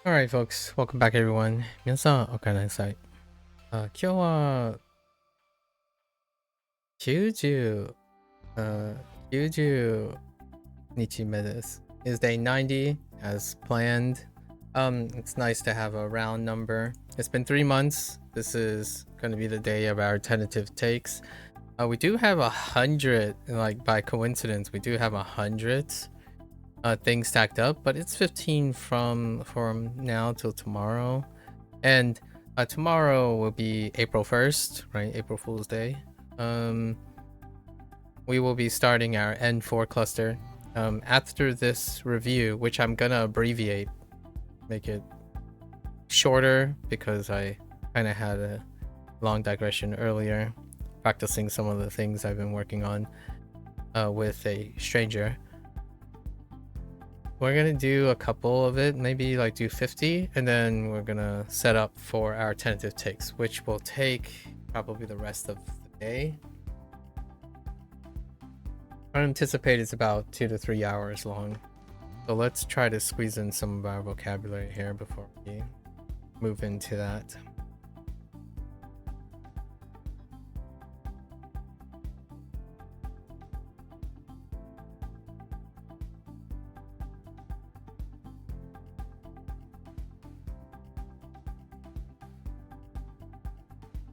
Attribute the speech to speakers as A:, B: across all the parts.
A: Alright, folks. Welcome back, everyone. 皆さん、おかえりなさい。今日は90、90日目です。Is day 90 as planned. It's nice to have a round number. It's been 3 months. This is going to be the day of our tentative takes. We do have 100, like by coincidence, we do have 100 things stacked up, but it's 15 from now till tomorrow. And tomorrow will be April 1st, right? April Fool's Day. We will be starting our N4 cluster. After this review, which I'm gonna abbreviate, make it shorter because I kind of had a long digression earlier, practicing some of the things I've been working on with a stranger. We're gonna do a couple of it, maybe like do 50, and then we're gonna set up for our tentative takes, which will take probably the rest of the day. I anticipate it's about 2 to 3 hours long. So let's try to squeeze in some of our vocabulary here before we move into that.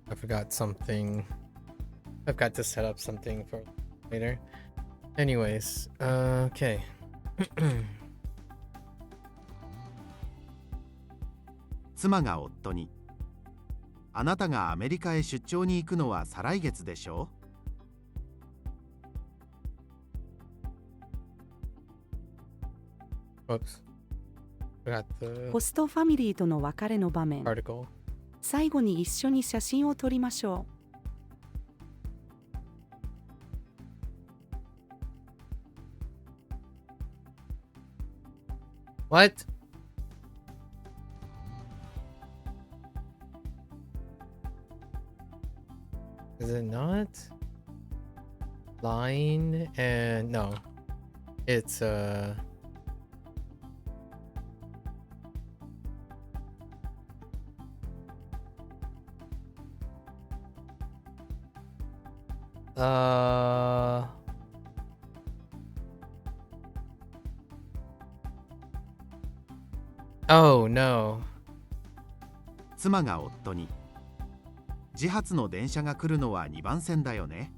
A: I forgot something. I've got to set up something for later. Anyways, okay.
B: 妻が夫に、あなたがアメリカへ出張に行くのは再来月でしょ
A: Whoops. Forgot the
C: ホストファミリーとの別れの場面。
A: article.
C: 最後に一緒に写真を撮りましょ
A: What? Is it not? Line and no. It's oh no.
B: 妻が夫に、自発の電車が来るのは2番線だよね。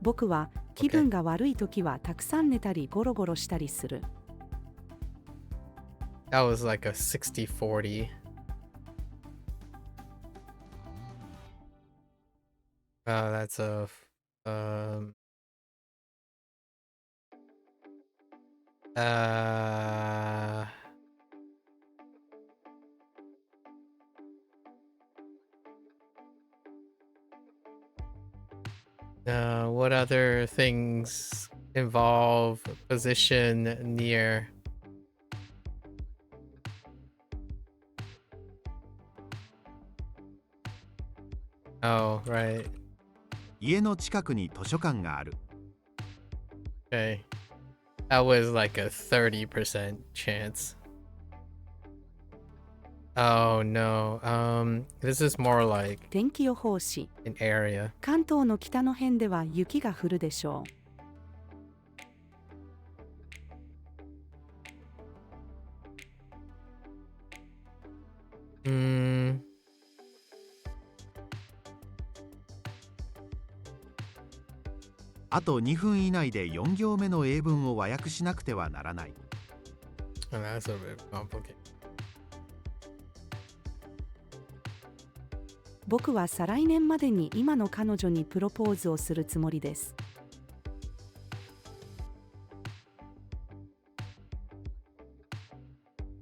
C: 僕は気分が悪いときはたくさん寝たりゴロゴロしたりする。
A: That was like a 60-40. That's a what other things involve position near? Oh, right.
B: 家の近くに図書館がある。
A: Okay. That was like a 30% chance. Oh no. This is more like
C: 天気予報士。
A: an area.
C: 関東の北の辺では雪が降るでしょう。
B: あと2分以内で4行目の英文を和訳しなくてはならない。
A: And that's a bit complicated.
C: 僕は再来年までに今の彼女にプロポーズをするつもりです。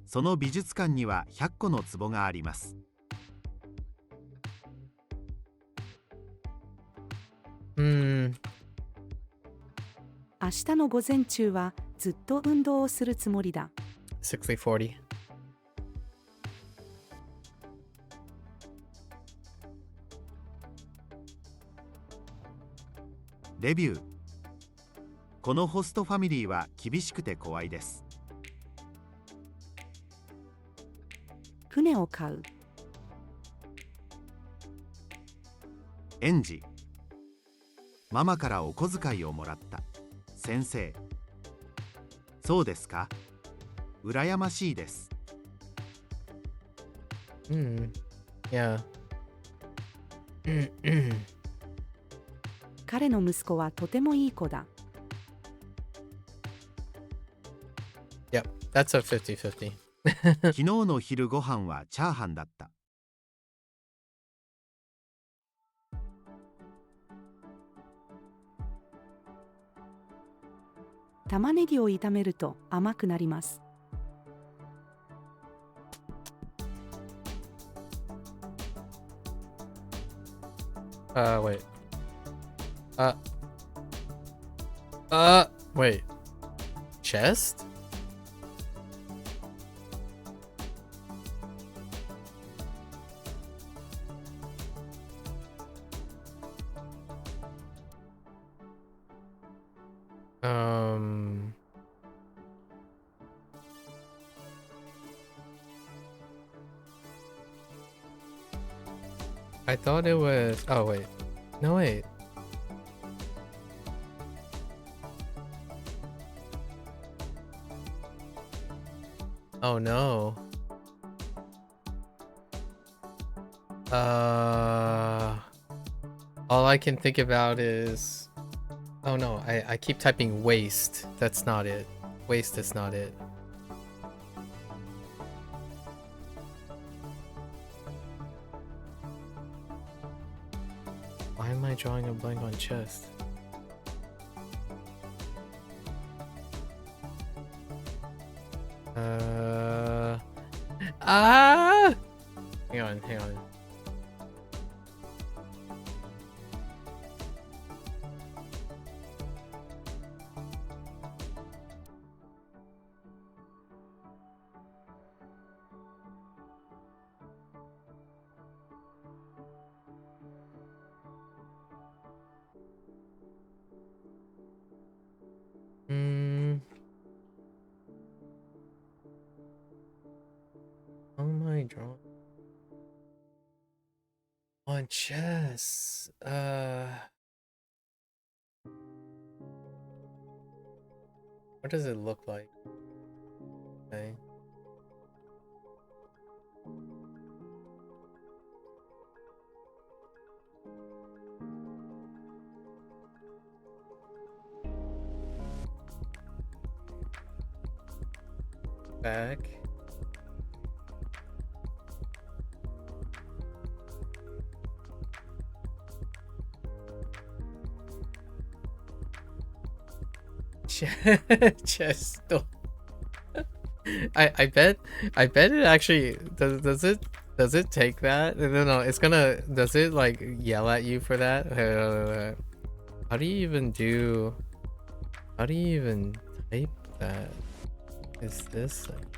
B: その美術館には100個の壺があります。
C: 明日の午前中はずっと運動をするつもりだ。
A: 60-40.
B: レビュー。このホストファミリーは厳しくて怖いです。
C: 船を買う。
B: 園児。ママからお小遣いをもらった。先生。そうですか。羨ましいです。
A: Yeah.
C: 彼の息子はとてもいい子だ。
A: Yep, that's a 50-50.
B: 昨日の昼ご飯はチャーハンだった。
C: 玉ねぎを炒めると甘くなります。
A: Wait. Wait. Chest? I thought it was. Oh, wait. No, wait. Oh, no. All I can think about is. Oh, no. I keep typing waste. That's not it. Waste is not it. Why am I drawing a blank on chest? Hang on. How am I drawing? On chess. What does it look like? Okay. Back. Chest. I bet it actually does it take that? No, it's gonna, does it like yell at you for that? How do you even type that? Is this like,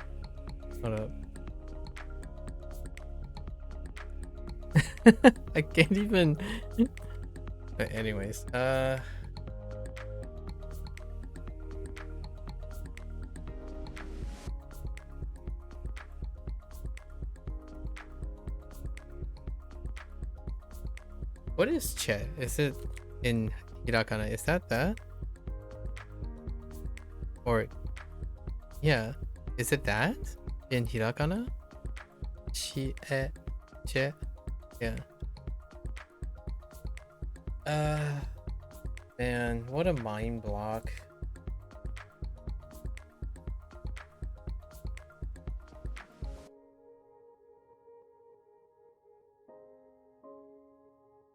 A: hold up. I can't even. But anyways, what is chat? Is it in hiragana? Is that? Or yeah, is it that in hiragana? Chi e che. Yeah. Man, what a mind block.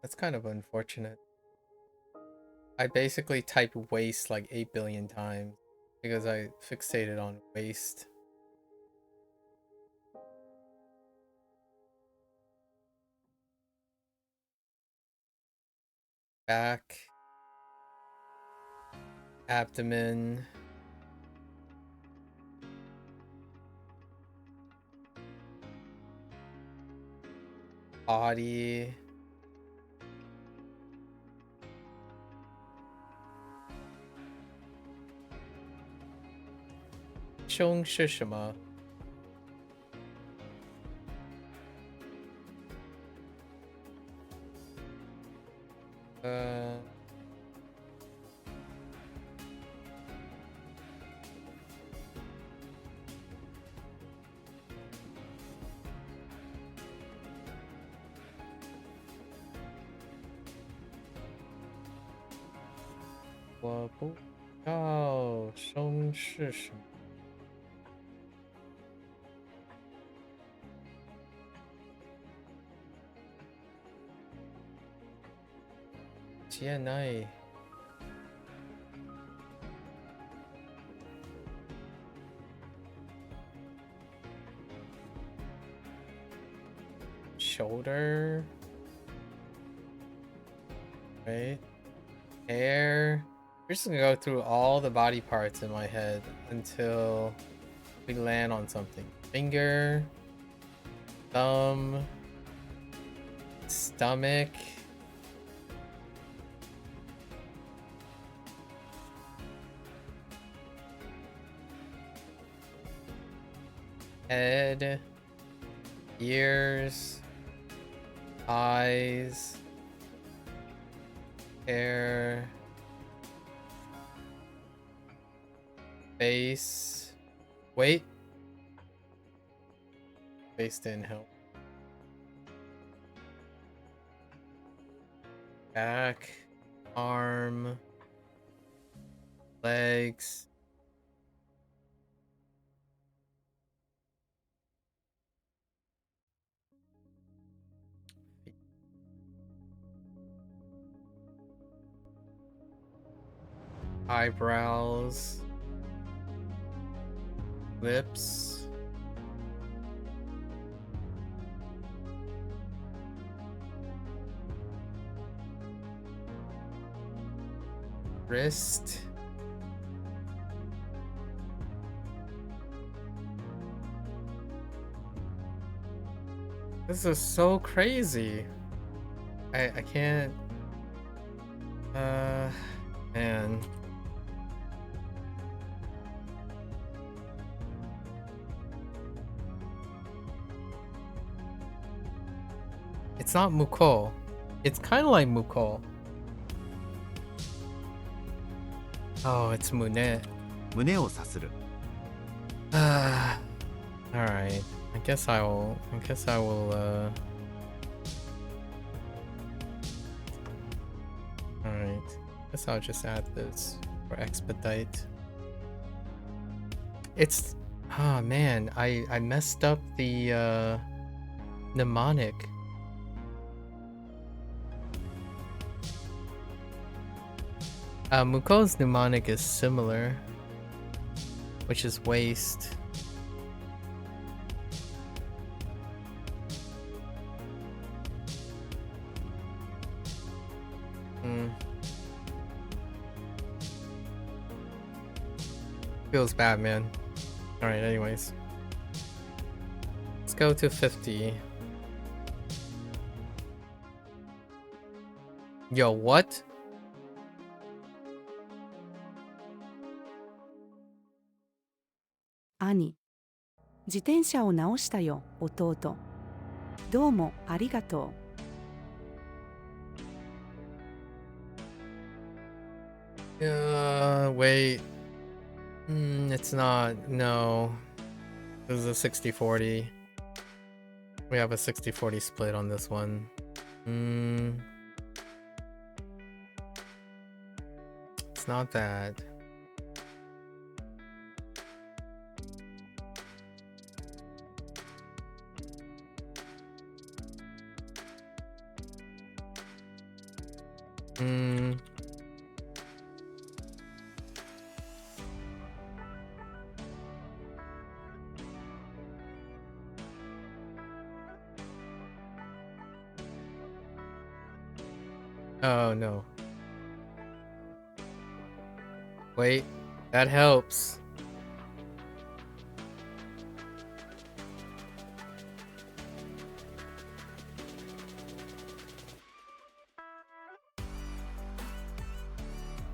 A: That's kind of unfortunate. I basically typed waste like 8 billion times because I fixated on waste. Back. Abdomen. Body. 胸是什么？我不知道胸是什么。消えない。Shoulder. Right. Hair. We're just gonna go through all the body parts in my head until we land on something. Finger. Thumb. Stomach. Head. Ears. Eyes. Hair. Face. Wait. Face didn't help. Back. Arm. Legs. Eyebrows. Lips. Wrist. This is so crazy. I can't. Man. It's not Muko. It's kind of like Muko. Oh, it's Mune.
B: 胸をさする。
A: Alright. I guess I will. Alright. Guess I'll just add this for expedite. It's. Oh man, I messed up the mnemonic. Muko's mnemonic is similar, which is waste. Feels bad, man. Alright, anyways. Let's go to 50. Yo, what?
C: Ani. 自転車を直したよ、弟。どうもありがとう。
A: Wait. It's not. No. This is a 60-40. We have a 60-40 split on this one. It's not that. Oh no. Wait, that helps.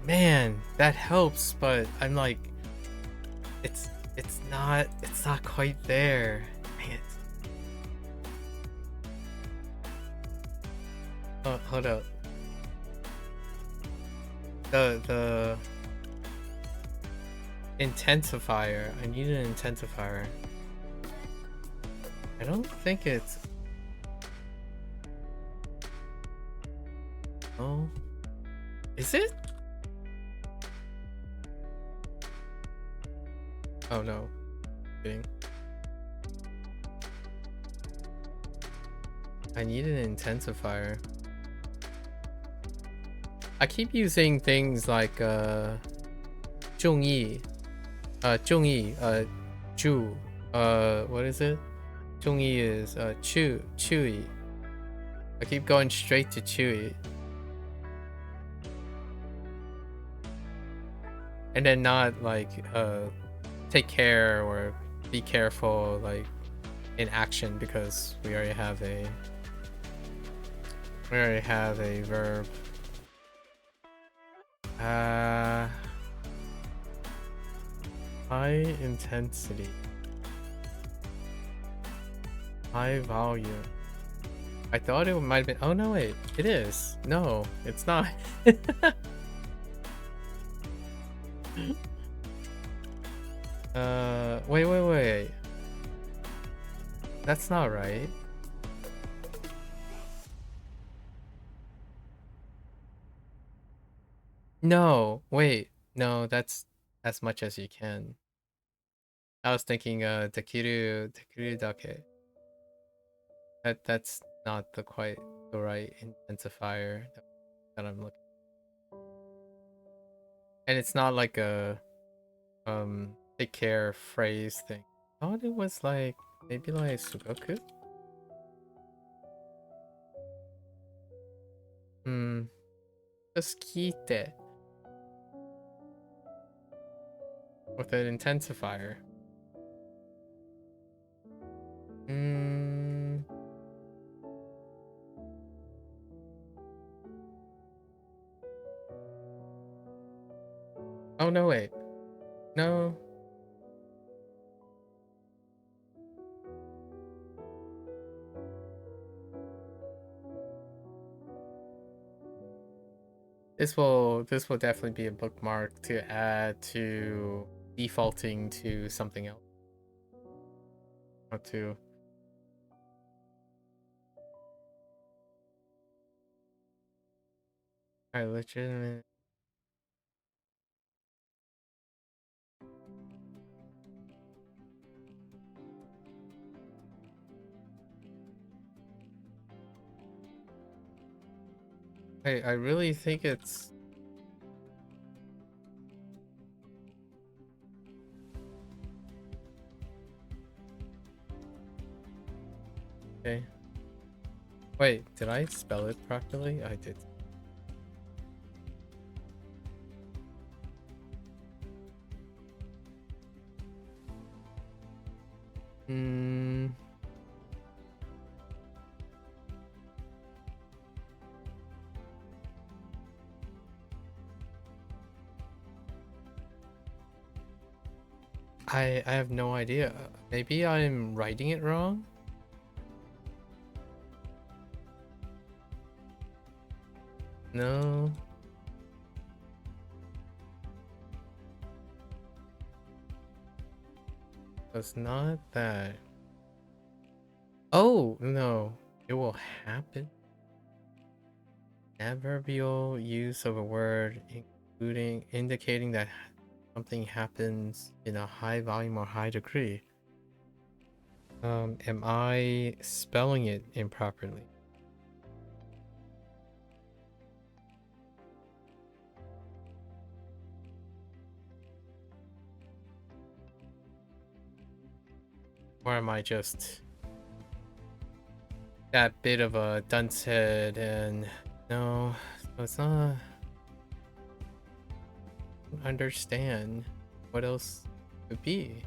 A: Man, that helps, but I'm like, It's not quite there. Dang it. Oh, hold up. The intensifier. I need an intensifier. I don't think it's... Oh. Is it? Oh no. Kidding. I need an intensifier. I keep using things like 中意 中意 ju what is it? 中意 is chewy. I keep going straight to chewy. And then not like take care or be careful like in action, because we already have a verb. High intensity, high volume. I thought it might have been... Oh no, wait, it is. No, it's not. Wait. That's not right. No, wait. No, that's as much as you can. I was thinking dekiru dake. That's not quite the right intensifier that I'm looking. And it's not like a take care phrase thing. I thought it was like maybe like sugoku. Just kite with an intensifier. Oh no, wait. No. This will definitely be a bookmark to add to defaulting to something else. Or to... Alright, legitimate. Hey, I really think it's... Okay. Wait, did I spell it properly? I did. I have no idea. Maybe I'm writing it wrong? No. It's not that. Oh, no. It will happen. Adverbial use of a word indicating that something happens in a high volume or high degree. Am I spelling it improperly? Or am I just that bit of a dunce head and no, it's not. I don't understand what else would be.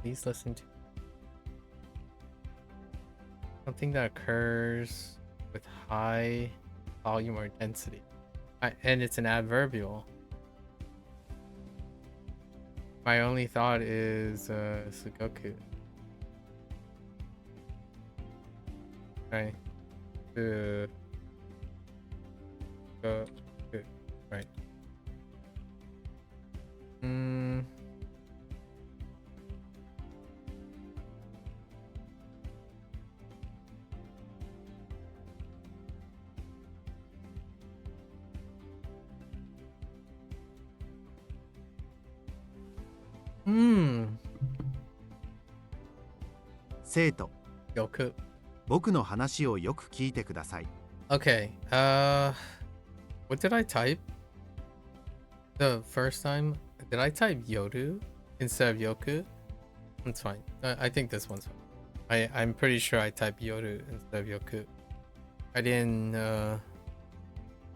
A: Please listen to something that occurs with high volume or density. And it's an adverbial. My only thought is Sugoku. Right. Right. Hmm.
B: 生徒、
A: Yoku.
B: 僕の話をよく聞いてください。
A: Okay. What did I type? The first time? Did I type Yoru instead of Yoku? That's fine. I think this one's fine. I'm pretty sure I typed Yoru instead of Yoku. I didn't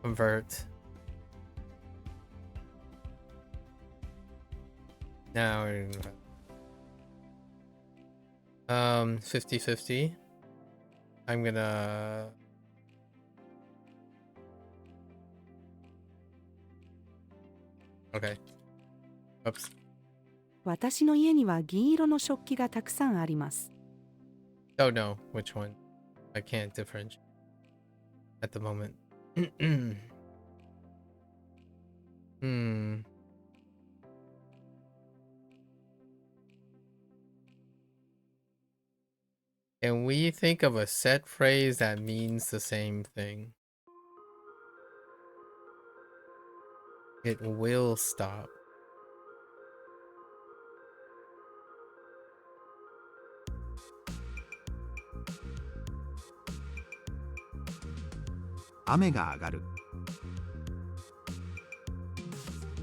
A: convert. Now we're 50-50. I'm gonna Okay. Oops.
C: 私の家には銀色の食器がたくさんあります。
A: Don't know which one. I can't differentiate at the moment. Hmm. Can we think of a set phrase that means the same thing? It will stop.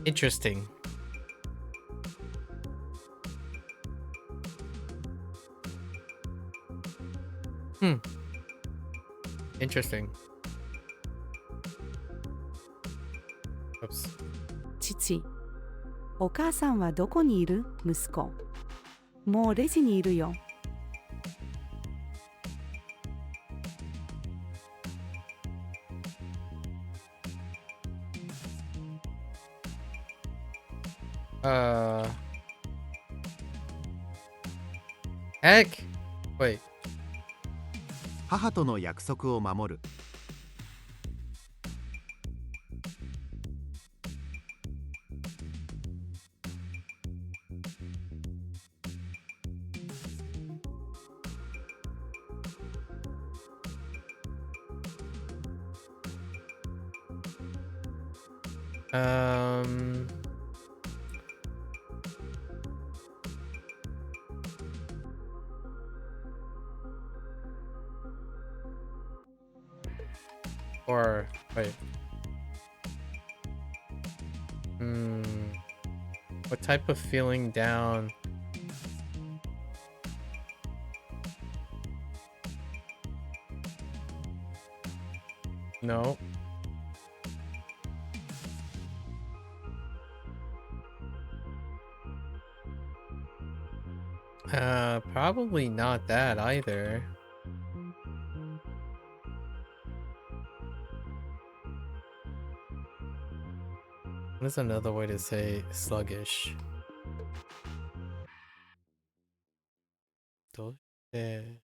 A: Interesting. Interesting. Oops.
C: 父、お母さんはどこにいる？息子。もうレジにいるよ。
A: Heck! Wait.
B: 母との約束を守る。
A: Or wait. What type of feeling down? No. Probably not that either. What's another way to say sluggish? どうして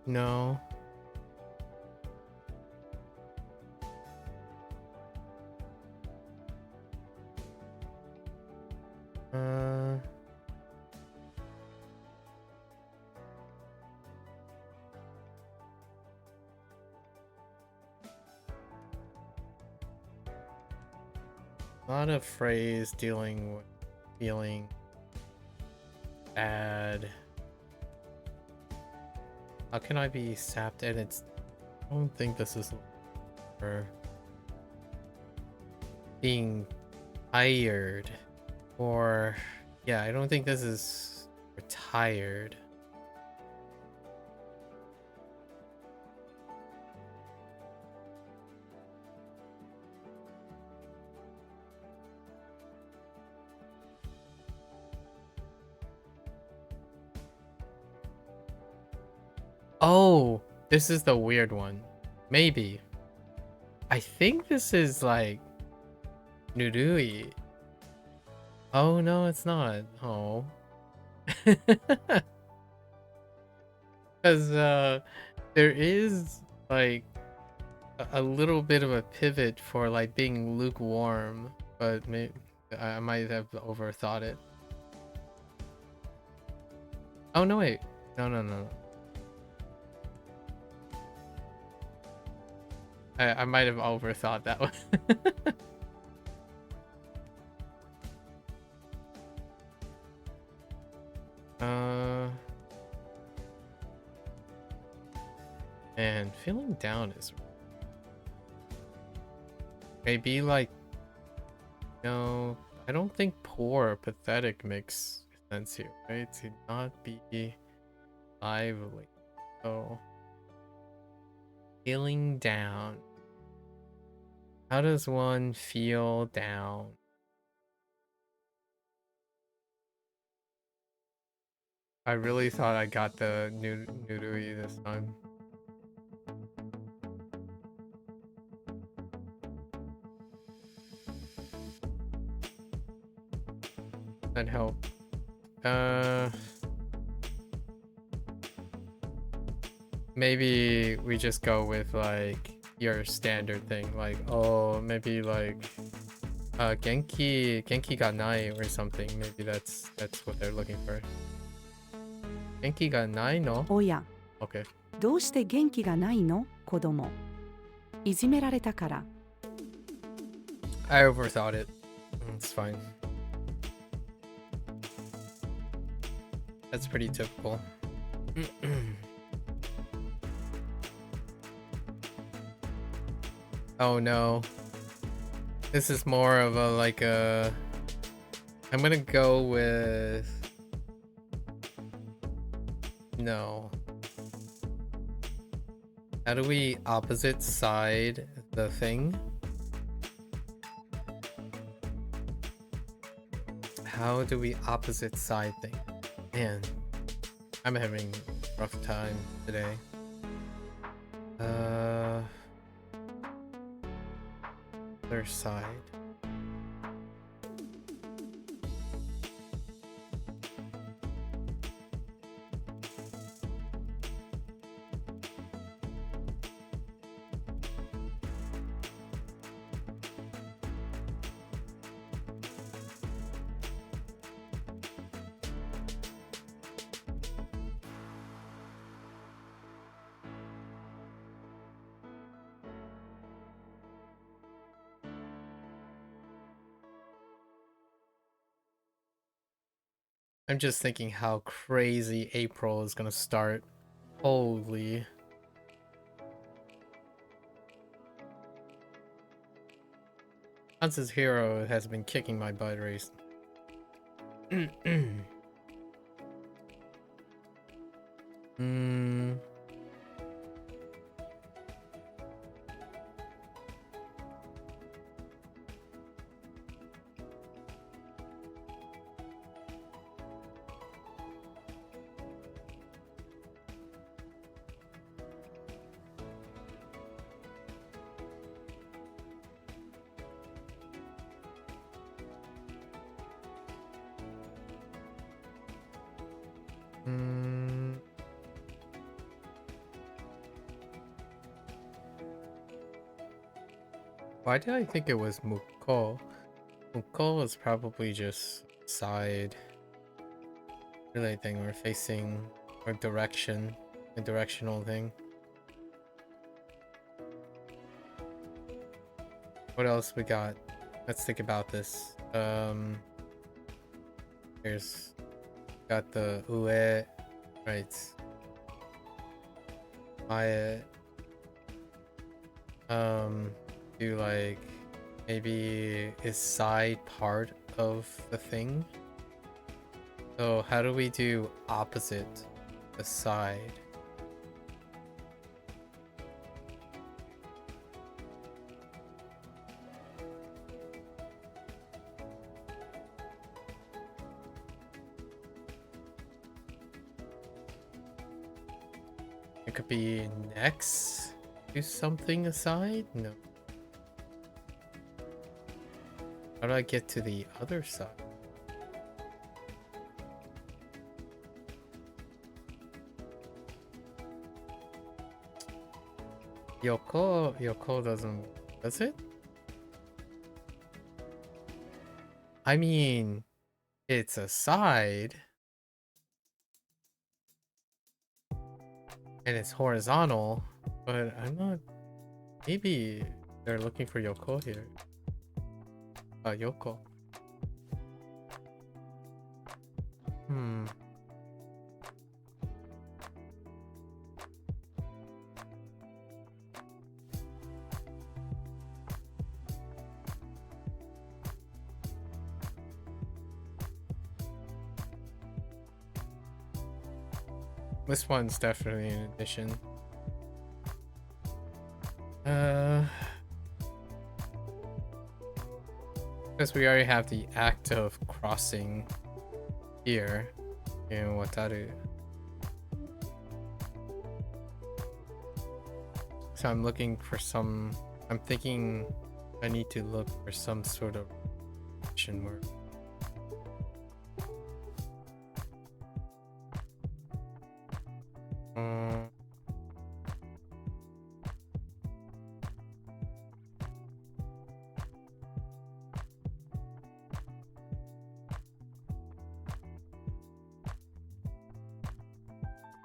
A: No. Not a phrase dealing with feeling bad. How can I be sapped? And it's, I don't think this is for being tired or, yeah, I don't think this is We're tired. Oh, this is the weird one. Maybe. I think this is like Nurui. Oh no, it's not. Oh. Because there is like a little bit of a pivot for like being lukewarm, but maybe I might have overthought it. Oh no, wait. No, no, no. I might have overthought that one. And feeling down is maybe like, no, I don't think poor or pathetic makes sense here, right? To not be lively. So feeling down. How does one feel down? I really thought I got the Nurui this time. That helped. Maybe we just go with like your standard thing, like, oh, maybe like Genki ga nai or something. Maybe that's what they're looking for. Genki ga nai no?
C: おや、
A: Okay.
C: どうして元気がないの子供。いじめられたから。
A: I overthought it. It's fine. That's pretty typical. Oh no. This is more of a like a... I'm gonna go with... No. How do we opposite side the thing? How do we opposite side thing? Man, I'm having a rough time today. Other side. I'm just thinking how crazy April is gonna start. Holy. Hansa's hero has been kicking my butt recently. Why did I think it was Muko? Muko is probably just side relay thing or facing or direction, a directional thing. What else we got? Let's think about this. Here's got the ue, right? I do like maybe is side part of the thing? So how do we do opposite aside? It could be next to something aside? No. How do I get to the other side? Yoko doesn't, does it? I mean, it's a side. And it's horizontal, but I'm not, maybe they're looking for Yoko here. Yoko. This one's definitely an addition. Because we already have the act of crossing here in Wataru. So I'm looking for some, I'm thinking I need to look for some sort of action word.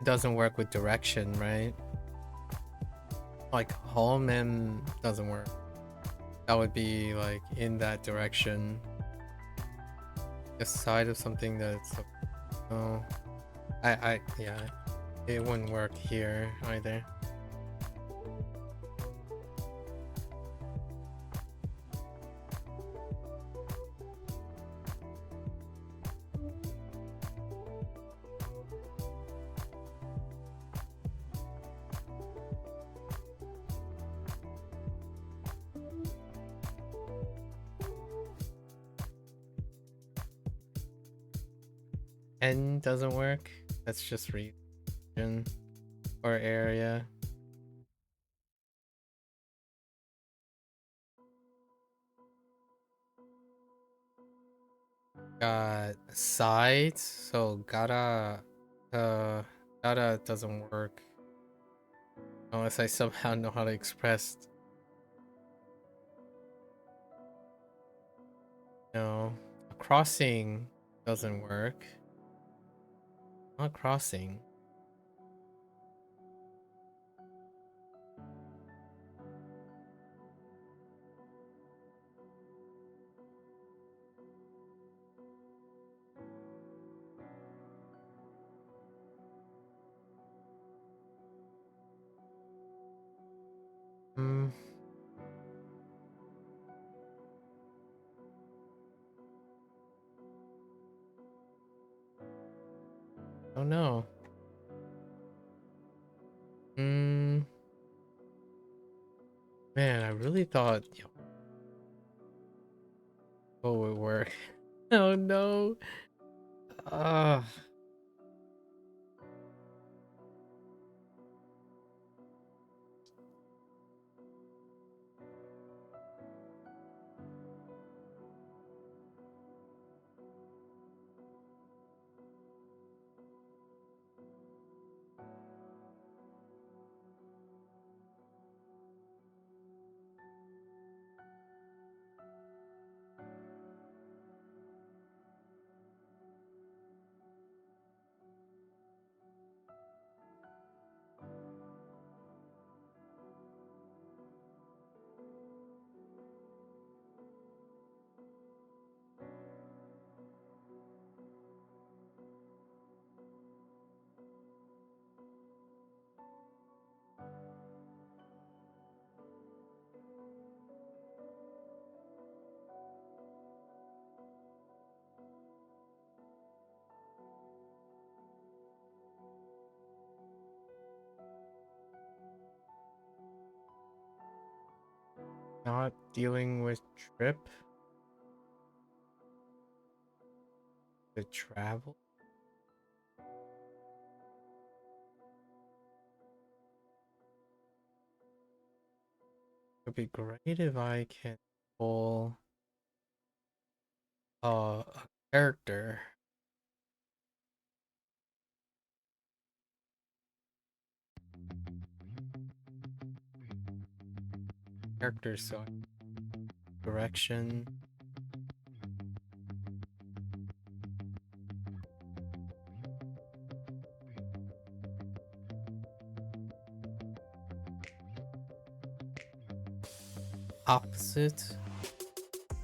A: Doesn't work with direction, right? Like home and doesn't work. That would be like in that direction. The side of something that's, oh, yeah, it wouldn't work here either. N doesn't work. That's just region or area. Got sides, so gotta doesn't work unless I somehow know how to express. No, a crossing doesn't work. Not crossing. Oh no. Man, I really thought Yoko would work. Oh no. Ah. Not dealing with trip. The travel. It would be great if I can pull a character. Character, so direction. Opposite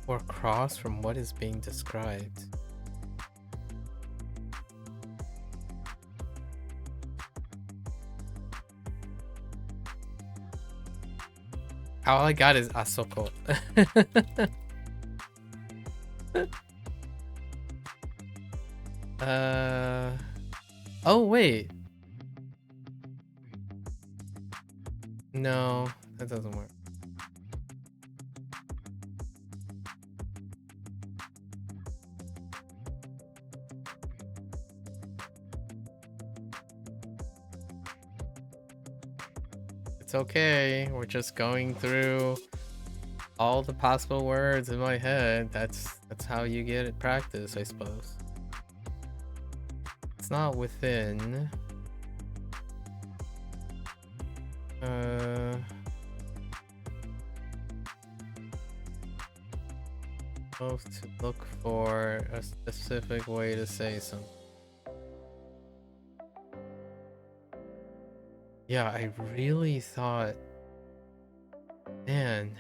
A: or cross from what is being described. All I got is Asoko. Oh wait. No, that doesn't work. It's okay. We're just going through all the possible words in my head. That's how you get it practice, I suppose. It's not within. Supposed to look for a specific way to say something. Yeah, I really thought, man.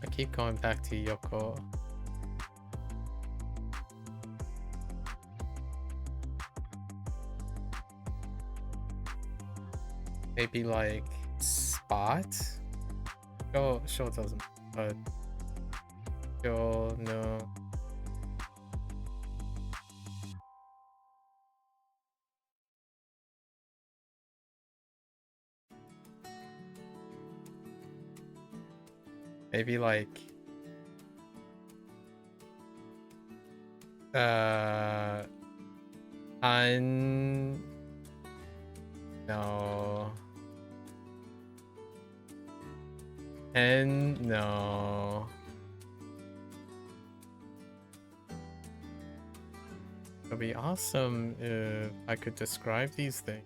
A: I keep going back to Yoko. Maybe like spot? Show doesn't, but show, no. Maybe like no. And no. It'd be awesome if I could describe these things.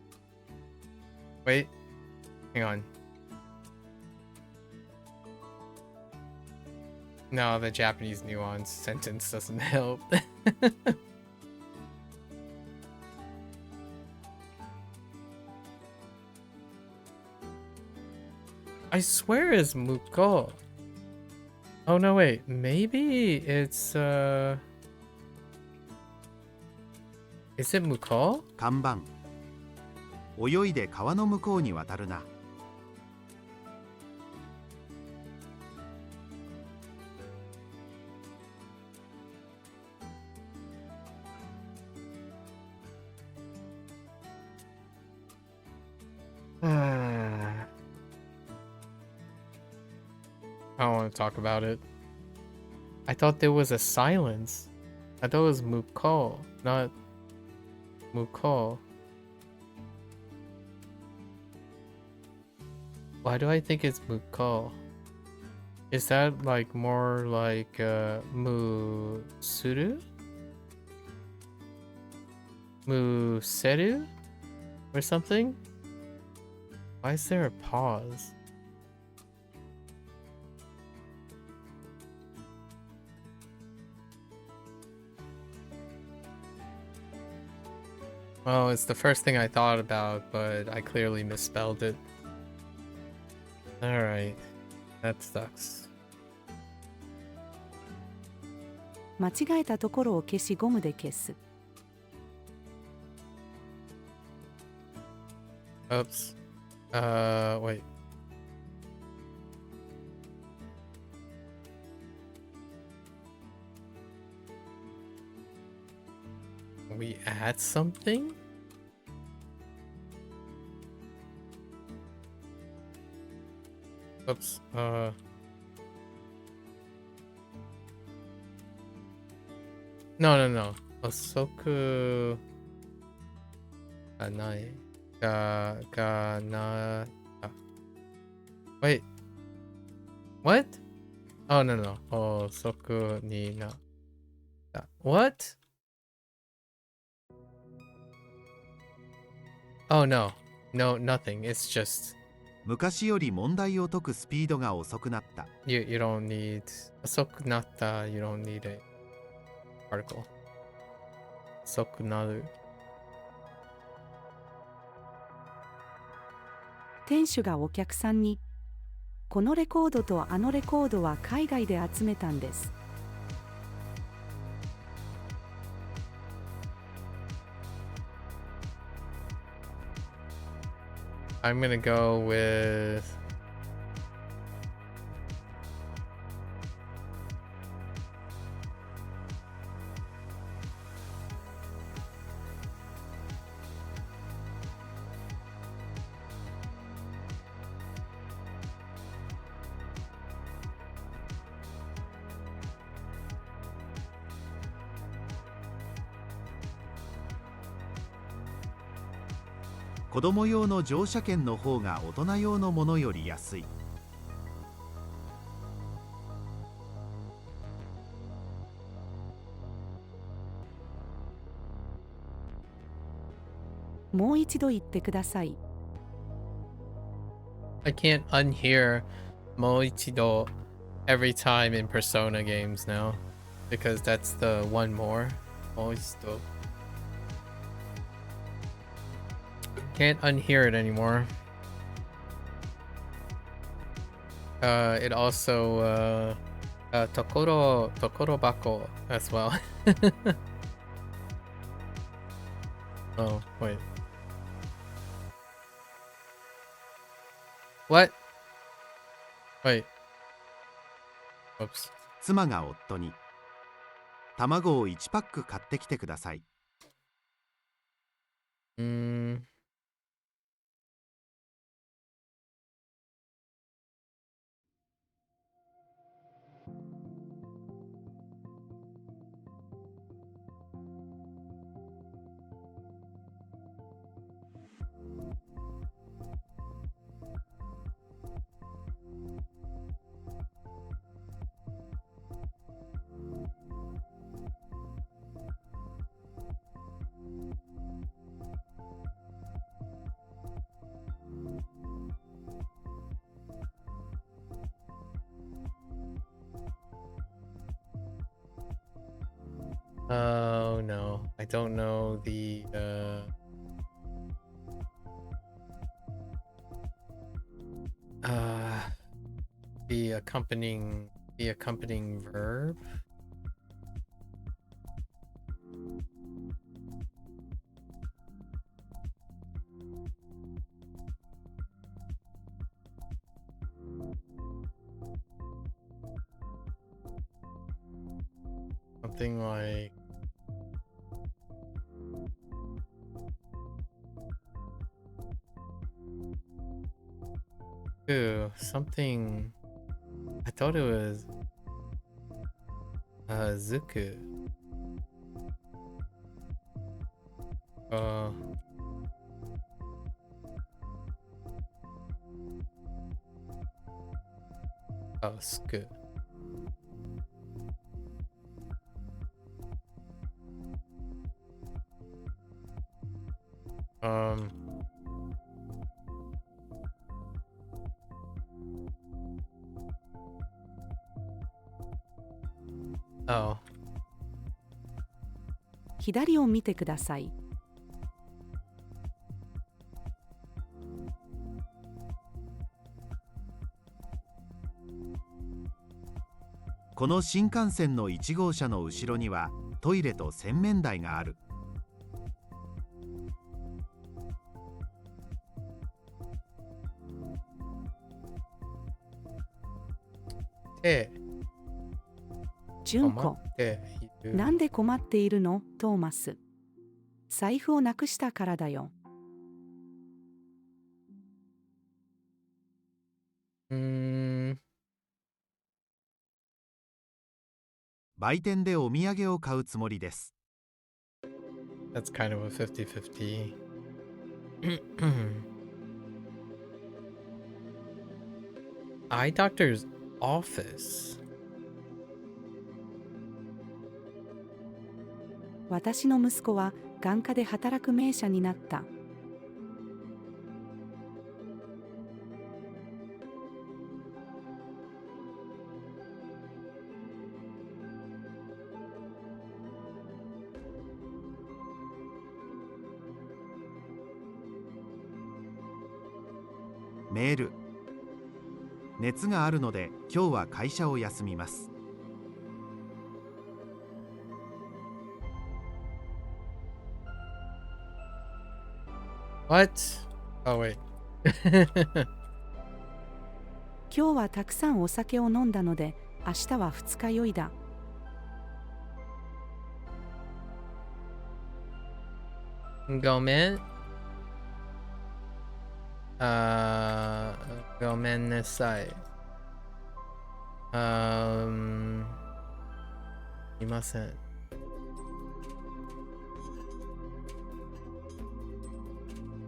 A: Wait, hang on. No, the Japanese nuance sentence doesn't help. I swear it's Muko. Oh no, wait. Maybe it's is it Muko?
B: 看板。泳いで川の向こうに渡るな。
A: I don't want to talk about it. I thought there was a silence. I thought it was Muko, not Muko. Why do I think it's Muko? Is that like more like Musuru? Museru? Or something? Why is there a pause? Well, it's the first thing I thought about, but I clearly misspelled it. Alright. That sucks.
C: 間違えたところを消しゴムで消す。
A: Oops. Wait. we add something? Oops. No. 遅くがない。がな。Wait. What? Oh, no. 遅くになった。What? Oh, no. No, nothing. It's just.
B: 昔より問題を解くスピードが遅くなった。
A: You don't need. 遅くなった。You don't need a particle. 遅くなる。
C: 店主がお客さんに、このレコードとあのレコードは海外で集めたんです。
A: I'm gonna go with.
B: 「子供用の乗車券の方が大人用のものより安い」。
C: もう一度言ってください。
A: I can't unhear もう一度 every time in Persona games now because that's the one more. もう一度 can't unhear it anymore. It also Tokoro Bako as well. Oh, wait. What? Wait. Oops.
B: 妻が夫に「卵を1パック買ってきてください」。
A: Oh no, I don't know the accompanying verb. Something like something. I thought it was Zuku. Sku. Oh.
C: 左を見てください。
B: この新幹線の1号車の後ろにはトイレと洗面台がある。
C: 純子、なんで困っているのトーマス。財布をなくしたからだよ。
B: 売店でお土産を買うつもりです。
A: That's kind of a 50-50. Eye doctor's office.
C: 私の息子は眼科で働く名車になった。
B: メール。熱があるので今日は会社を休みます。
A: What? Oh, wait.
C: 今日はたくさんお酒を飲んだので、明日は二日酔いだ。
A: ごめん。ごめんなさい。いません。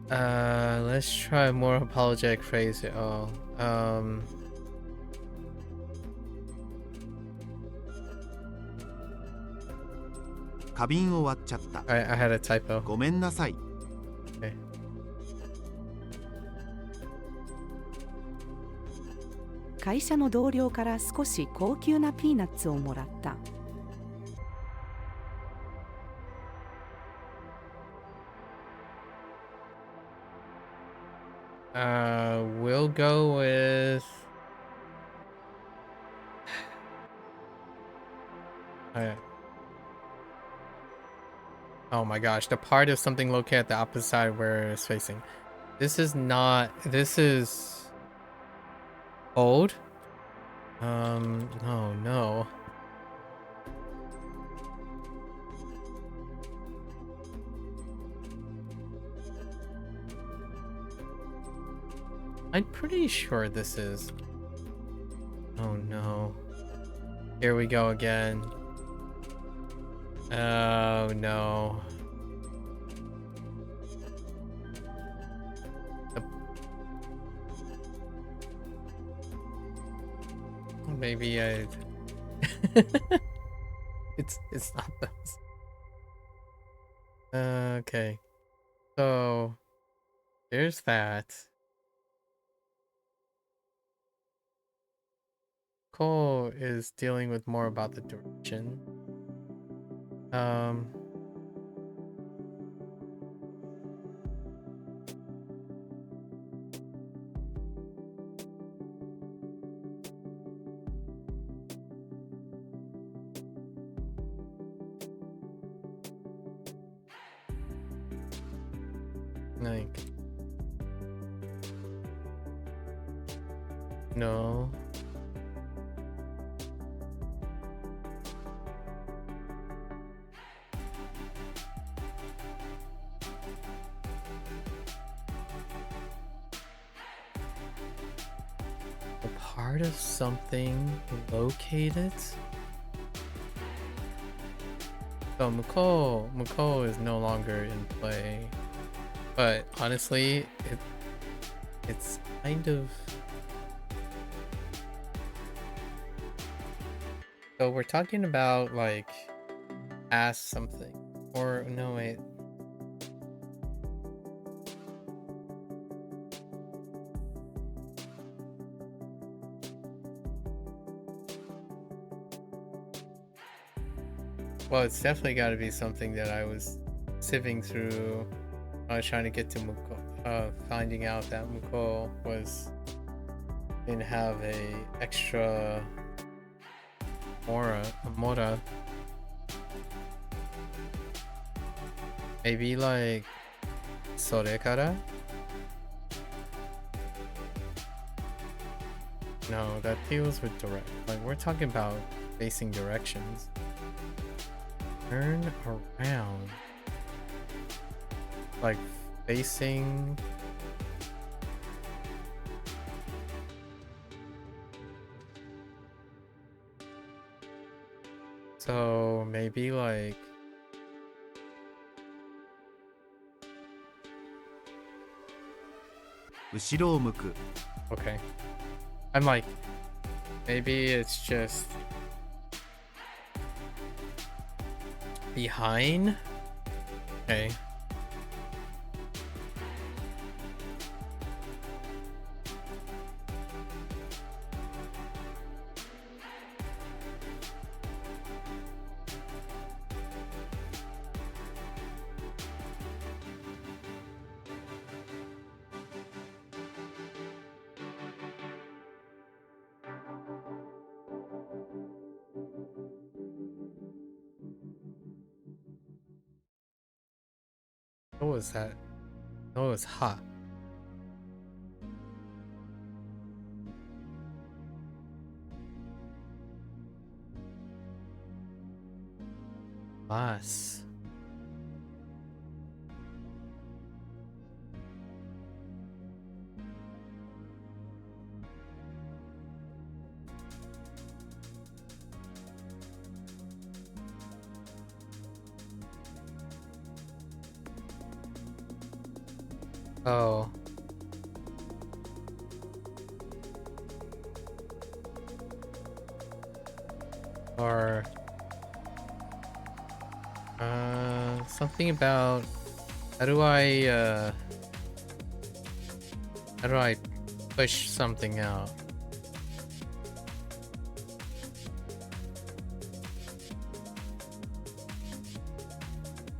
A: Let's try a more apologetic phrase here. Oh,
B: 花瓶を割っちゃった。
A: I had a typo.
B: ごめんなさい。
A: Okay.
C: 会社の同僚から少し高級なピーナッツをもらった。
A: We'll go with. Okay. Oh my gosh, the part of something located at the opposite side where it's facing. This is not. This is old. Oh no. I'm pretty sure this is. Oh no. Here we go again. Oh no. Maybe I. It's not those. Okay. So there's that. Cole is dealing with more about the direction. Like, no. A part of something located. So MAKU is no longer in play. But honestly, it's kind of. So we're talking about like ask something, or no wait. Well, it's definitely got to be something that I was sieving through. I was trying to get to MAKU, finding out that MAKU didn't have a extra mora. Maybe like sorekara? No, that deals with direct. Like we're talking about facing directions. Turn around. like facing. So maybe like okay. I'm like maybe it's just behind. Okay. What was that? Oh, it was hot. Mas. Oh. Or something about how do I push something out?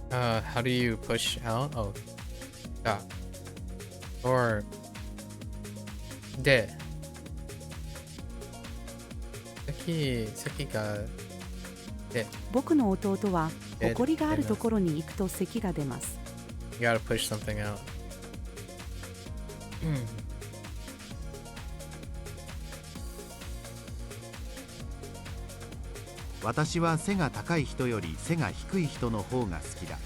A: How do you push out? Oh, yeah. Orで席がで
C: 僕の弟は埃があるところに行くと咳が出ます。
A: You gotta push something out.
B: 私は背が高い人より背が低い人の方が好きだ。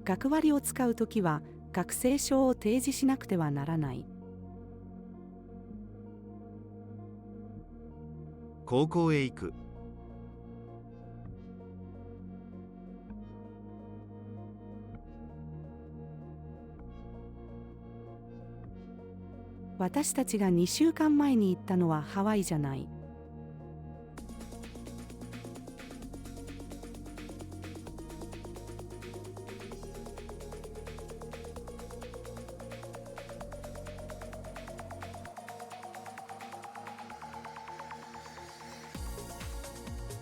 C: 学割を使うときは学生証を提示しなくてはならない。
B: 高校へ行く。
C: 私たちが2週間前に行ったのはハワイじゃない。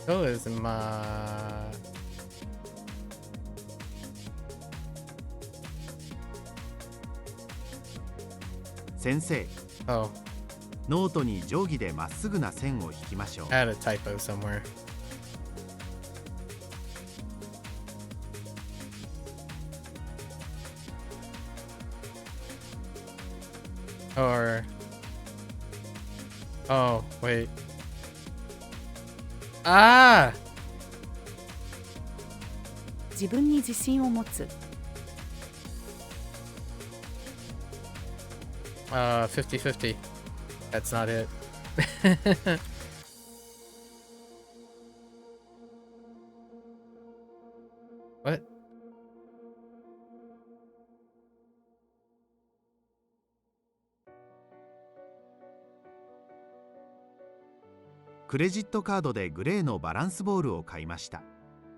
A: そうですまあ
B: 先生、
A: Oh,
B: ノートに定規でまっすぐな線を引きましょう。
A: I had a typo somewhere. Or oh, wait. Ah!
C: 自分に自信を持つ。
A: 50-50. That's not it. What?
B: クレジットカードでグレーのバランスボールを買いました。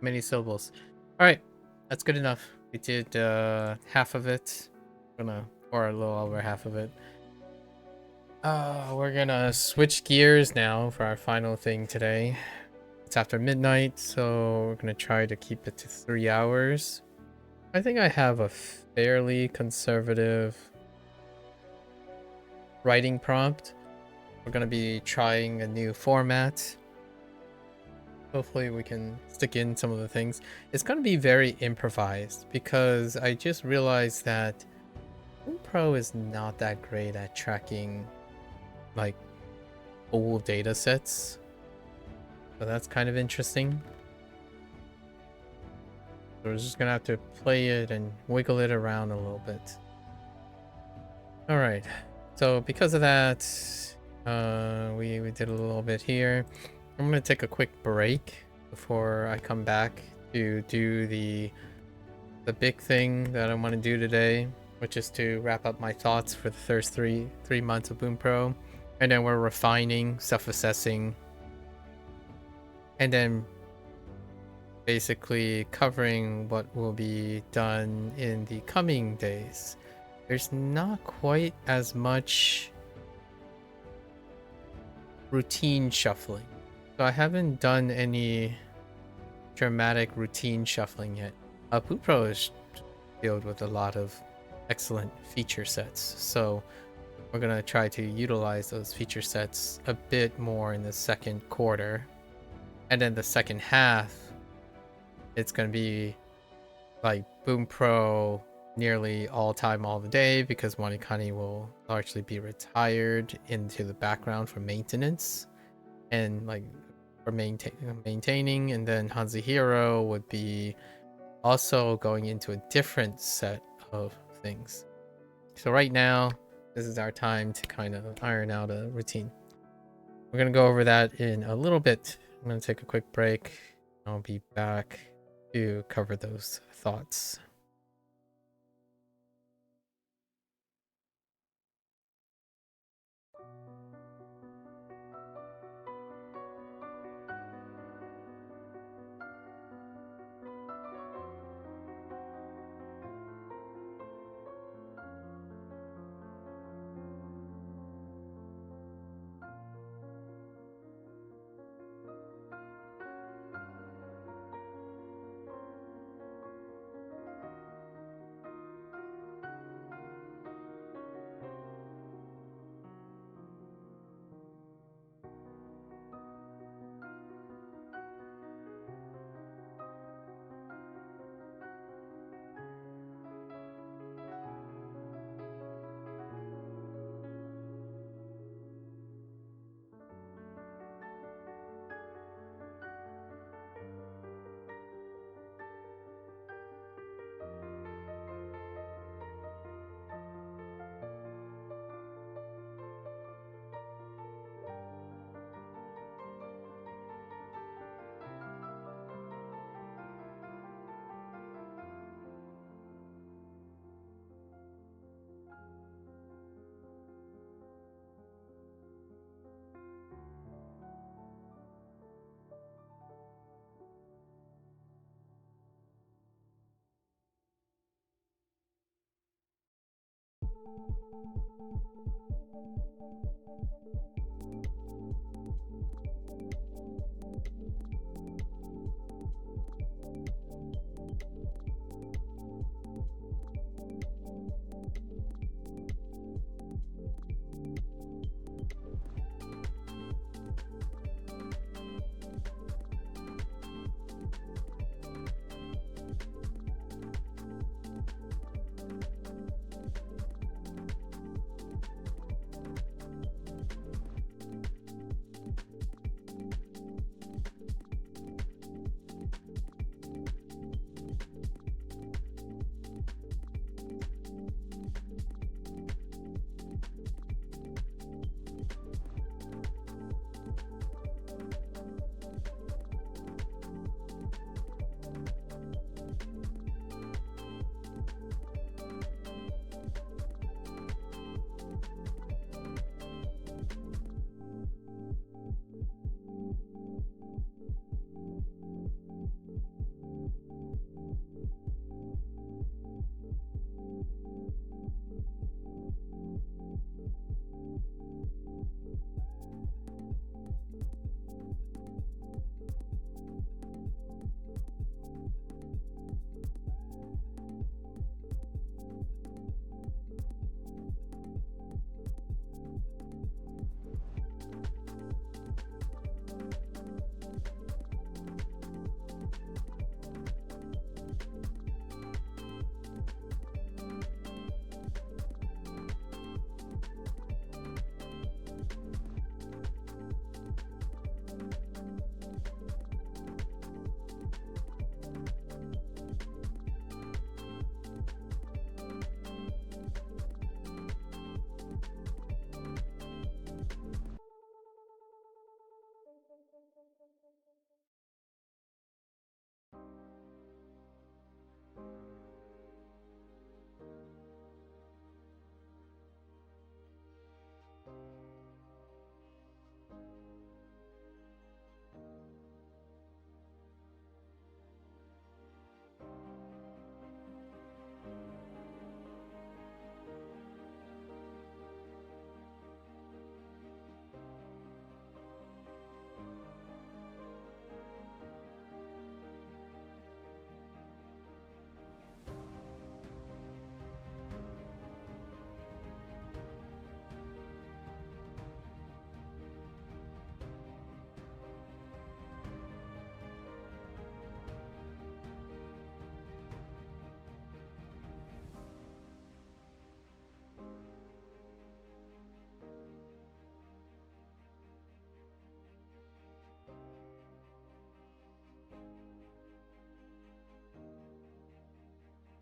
A: Many syllables. Alright, that's good enough. We did half of it. Or a little over half of it. We're gonna switch gears now for our final thing today. It's after midnight, so we're gonna try to keep it to 3 hours. I think I have a fairly conservative writing prompt. We're gonna be trying a new format. Hopefully we can stick in some of the things. It's gonna be very improvised because I just realized that Bunpro is not that great at tracking like old data sets. So that's kind of interesting. So we're just gonna have to play it and wiggle it around a little bit. All right. So because of that, we did a little bit here. I'm gonna take a quick break before I come back to do the big thing that I want to do today, which is to wrap up my thoughts for the first three months of Bunpro, and then we're refining, self-assessing, and then basically covering what will be done in the coming days. There's not quite as much routine shuffling, so I haven't done any dramatic routine shuffling yet. Bunpro is filled with a lot of excellent feature sets, so we're gonna try to utilize those feature sets a bit more in the second quarter, and then the second half it's gonna be like Bunpro nearly all time all the day, because Monikani will largely be retired into the background for maintenance and like for maintaining, and then Hanzuhiro would be also going into a different set of things. So right now, this is our time to kind of iron out a routine. We're going to go over that in a little bit. I'm going to take a quick break. I'll be back to cover those thoughts.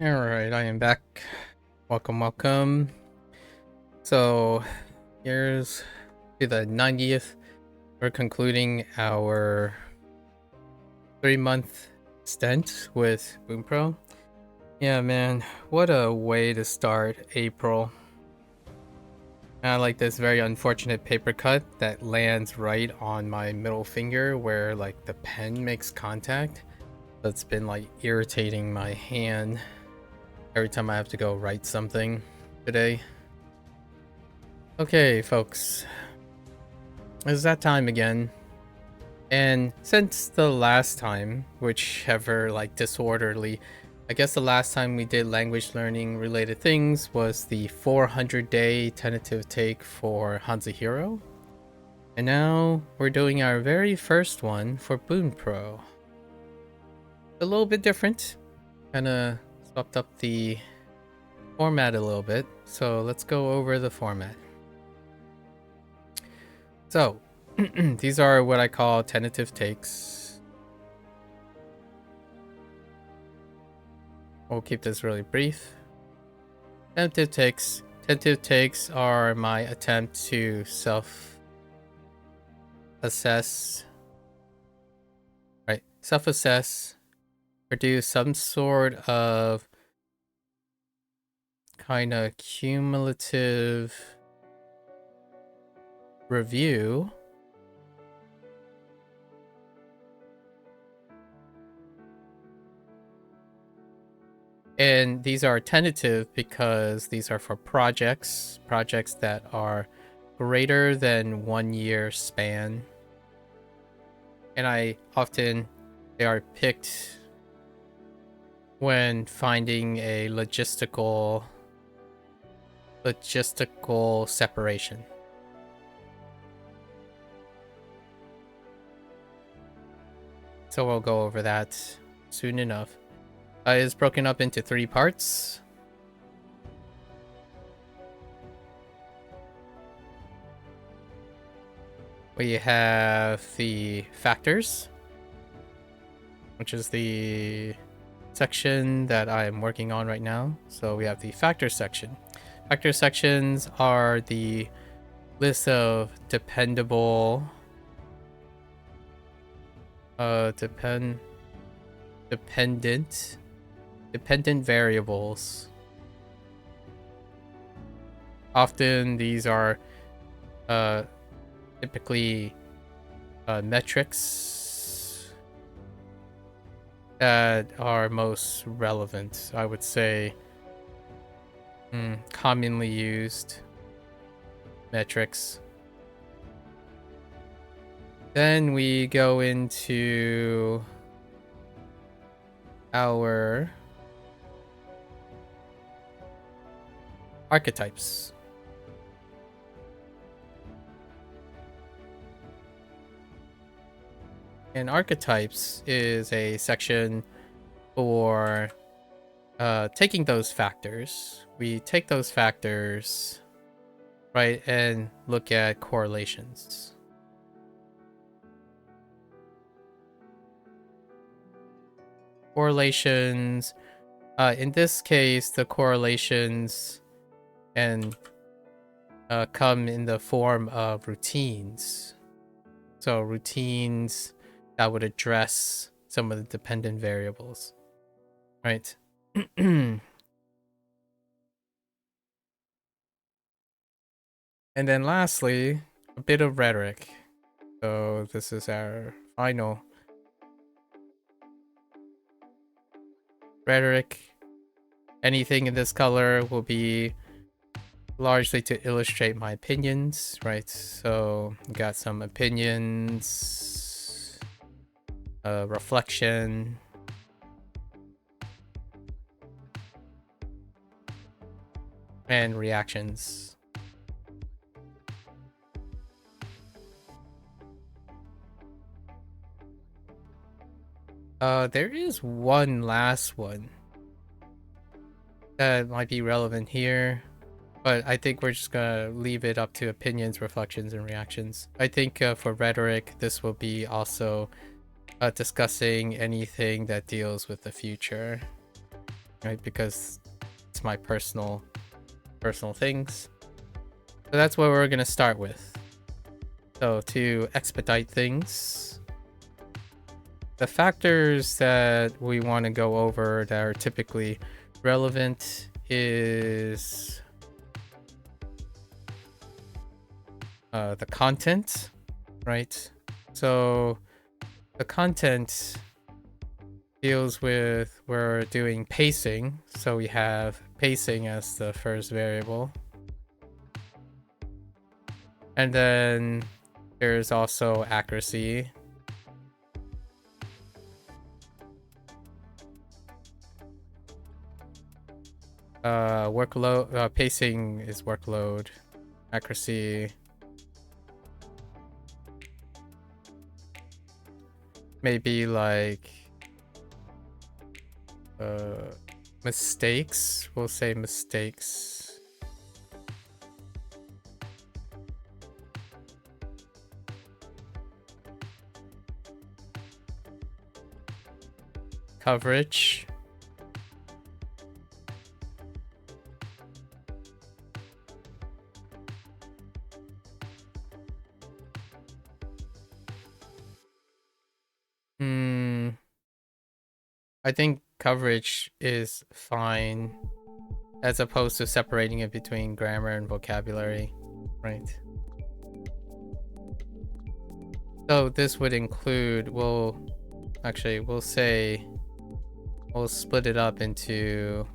A: Alright, I am back. Welcome. So, here's to the 90th. We're concluding our 3-month stint with Bunpro. Yeah, man, what a way to start April. I like this very unfortunate paper cut that lands right on my middle finger where like the pen makes contact. That's been like irritating my hand every time I have to go write something today. Okay, folks, it's that time again. And since the last time, whichever like disorderly, I guess the last time we did language learning related things was the 400-day tentative take for Hanzahiro. And now we're doing our very first one for Bunpro. A little bit different. Kinda swapped up the format a little bit. So let's go over the format. So, these are what I call tentative takes. We'll keep this really brief. Tentative takes. Tentative takes are my attempt to self-assess, right? Self-assess, produce some sort of kind of cumulative review and these are tentative because these are for projects that are greater than 1 year span, and they are picked when finding a logistical separation. So we'll go over that soon enough. It is broken up into 3 parts. We have the factors, which is the section that I am working on right now. So we have the factors section. Factor sections are the list of dependent variables. Often these are typically metrics that are most relevant, I would say. Commonly used metrics. Then we go into our archetypes. And archetypes is a section for taking those factors. We take those factors, right, and look at correlations. Correlations, in this case, the correlations and come in the form of routines. So routines that would address some of the dependent variables, right? And then lastly, a bit of rhetoric. So this is our final rhetoric. Anything in this color will be largely to illustrate my opinions, right? So got some opinions, reflection, and reactions. There is one last one that might be relevant here, but I think we're just gonna leave it up to opinions, reflections, and reactions. I think for rhetoric, this will be also discussing anything that deals with the future. right? Because it's my personal things. So that's what we're gonna start with. So to expedite things, the factors that we want to go over that are typically relevant is the content, right? So the content deals with, we're doing pacing, so we have pacing as the first variable, and then there's also accuracy, workload. Pacing is workload, accuracy maybe like mistakes. We'll say mistakes. Coverage. I think coverage is fine, as opposed to separating it between grammar and vocabulary, right? So this would include, we'll split it up into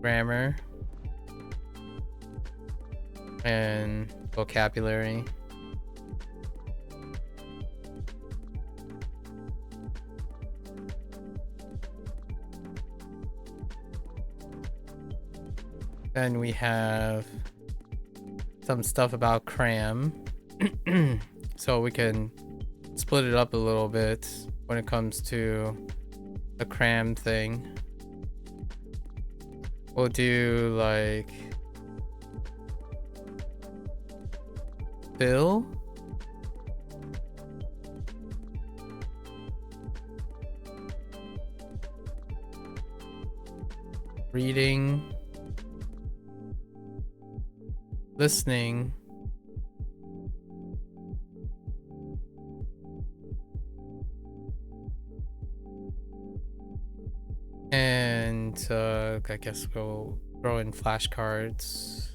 A: grammar and vocabulary. Then we have some stuff about cram. So we can split it up a little bit when it comes to the cram thing. We'll do like fill, reading, listening, and I guess we'll throw in flashcards.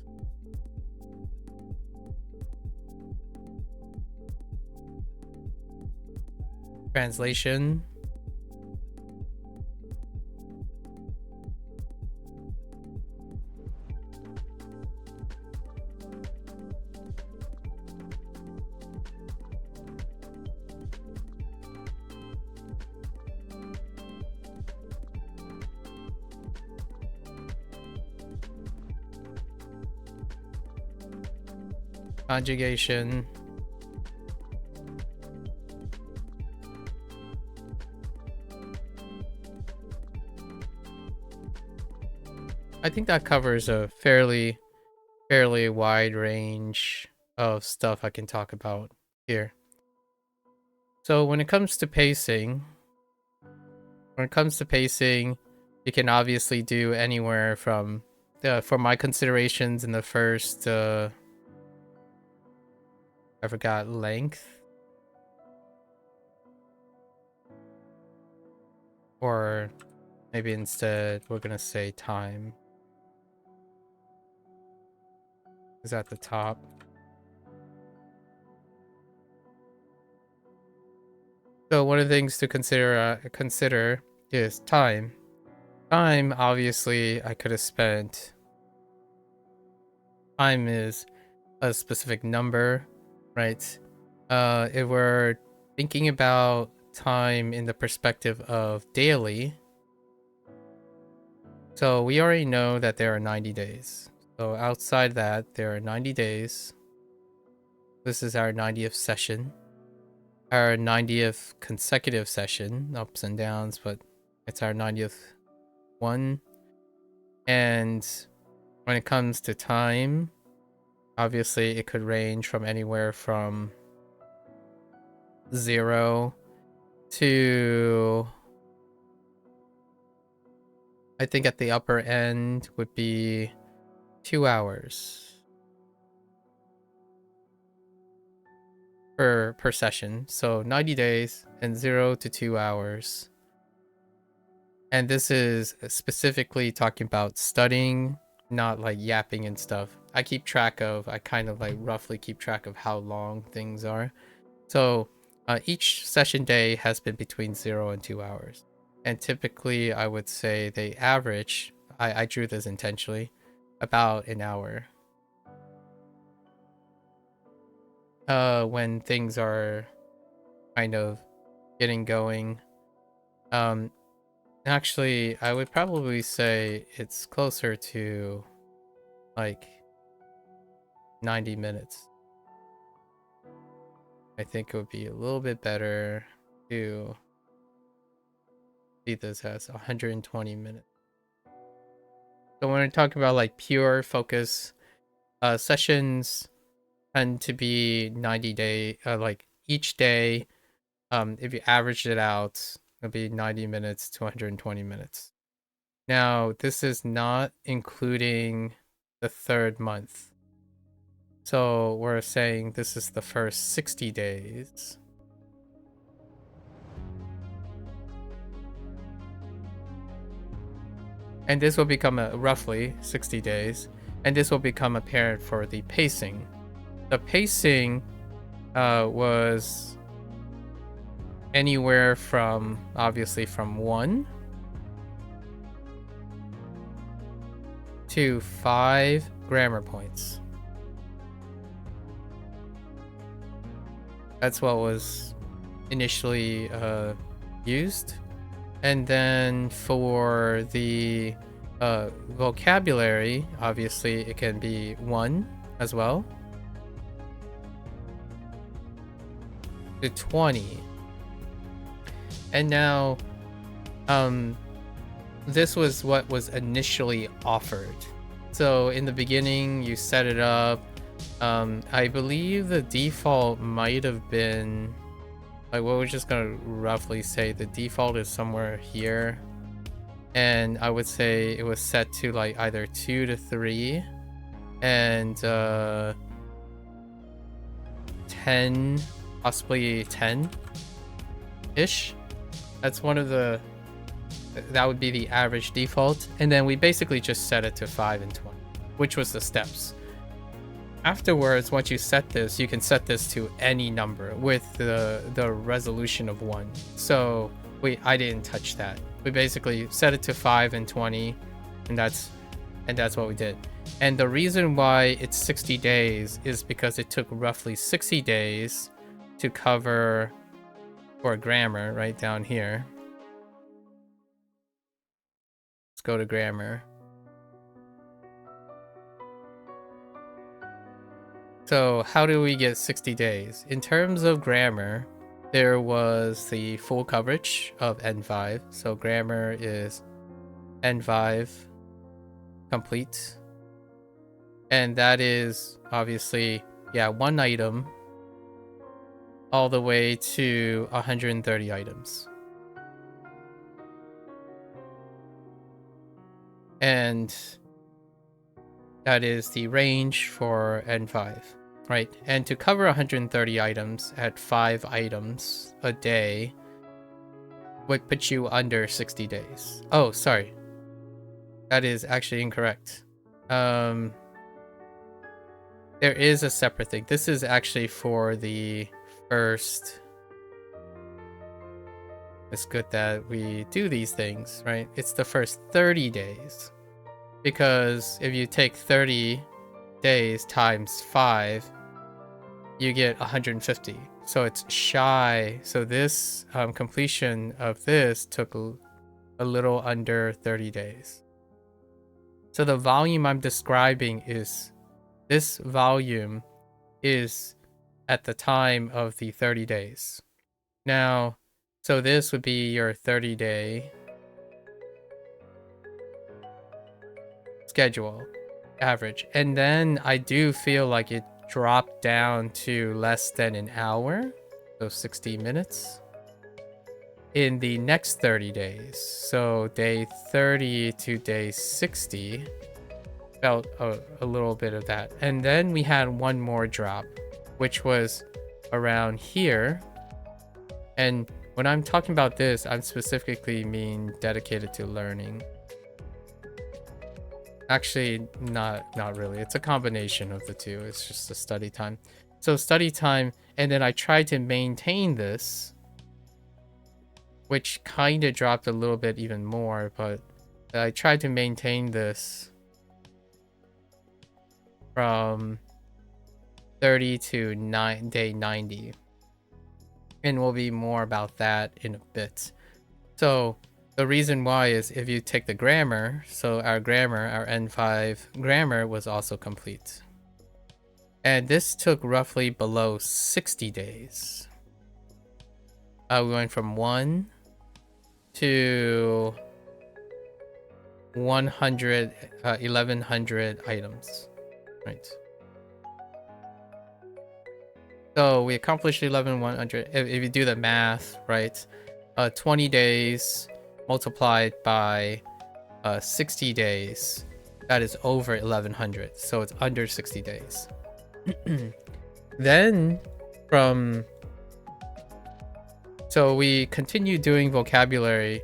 A: Translation. Conjugation. I think that covers a fairly wide range of stuff I can talk about here. So when it comes to pacing, you can obviously do anywhere from for my considerations in the first I forgot length, or maybe instead we're gonna say time is at the top. So one of the things to consider is time. Time, obviously, I could have spent. Time is a specific number, right? If we're thinking about time in the perspective of daily, so we already know that there are 90 days. So outside that, there are 90 days. This is our 90th session. Our 90th consecutive session, ups and downs, but it's our 90th one. And when it comes to time, obviously it could range from anywhere from 0 to I think at the upper end would be 2 hours per session. So 90 days and 0 to 2 hours. And this is specifically talking about studying, not like yapping and stuff. I kind of like roughly keep track of how long things are. So each session day has been between 0 and 2 hours. And typically I would say they average, I drew this intentionally, about an hour. When things are kind of getting going. Actually, I would probably say it's closer to like 90 minutes. I think it would be a little bit better to see this as 120 minutes. So when we're talking about like pure focus, sessions tend to be 90-day, like each day, if you average it out, it'll be 90 minutes to 120 minutes. Now, this is not including the 3rd month. So we're saying this is the first 60 days. And this will become roughly 60 days. And this will become apparent for the pacing. The pacing was anywhere from, obviously, from 1 to 5 grammar points. That's what was initially used. And then for the vocabulary, obviously it can be 1 as well to 20. And now this was what was initially offered. So in the beginning you set it up. I believe the default might have been like, what we're just gonna roughly say the default is somewhere here, and I would say it was set to like either 2 to 3 and 10, possibly 10 ish. That's that would be the average default, and then we basically just set it to 5 and 20, which was the steps. Afterwards, once you set this, you can set this to any number with the resolution of 1. So I didn't touch that. We basically set it to 5 and 20, and that's what we did. And the reason why it's 60 days is because it took roughly 60 days to cover for grammar right down here. Let's go to grammar. So how do we get 60 days? In terms of grammar, there was the full coverage of N5. So grammar is N5 complete. And that is obviously, 1 item all the way to 130 items. And that is the range for N5, right? And to cover 130 items at 5 items a day would put you under 60 days. Oh, sorry. That is actually incorrect. There is a separate thing. This is actually for the first... It's good that we do these things, right? It's the first 30 days. Because if you take 30 days times 5, you get 150. So it's shy. So this completion of this took a little under 30 days. So the volume I'm describing is, this volume is at the time of the 30 days. Now, so this would be your 30-day schedule average, and then I do feel like it dropped down to less than an hour, so 60 minutes. in the next 30 days. So day 30 to day 60 felt a little bit of that. And then we had one more drop, which was around here. And when I'm talking about this, I'm specifically mean dedicated to learning. Actually, not really. It's a combination of the two. It's just the study time. So study time, and then I tried to maintain this, which kind of dropped a little bit even more, but I tried to maintain this from 30 to day 90. And we'll be more about that in a bit. So the reason why is if you take the grammar, so our N5 grammar was also complete. And this took roughly below 60 days. We went from 1 to 100, 1100 items, right? So we accomplished 1100. If you do the math, right? 20 days multiplied by 60 days, that is over 1100. So it's under 60 days. Then so we continue doing vocabulary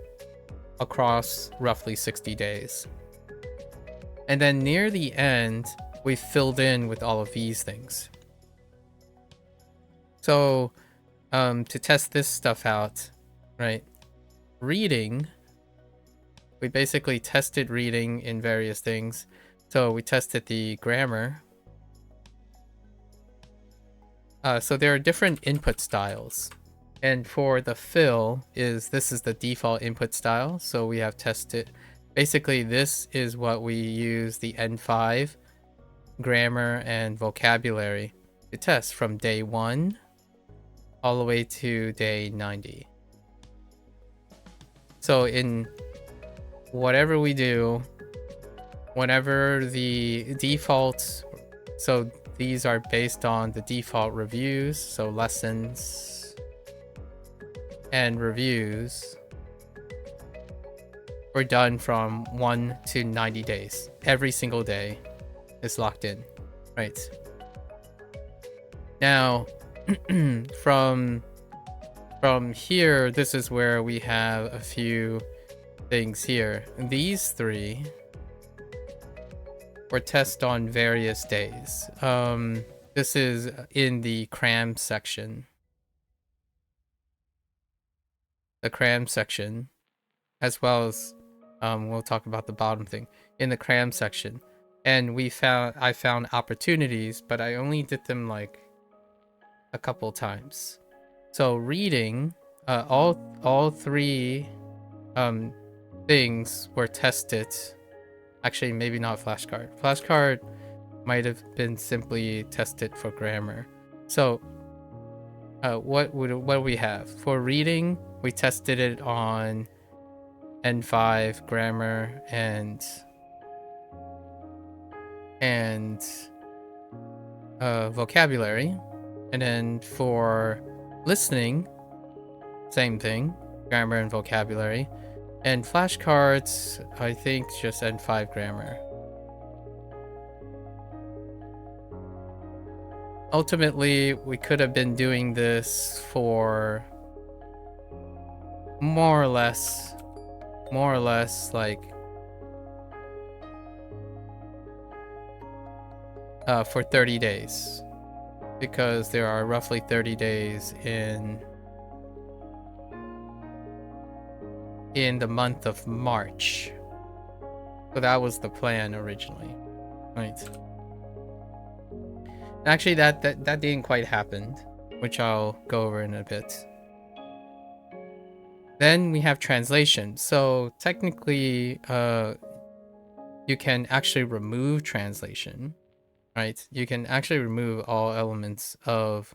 A: across roughly 60 days. And then near the end, we filled in with all of these things. So to test this stuff out, right? Reading, we basically tested reading in various things. So we tested the grammar. So there are different input styles. And for the fill this is the default input style. So we have tested, basically this is what we use the N5 grammar and vocabulary to test from day 1 all the way to day 90. So in whatever we do, whenever the default, so these are based on the default reviews, so lessons and reviews were done from 1 to 90 days. Every single day is locked in, right? Now, from here, this is where we have a few things here. These 3 were tested on various days. This is in the cram section. The cram section, as well as we'll talk about the bottom thing in the cram section. And I found opportunities, but I only did them like a couple times. So reading, all 3 things were tested. Actually, maybe not flashcard. Flashcard might have been simply tested for grammar. So what do we have for reading? We tested it on N5 grammar and vocabulary. And then for listening, same thing, grammar and vocabulary. And flashcards, I think just N5 grammar. Ultimately, we could have been doing this for more or less like for 30 days, because there are roughly 30 days in the month of March. So that was the plan originally, right? Actually, that didn't quite happen, which I'll go over in a bit. Then we have translation. So technically, you can actually remove translation, right? You can actually remove all elements of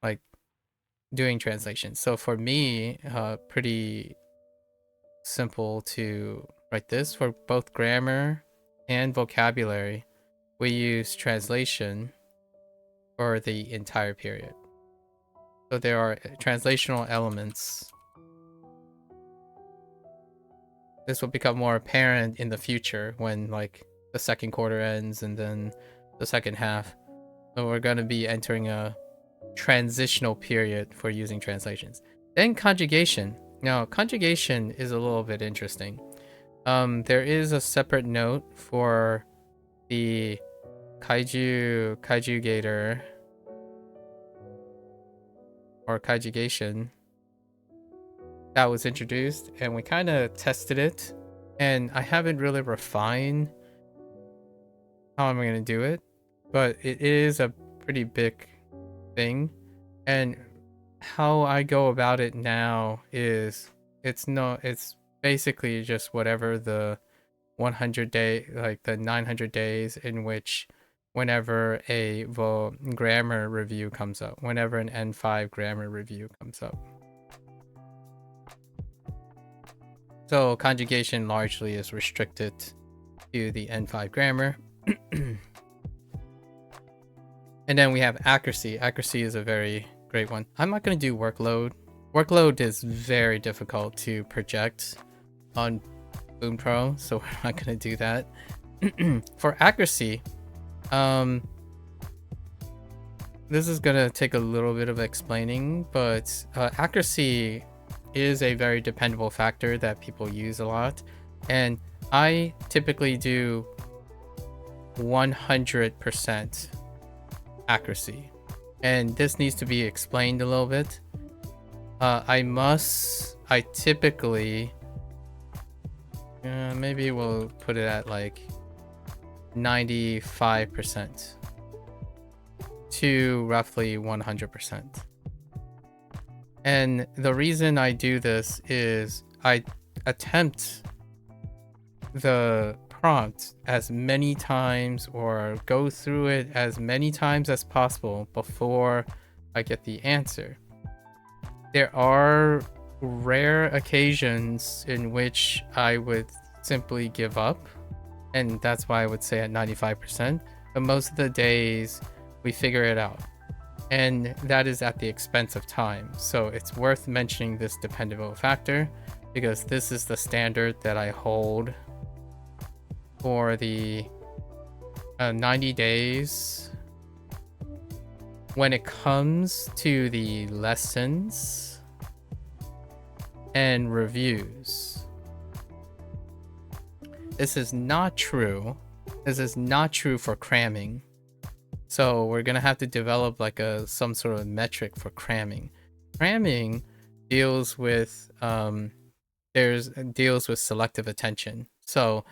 A: like doing translation. So for me, pretty simple to write this. For both grammar and vocabulary, we use translation for the entire period. So there are translational elements this will become more apparent in the future when like the second quarter ends and then the second half. So we're going to be entering a transitional period for using translations. Then conjugation. Now, conjugation is a little bit interesting. There is a separate note for the kaijugator or kaijugation that was introduced, and we kind of tested it, and I haven't really refined how I'm going to do it, but it is a pretty big thing. And how I go about it now is it's basically just whatever the 100 day, like the 900 days in which whenever a grammar review comes up, whenever an N5 grammar review comes up. So conjugation largely is restricted to the N5 grammar. And then we have accuracy. Accuracy is a very great one. I'm not going to do workload. Workload is very difficult to project on Bunpro, so we're not going to do that. For accuracy, this is going to take a little bit of explaining, but accuracy is a very dependable factor that people use a lot, and I typically do 100% accuracy, and this needs to be explained a little bit. I typically maybe we'll put it at like 95% to roughly 100%. And the reason I do this is I attempt the prompt as many times or go through it as many times as possible before I get the answer. There are rare occasions in which I would simply give up, and that's why I would say at 95%, but most of the days we figure it out, and that is at the expense of time. So it's worth mentioning this dependable factor because this is the standard that I hold for the 90 days when it comes to the lessons and reviews. This is not true. This is not true for cramming. So we're gonna have to develop like some sort of metric for cramming. Cramming deals with deals with selective attention. So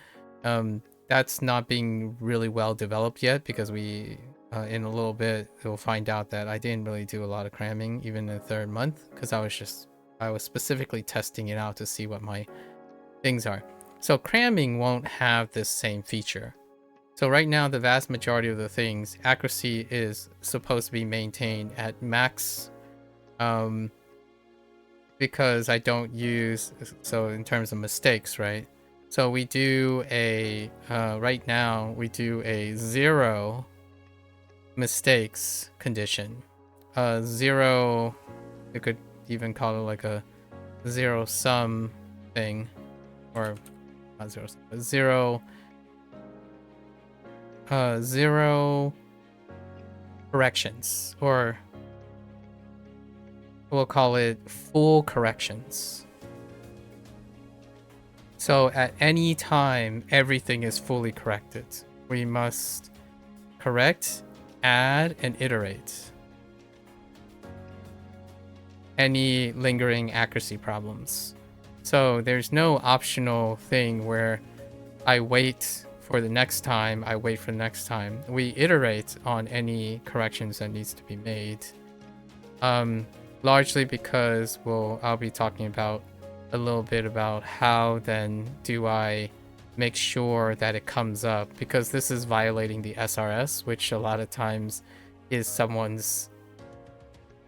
A: that's not being really well developed yet because we in a little bit we'll find out that I didn't really do a lot of cramming even in the third month because I was specifically testing it out to see what my things are. So cramming won't have this same feature. So right now the vast majority of the things, accuracy is supposed to be maintained at max because I don't use, so in terms of mistakes, right? So we do a right now we do a 0 mistakes condition. 0, you could even call it like a 0 sum thing, or not 0 sum, but 0 corrections, or we'll call it full corrections. So at any time, everything is fully corrected. We must correct, add, and iterate any lingering accuracy problems. So there's no optional thing where I wait for the next time, We iterate on any corrections that needs to be made. Largely because I'll be talking about a little bit about how then do I make sure that it comes up, because this is violating the SRS, which a lot of times is someone's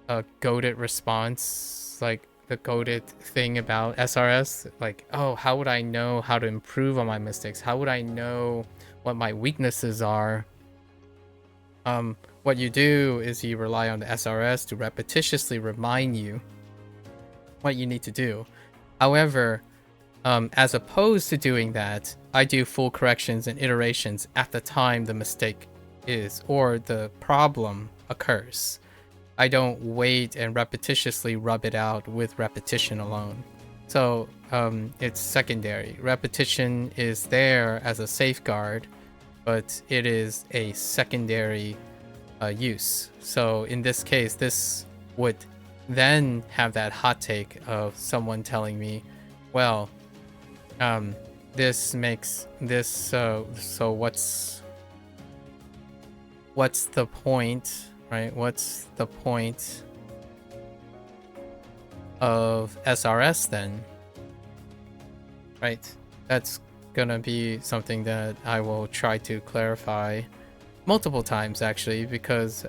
A: goated response, like the goated thing about SRS, like, oh, how would I know how to improve on my mistakes? How would I know what my weaknesses are? What you do is you rely on the SRS to repetitiously remind you what you need to do. However, As opposed to doing that, I do full corrections and iterations at the time the mistake is or the problem occurs. I don't wait and repetitiously rub it out with repetition alone. So it's secondary. Repetition is there as a safeguard, but it is a secondary use. So in this case, this would then have that hot take of someone telling me, well, this makes this so what's the point, right? What's the point of SRS then, right? That's gonna be something that I will try to clarify multiple times actually, because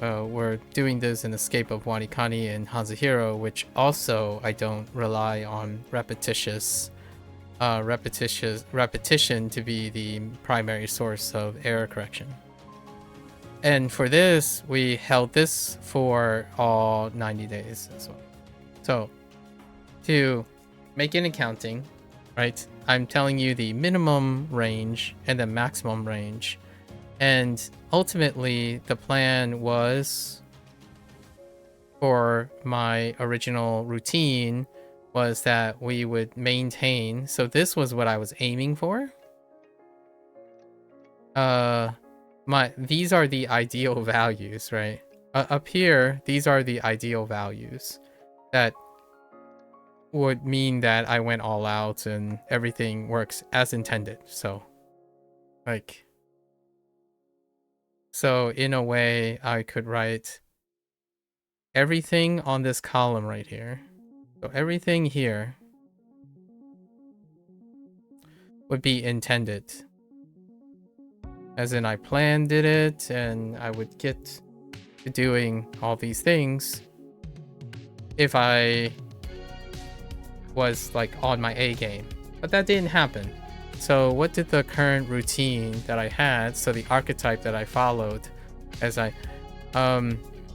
A: we're doing this in Escape of Wanikani and Hanzuhiro, which also I don't rely on repetition to be the primary source of error correction. And for this, we held this for all 90 days as well. So to make an accounting, right, I'm telling you the minimum range and the maximum range. And ultimately, the plan was, for my original routine, was that we would maintain. So this was what I was aiming for. These are the ideal values, right? Up here, these are the ideal values that would mean that I went all out and everything works as intended. So, like, so in a way, I could write everything on this column right here. So everything here would be intended. As in, I planned it and I would get to doing all these things if I was like on my A game. But that didn't happen. So what did the current routine that I had, so the archetype that I followed, as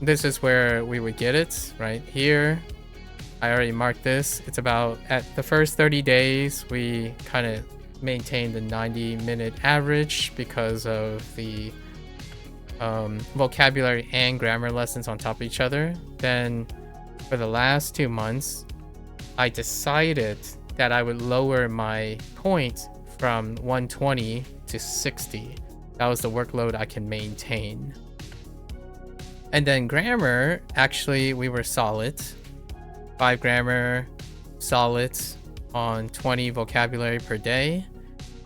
A: this is where we would get it, right here. I already marked this. It's about, at the first 30 days, we kind of maintained the 90-minute average because of the vocabulary and grammar lessons on top of each other. Then for the last 2 months, I decided that I would lower my point from 120 to 60. That was the workload I can maintain. And then grammar, actually, we were solid. 5 grammar, solid on 20 vocabulary per day.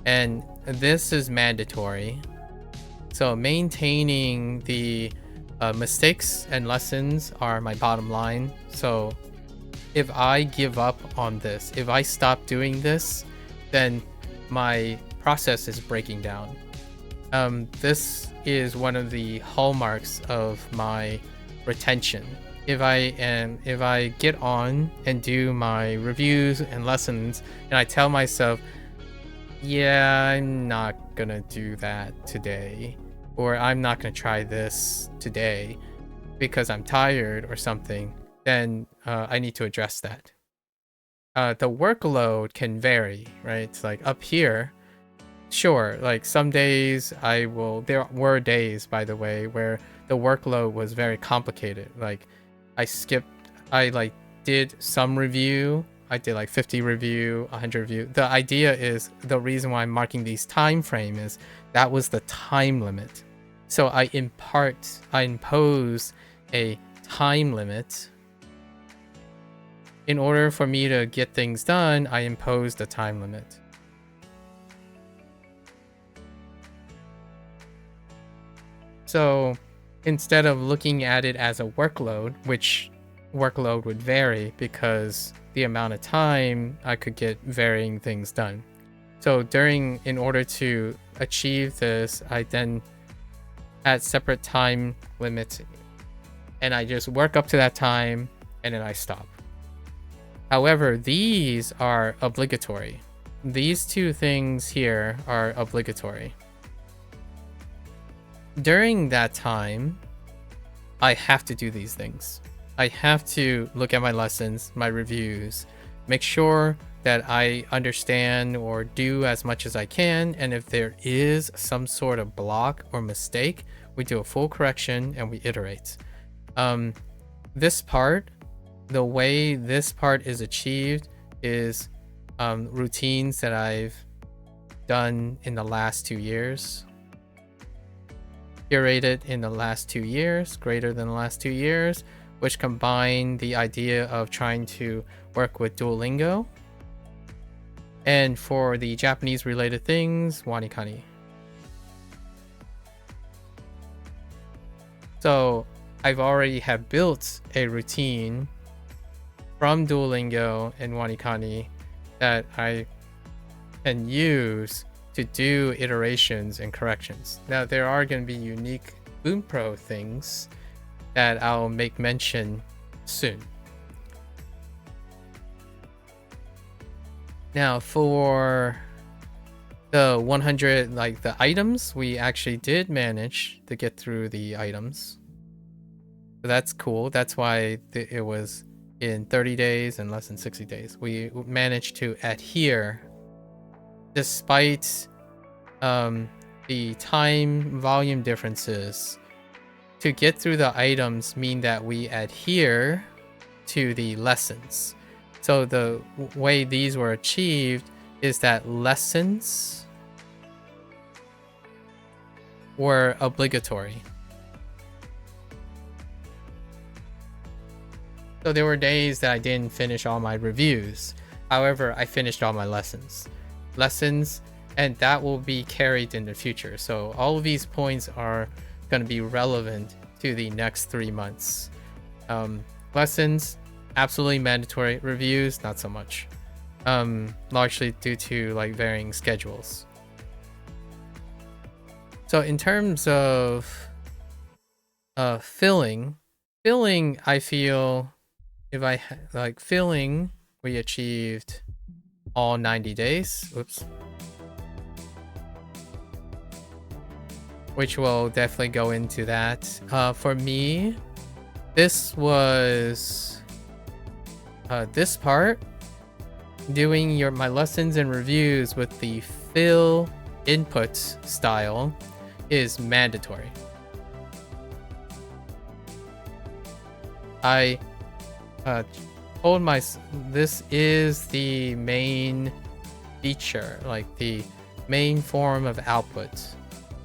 A: And this is mandatory. So maintaining the mistakes and lessons are my bottom line. So if I give up on this, if I stop doing this, then my process is breaking down. This is one of the hallmarks of my retention. If I get on and do my reviews and lessons and I tell myself, yeah, I'm not gonna do that today, or I'm not gonna try this today because I'm tired or something, then I need to address that. The workload can vary, right? It's like up here, sure, like some days there were days, by the way, where the workload was very complicated. Like I did some review. I did like 50 review, 100 review. The idea is, the reason why I'm marking these time frame is that was the time limit. So I impose a time limit. In order for me to get things done, I imposed a time limit. So instead of looking at it as a workload, which workload would vary because the amount of time I could get varying things done. So in order to achieve this, I then had separate time limits and I just work up to that time and then I stop. However, these are obligatory. These two things here are obligatory. During that time, I have to do these things. I have to look at my lessons, my reviews, make sure that I understand or do as much as I can, and if there is some sort of block or mistake, we do a full correction and we iterate. This part, the way this part is achieved is routines that I've done in the last 2 years, curated in the last 2 years, greater than the last 2 years, which combine the idea of trying to work with Duolingo, and for the Japanese related things, Wanikani. So I've already have built a routine from Duolingo and Wanikani that I can use to do iterations and corrections. Now there are going to be unique Bunpro things that I'll make mention soon. Now for the 100, like the items, we actually did manage to get through the items. So that's cool. That's why it was in 30 days and less than 60 days. We managed to adhere despite the time volume differences. To get through the items mean that we adhere to the lessons. So the way these were achieved is that lessons were obligatory. So there were days that I didn't finish all my reviews. However, I finished all my lessons, and that will be carried in the future. So all of these points are going to be relevant to the next 3 months. Lessons, absolutely mandatory. Reviews, not so much. Largely due to like varying schedules. So in terms of filling, I feel if I like filling, we achieved all 90 days. Oops. Which will definitely go into that. For me, this was this part, doing my lessons and reviews with the fill input style is mandatory. I told this is the main feature, like the main form of output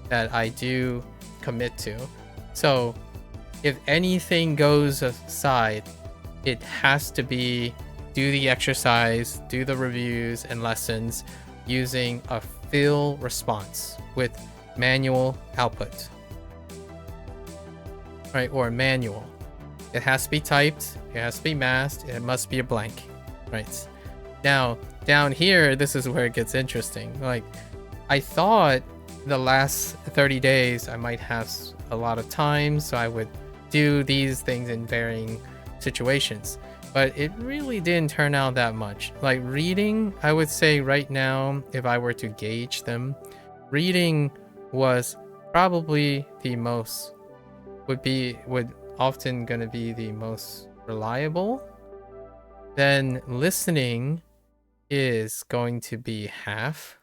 A: that I do commit to. So if anything goes aside, it has to be do the exercise, do the reviews and lessons using a fill response with manual output, right? Or manual. It has to be typed, it has to be masked, it must be a blank, right? Now, down here, this is where it gets interesting. Like, I thought the last 30 days I might have a lot of time, so I would do these things in varying situations. But it really didn't turn out that much. Like reading, I would say right now, if I were to gauge them, reading was probably the most, would often going to be the most reliable. Then listening is going to be half.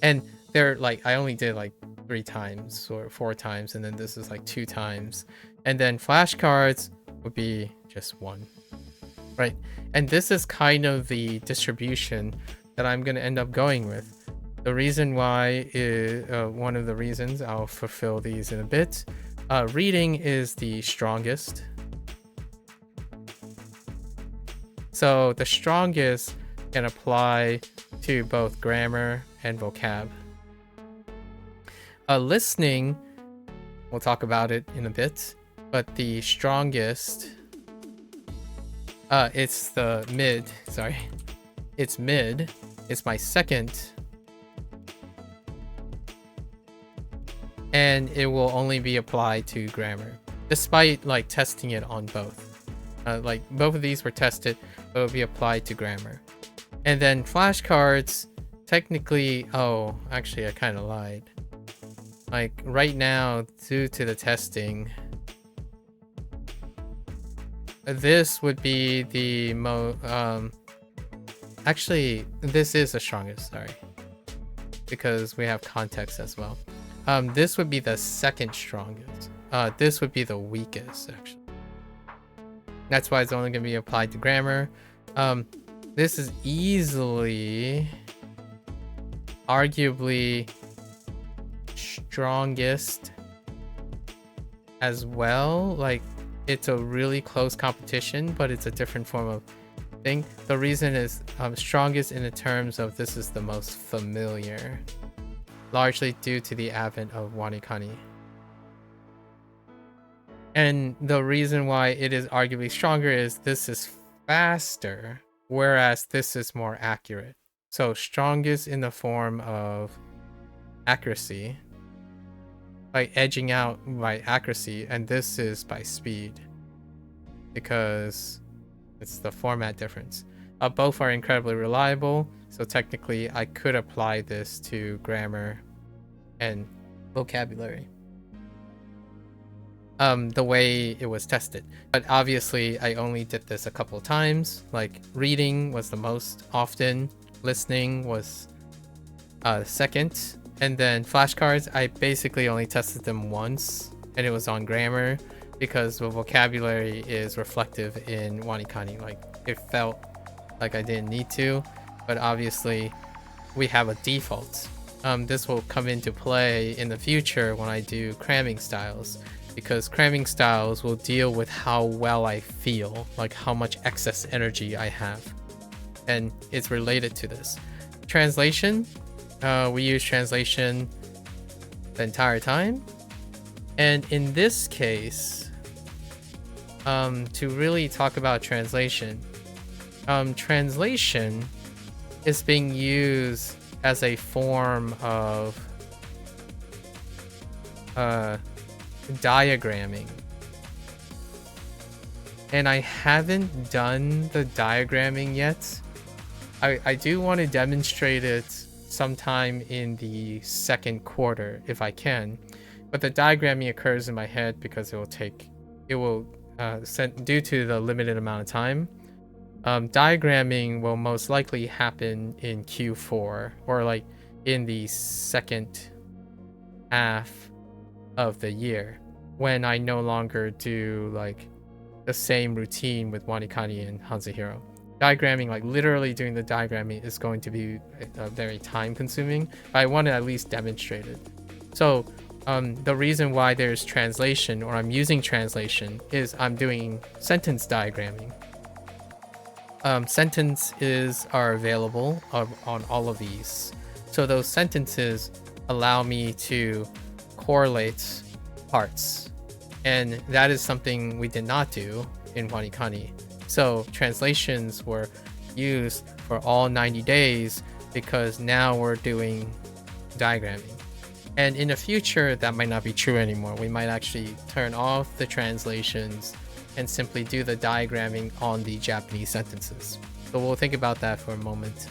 A: And they're like, I only did like 3 times or 4 times, and then this is like 2 times. And then flashcards would be just 1. Right, and this is kind of the distribution that I'm going to end up going with. The reason why is one of the reasons, I'll fulfill these in a bit. Reading is the strongest. So the strongest can apply to both grammar and vocab. Listening, we'll talk about it in a bit, but the strongest, it's the mid, sorry. It's mid. It's my second. And it will only be applied to grammar, despite like testing it on both. Like both of these were tested, but it will be applied to grammar. And then flashcards, technically, oh, actually I kind of lied. Like right now, due to the testing, this would be the Actually, this is the strongest, sorry. Because we have context as well. This would be the second strongest. This would be the weakest, actually. That's why it's only going to be applied to grammar. This is easily, arguably, strongest as well. Like, it's a really close competition, but it's a different form of thing. The reason is strongest in the terms of this is the most familiar, largely due to the advent of wanikani. And the reason why it is arguably stronger is this is faster, whereas this is more accurate. So strongest in the form of accuracy, by edging out by accuracy, and this is by speed, because it's the format difference. Both are incredibly reliable, so technically I could apply this to grammar and vocabulary the way it was tested. But obviously I only did this a couple of times. Like, reading was the most often, listening was second, and then flashcards I basically only tested them once, and it was on grammar because the vocabulary is reflective in wanikani. Like, it felt like I didn't need to, but obviously we have a default. This will come into play in the future when I do cramming styles, because cramming styles will deal with how well I feel, like how much excess energy I have, and it's related to this. Translation, we use translation the entire time, and in this case, to really talk about translation, translation is being used as a form of diagramming, and I haven't done the diagramming yet. I do want to demonstrate it sometime in the second quarter if I can, but the diagramming occurs in my head because it will due to the limited amount of time. Diagramming will most likely happen in Q4, or like in the second half of the year, when I no longer do like the same routine with wanikani and Hanzahiro. Diagramming, like literally doing the diagramming, is going to be very time consuming. I want to at least demonstrate it. So the reason why there's translation, or I'm using translation, is I'm doing sentence diagramming. Sentences are available on all of these. So those sentences allow me to correlate parts. And that is something we did not do in wanikani. So translations were used for all 90 days because now we're doing diagramming. And in the future, that might not be true anymore. We might actually turn off the translations and simply do the diagramming on the Japanese sentences. So we'll think about that for a moment.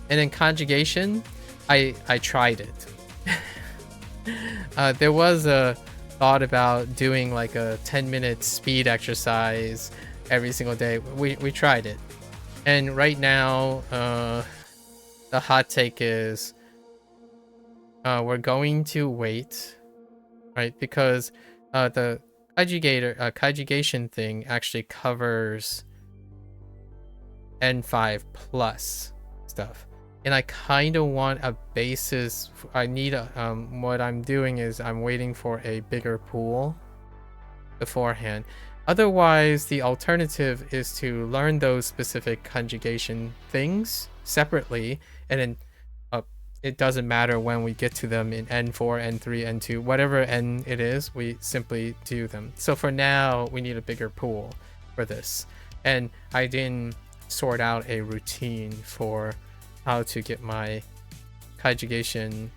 A: And then conjugation, I tried it. There was a thought about doing like a 10-minute speed exercise every single day. We tried it. And right now, the hot take is we're going to wait, right? Because the conjugation thing actually covers N5 plus stuff, and I kind of want a basis. I need a what I'm doing is I'm waiting for a bigger pool beforehand. Otherwise, the alternative is to learn those specific conjugation things separately, and then it doesn't matter when we get to them in N4, N3, N2, whatever N it is, we simply do them. So for now, we need a bigger pool for this. And I didn't sort out a routine for how to get my conjugation,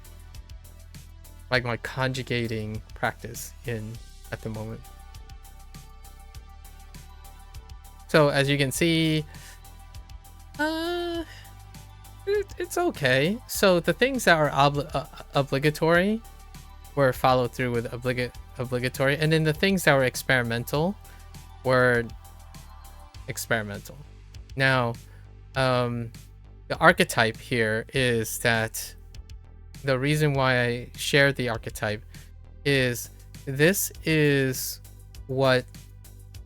A: like my conjugating practice in at the moment. So as you can see, it's okay. So the things that are obligatory were followed through with obligatory, and then the things that were experimental were experimental. Now, the archetype here is that the reason why I shared the archetype is this is what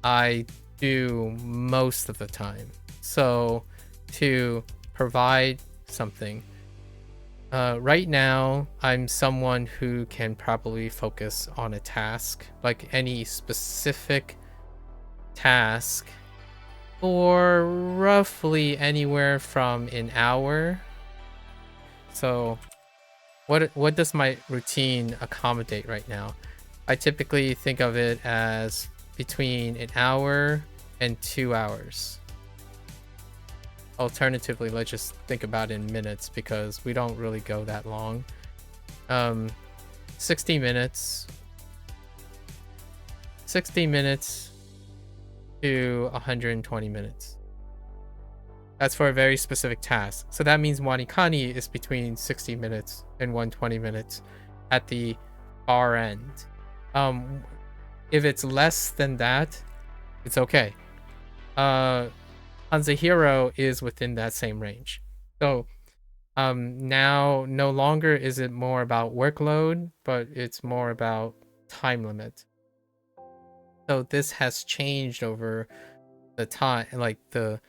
A: I do most of the time. So to provide something, right now I'm someone who can probably focus on a task, like any specific task, for roughly anywhere from an hour. So what does my routine accommodate right now? I typically think of it as between an hour and 2 hours. Alternatively, let's just think about it in minutes because we don't really go that long. 60 minutes to 120 minutes. That's for a very specific task. So that means Wanikani is between 60 minutes and 120 minutes at the far end. If it's less than that, it's okay. Hanzahiro is within that same range. So now no longer is it more about workload, but it's more about time limit. So this has changed over the time, like over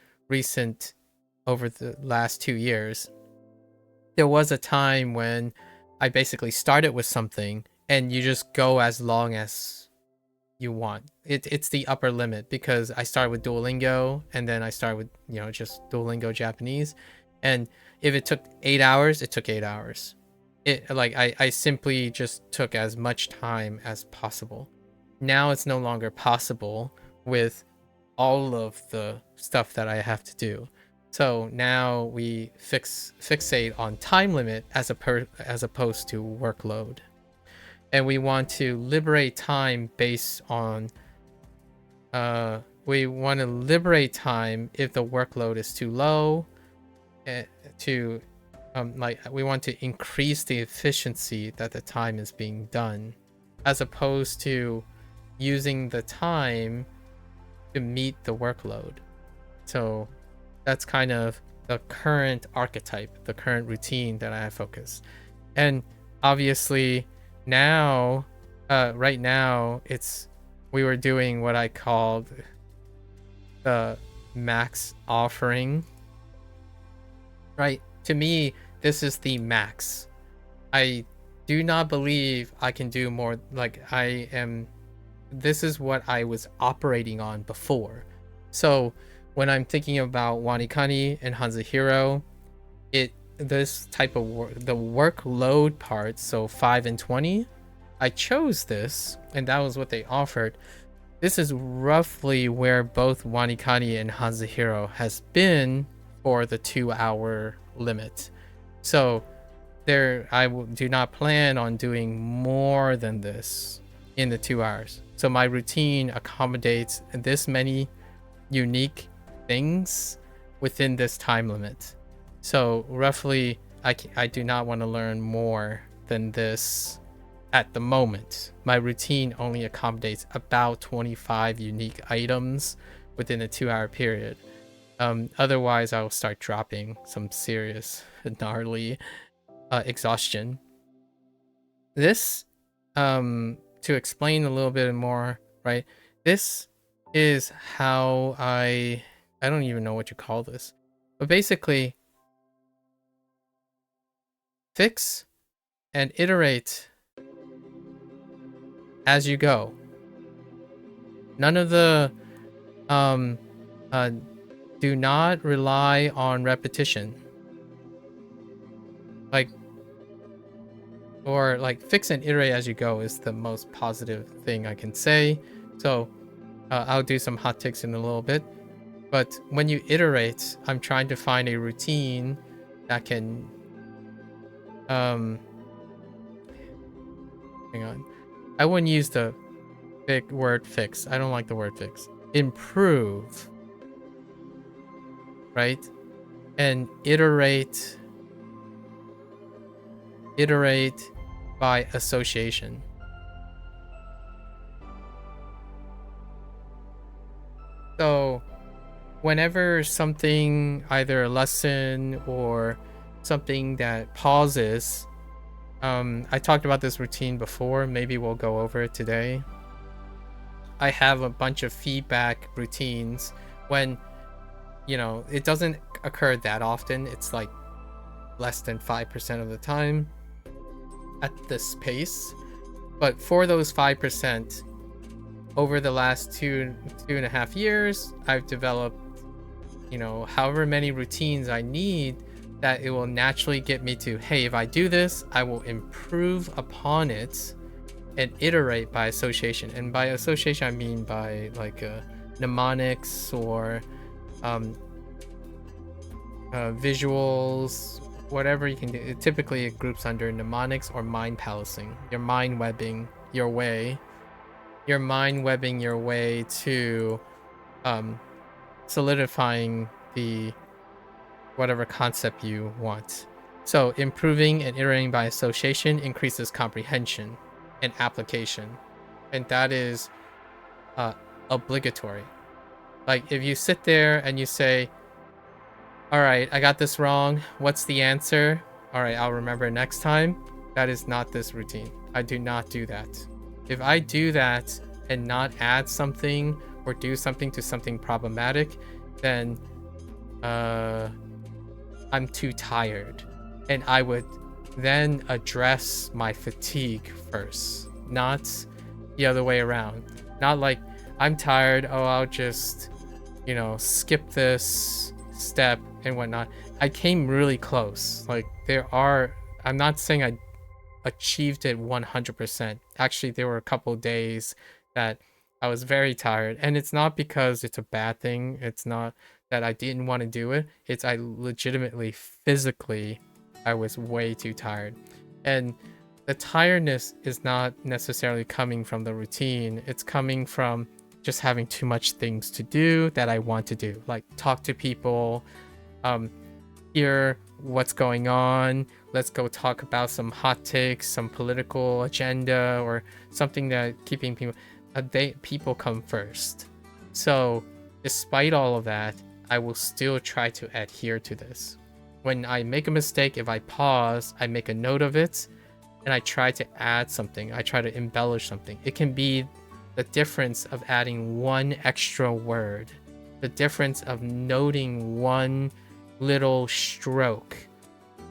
A: the last 2 years. There was a time when I basically started with something and you just go as long as you want. It's the upper limit because I started with Duolingo and then I started with, just Duolingo Japanese. And if it took 8 hours, it took 8 hours. I simply just took as much time as possible. Now it's no longer possible with all of the stuff that I have to do. So now we fixate on time limit as opposed to workload. And we want to liberate time based on we want to liberate time if the workload is too low, we want to increase the efficiency that the time is being done, as opposed to using the time to meet the workload. So that's kind of the current archetype, the current routine that I have focused. And obviously now, right now, we were doing what I called the max offering, right? To me, this is the max. I do not believe I can do more. This is what I was operating on before. So when I'm thinking about Wanikani and Hanzahiro, this type of work, the workload part, so 5 and 20, I chose this and that was what they offered. This is roughly where both Wanikani and Hanzahiro has been for the 2-hour limit. So I do not plan on doing more than this in the 2 hours. So my routine accommodates this many unique things within this time limit. So roughly, I do not want to learn more than this at the moment. My routine only accommodates about 25 unique items within a 2-hour period. Otherwise, I will start dropping some serious, gnarly exhaustion. This, to explain a little bit more, right? This is how I don't even know what you call this, but basically, fix and iterate as you go. None of the do not rely on repetition. Fix and iterate as you go is the most positive thing I can say. So I'll do some hot takes in a little bit. But when you iterate, I'm trying to find a routine that can hang on. I wouldn't use the big word fix. I don't like the word fix. Improve. Right? And iterate by association. So whenever something, either a lesson or something that pauses, I talked about this routine before, maybe we'll go over it today. I have a bunch of feedback routines when, it doesn't occur that often. It's like less than 5% of the time at this pace. But for those 5%, over the last two and a half years, I've developed, however many routines I need that it will naturally get me to, hey, if I do this, I will improve upon it and iterate by association. And by association, I mean by like mnemonics or visuals, whatever you can do. Typically, it groups under mnemonics or mind palancing. You're mind webbing your way to solidifying the whatever concept you want. So improving and iterating by association increases comprehension and application, and that is obligatory. Like if you sit there and you say, all right, I got this wrong, what's the answer? All right, I'll remember next time. That is not this routine. I do not do that. If I do that and not add something or do something to something problematic, then I'm too tired. And I would then address my fatigue first, not the other way around. Not like, I'm tired, oh, I'll just, skip this step and whatnot. I came really close. Like I'm not saying I achieved it 100%. Actually, there were a couple days that I was very tired, and it's not because it's a bad thing. It's not that I didn't want to do it. It's I legitimately, physically, I was way too tired. And the tiredness is not necessarily coming from the routine. It's coming from just having too much things to do that I want to do, like talk to people, hear what's going on. Let's go talk about some hot takes, some political agenda, or something that keeping people come first. So despite all of that, I will still try to adhere to this. When I make a mistake, if I pause, I make a note of it, and I try to add something. I try to embellish something. It can be the difference of adding one extra word, the difference of noting one little stroke,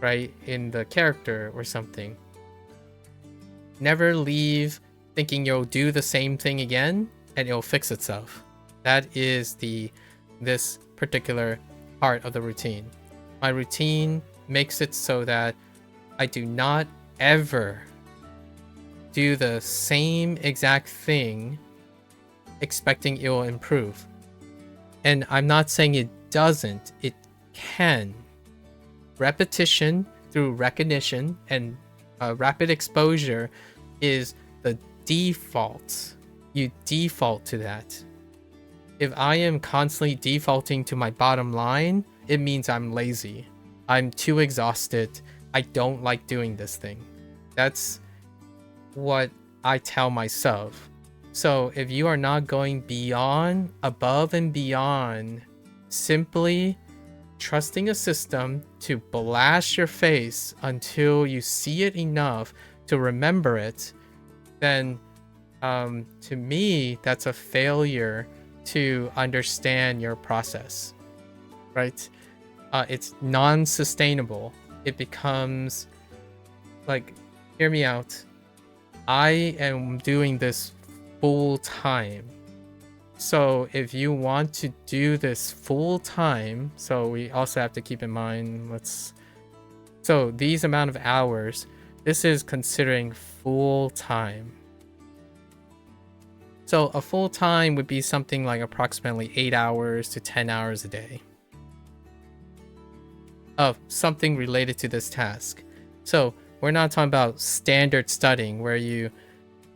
A: right, in the character or something. Never leave thinking you'll do the same thing again and it'll fix itself. That is this particular part of the routine. My routine makes it so that I do not ever do the same exact thing expecting it will improve. And I'm not saying it doesn't, it can. Repetition through recognition and rapid exposure is the default. You default to that. If I am constantly defaulting to my bottom line, it means I'm lazy. I'm too exhausted. I don't like doing this thing. That's what I tell myself. So if you are not going beyond, above and beyond, simply trusting a system to blast your face until you see it enough to remember it, then to me, that's a failure to understand your process, right? It's non-sustainable. It becomes like, hear me out. I am doing this full time. So if you want to do this full time, so we also have to keep in mind, so these amount of hours, this is considering full time. So a full time would be something like approximately 8 hours to 10 hours a day of something related to this task. So we're not talking about standard studying where you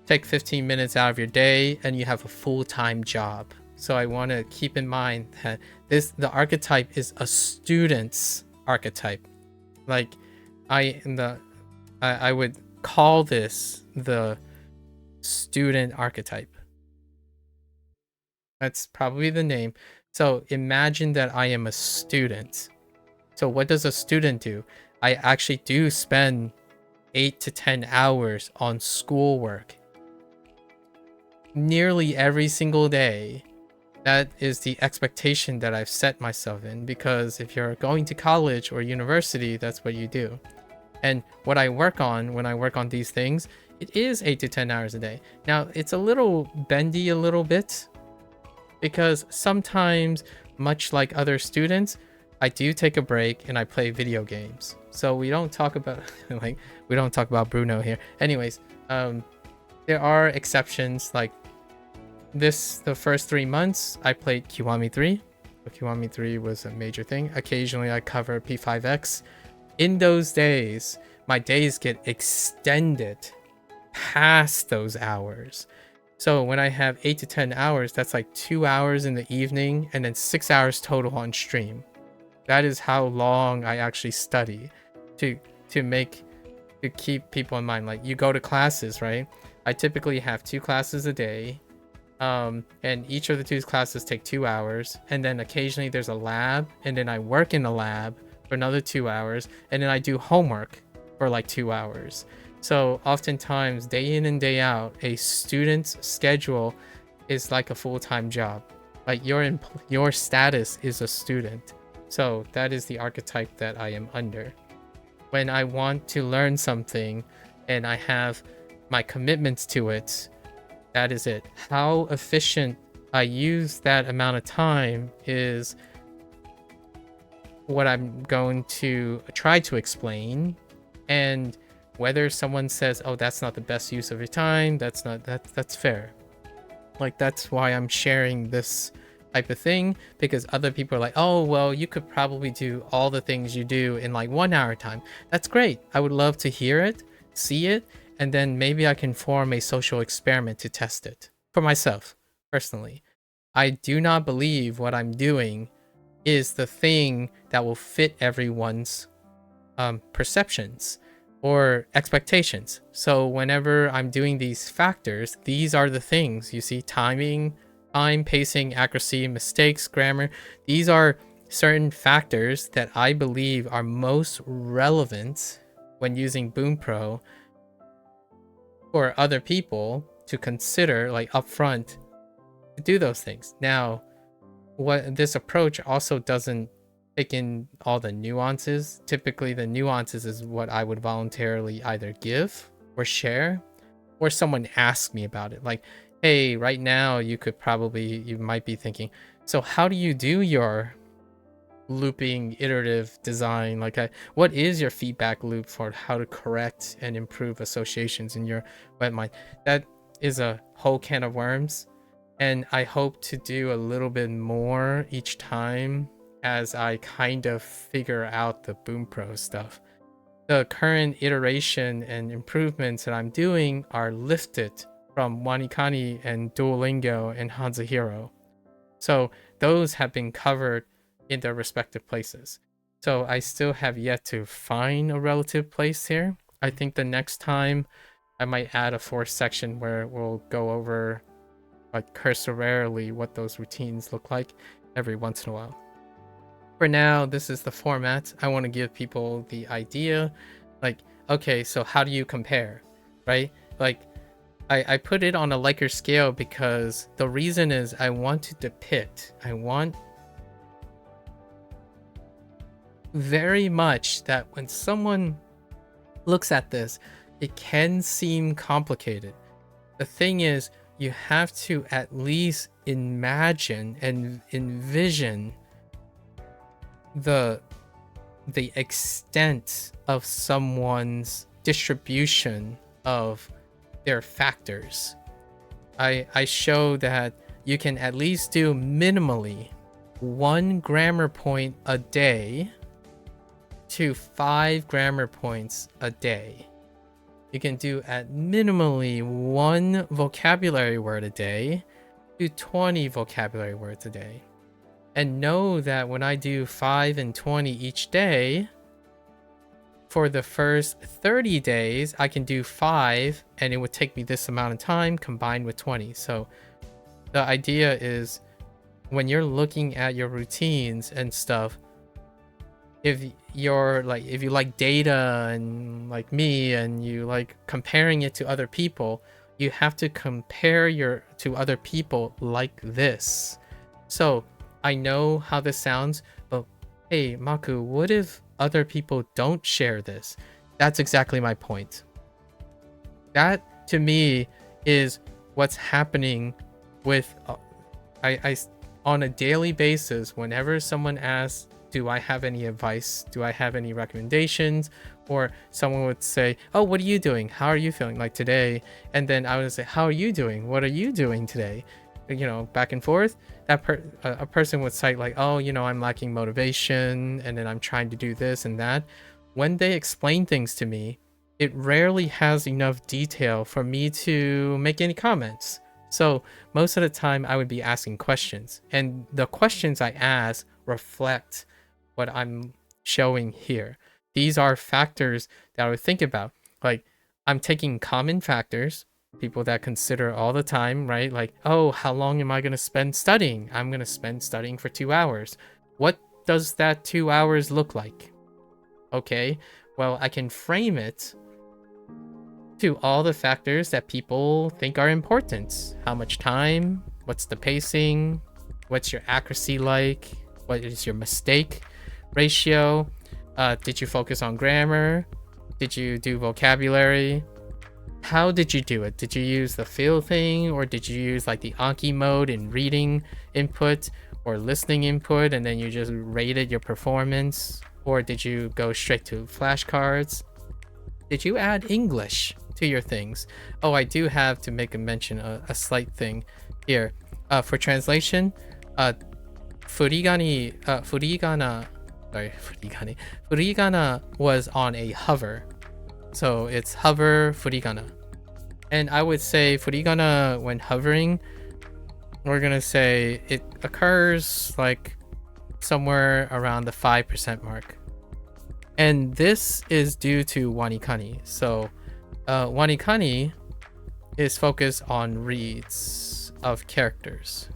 A: take 15 minutes out of your day and you have a full-time job. So I want to keep in mind that the archetype is a student's archetype. Like I would call this the student archetype. That's probably the name. So imagine that I am a student. So what does a student do? I actually do spend 8 to 10 hours on schoolwork nearly every single day. That is the expectation that I've set myself in, because if you're going to college or university, that's what you do. And what I work on when I work on these things, it is 8 to 10 hours a day. Now, it's a little bendy a little bit, because sometimes, much like other students, I do take a break and I play video games. So we don't talk about we don't talk about Bruno here. Anyways, there are exceptions. Like the first 3 months I played Kiwami 3. Kiwami 3 was a major thing. Occasionally I cover P5X. In those days, my days get extended past those hours. So when I have 8 to 10 hours, that's like 2 hours in the evening and then 6 hours total on stream. That is how long I actually study to keep people in mind. Like, you go to classes, right? I typically have 2 classes a day. And each of the 2 classes take 2 hours, and then occasionally there's a lab, and then I work in the lab for another 2 hours, and then I do homework for like 2 hours. So oftentimes, day in and day out, a student's schedule is like a full-time job. Like, your status is a student. So that is the archetype that I am under. When I want to learn something and I have my commitments to it, that is it. How efficient I use that amount of time is what I'm going to try to explain. And whether someone says, oh, that's not the best use of your time, that's fair. Like, that's why I'm sharing this type of thing, because other people are like, oh, well, you could probably do all the things you do in like 1 hour time. That's great. I would love to hear it, see it, and then maybe I can form a social experiment to test it for myself personally. I do not believe what I'm doing is the thing that will fit everyone's perceptions or expectations. So whenever I'm doing these factors, these are the things you see: timing, time, pacing, accuracy, mistakes, grammar. These are certain factors that I believe are most relevant when using Bunpro for other people to consider, like, upfront, to do those things. Now, what this approach also doesn't take in all the nuances. Typically, the nuances is what I would voluntarily either give or share, or someone asks me about it. Like, hey, right now you might be thinking, so how do you do your looping iterative design? Like, what is your feedback loop for how to correct and improve associations in your web mind? That is a whole can of worms, and I hope to do a little bit more each time as I kind of figure out the Bunpro stuff. The current iteration and improvements that I'm doing are lifted from Wanikani and Duolingo and Hanzahiro. So those have been covered in their respective places. So I still have yet to find a relative place here. I think the next time I might add a 4th section where we'll go over, like, cursorily what those routines look like every once in a while. For now, this is the format. I want to give people the idea, like, okay, so how do you compare, right? Like, I put it on a Likert scale because the reason is I want very much that when someone looks at this, it can seem complicated. The thing is, you have to at least imagine and envision the extent of someone's distribution of their factors. I show that you can at least do minimally 1 grammar point a day to 5 grammar points a day. You can do at minimally 1 vocabulary word a day to 20 vocabulary words a day. And know that when I do 5 and 20 each day, for the first 30 days, I can do 5, and it would take me this amount of time combined with 20. So the idea is when you're looking at your routines and stuff, if you're like, if you like data and like me and you like comparing it to other people, you have to compare to other people like this. So I know how this sounds, but hey, Maku, what if other people don't share this? That's exactly my point. That to me is what's happening with I on a daily basis. Whenever someone asks, do I have any advice, do I have any recommendations, or someone would say, oh, what are you doing, how are you feeling, like today, and then I would say, how are you doing, what are you doing today, you know, back and forth. A person would cite like, oh, you know, I'm lacking motivation, and then I'm trying to do this and that. When they explain things to me, it rarely has enough detail for me to make any comments. So most of the time I would be asking questions, and the questions I ask reflect what I'm showing here. These are factors that I would think about. Like, I'm taking common factors, people that consider all the time, right? Like, oh, how long am I going to spend studying? I'm going to spend studying for 2 hours. What does that 2 hours look like? Okay, well, I can frame it to all the factors that people think are important. How much time? What's the pacing? What's your accuracy like? What is your mistake ratio? Did you focus on grammar? Did you do vocabulary? How did you do it? Did you use the feel thing, or did you use like the Anki mode in reading input or listening input, and then you just rated your performance? Or did you go straight to flashcards? Did you add English to your things? Oh, I do have to make a mention, a slight thing here. For translation, furigana was on a hover. So it's hover furigana. And I would say furigana, when hovering, we're gonna say it occurs like somewhere around the 5% mark. And this is due to wanikani. So wanikani is focused on reads of characters.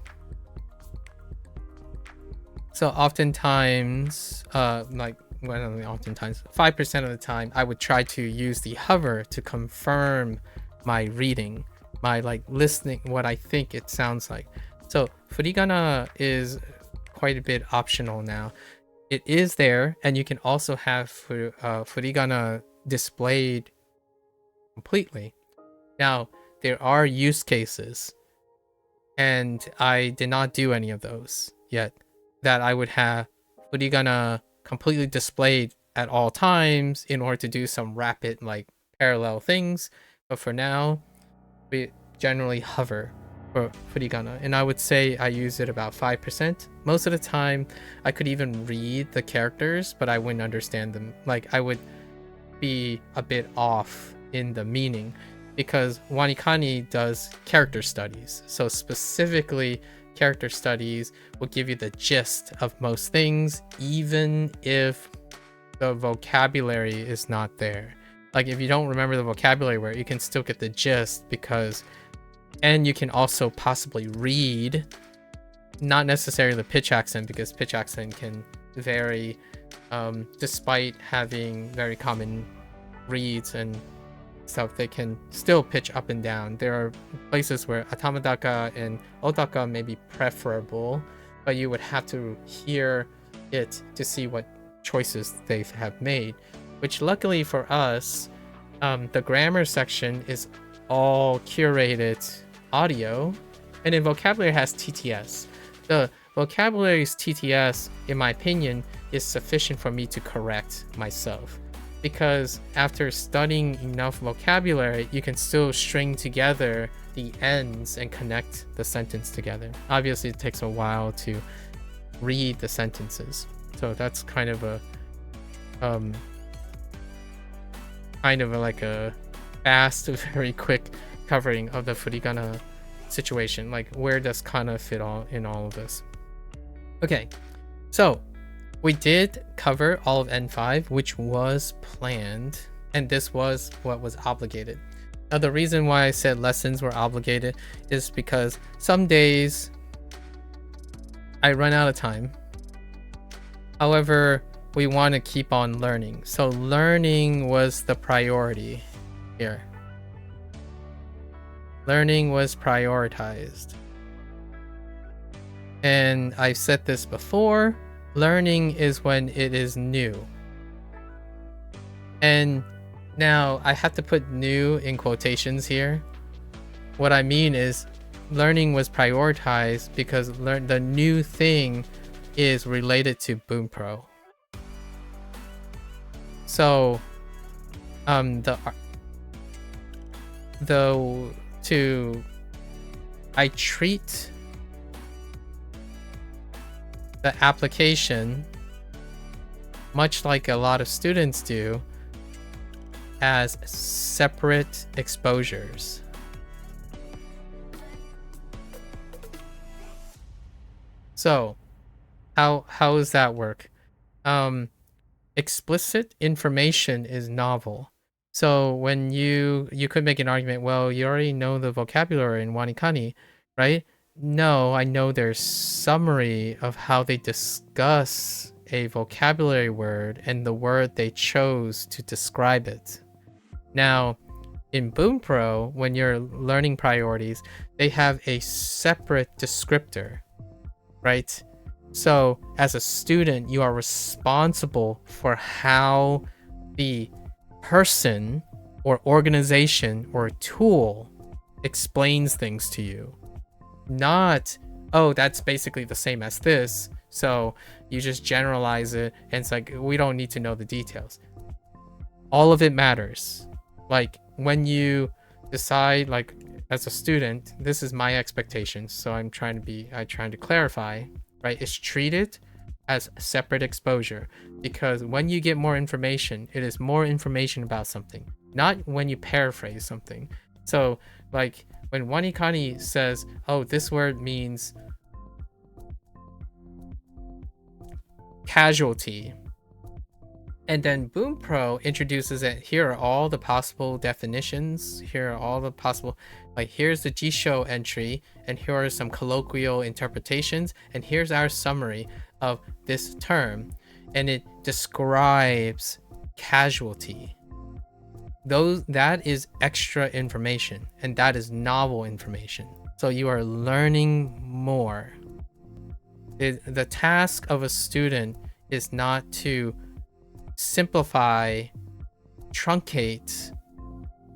A: So oftentimes, oftentimes, 5% of the time, I would try to use the hover to confirm my reading, my like listening, what I think it sounds like. So furigana is quite a bit optional now. It is there, and you can also have furigana displayed completely. Now, there are use cases, and I did not do any of those yet, that I would have furigana completely displayed at all times in order to do some rapid like parallel things. But for now, we generally hover for furigana, and I would say I use it about 5%. Most of the time I could even read the characters, but I wouldn't understand them. Like, I would be a bit off in the meaning, because wanikani does character studies. So specifically, character studies will give you the gist of most things, even if the vocabulary is not there. Like, if you don't remember the vocabulary word, you can still get the gist, because, and you can also possibly read, not necessarily the pitch accent, because pitch accent can vary despite having very common reads and stuff. They can still pitch up and down. There are places where atamadaka and otaka may be preferable, but you would have to hear it to see what choices they have made, which luckily for us, the grammar section is all curated audio, and then vocabulary has TTS. The vocabulary's TTS, in my opinion, is sufficient for me to correct myself, because after studying enough vocabulary, you can still string together the ends and connect the sentence together. Obviously, it takes a while to read the sentences, so that's kind of a like a fast, very quick covering of the furigana situation. Like, where does kana fit in all of this? Okay, so we did cover all of N5, which was planned, and this was what was obligated. Now, the reason why I said lessons were obligated is because some days I run out of time. However, we want to keep on learning. So learning was the priority here. Learning was prioritized. And I've said this before, learning is when it is new. And now I have to put new in quotations here. What I mean is learning was prioritized because the new thing is related to Bunpro. So I treat the application, much like a lot of students do, as separate exposures. So how does that work? Explicit information is novel. So when you could make an argument, well, you already know the vocabulary in Wanikani, right? No, I know their summary of how they discuss a vocabulary word and the word they chose to describe it. Now, in Bunpro, when you're learning priorities, they have a separate descriptor, right? So as a student, you are responsible for how the person or organization or tool explains things to you. Not, oh, that's basically the same as this, so you just generalize it and it's like, we don't need to know the details. All of it matters. Like when you decide, like as a student, this is my expectations, so I'm trying to clarify, right? It's treated as separate exposure because when you get more information, it is more information about something, not when you paraphrase something. So like when Wanikani says, oh, this word means casualty, and then Bunpro introduces it, here are all the possible definitions, here are all the possible, like here's the Jisho entry, and here are some colloquial interpretations, and here's our summary of this term, and it describes casualty. That is extra information, and that is novel information. So you are learning more. The task of a student is not to simplify, truncate,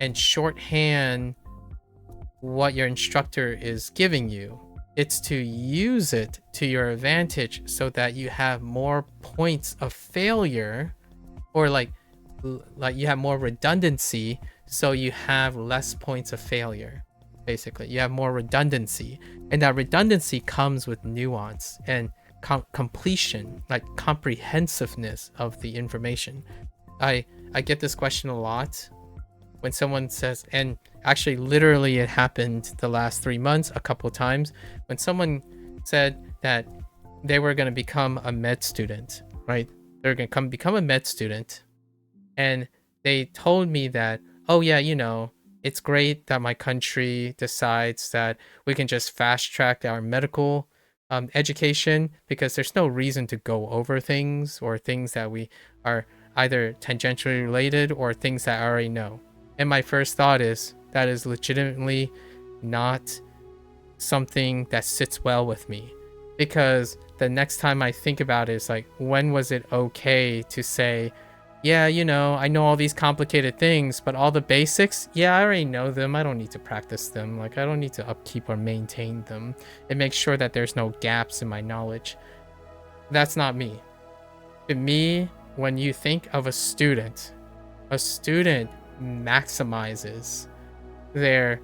A: and shorthand what your instructor is giving you. It's to use it to your advantage so that you have more points of failure, or like you have more redundancy, so you have less points of failure. Basically, you have more redundancy, and that redundancy comes with nuance and completion, like comprehensiveness of the information. I get this question a lot when someone says, and actually literally it happened the last 3 months a couple times, when someone said that they were going to become a med student, right? They're going to become a med student, and they told me that, oh yeah, you know, it's great that my country decides that we can just fast track our medical education because there's no reason to go over things or things that we are either tangentially related or things that I already know. And my first thought is that is legitimately not something that sits well with me, because the next time I think about it, it's like, when was it okay to say, yeah, you know, I know all these complicated things, but all the basics, yeah, I already know them. I don't need to practice them. Like, I don't need to upkeep or maintain them. It makes sure that there's no gaps in my knowledge. That's not me. To me, when you think of a student maximizes their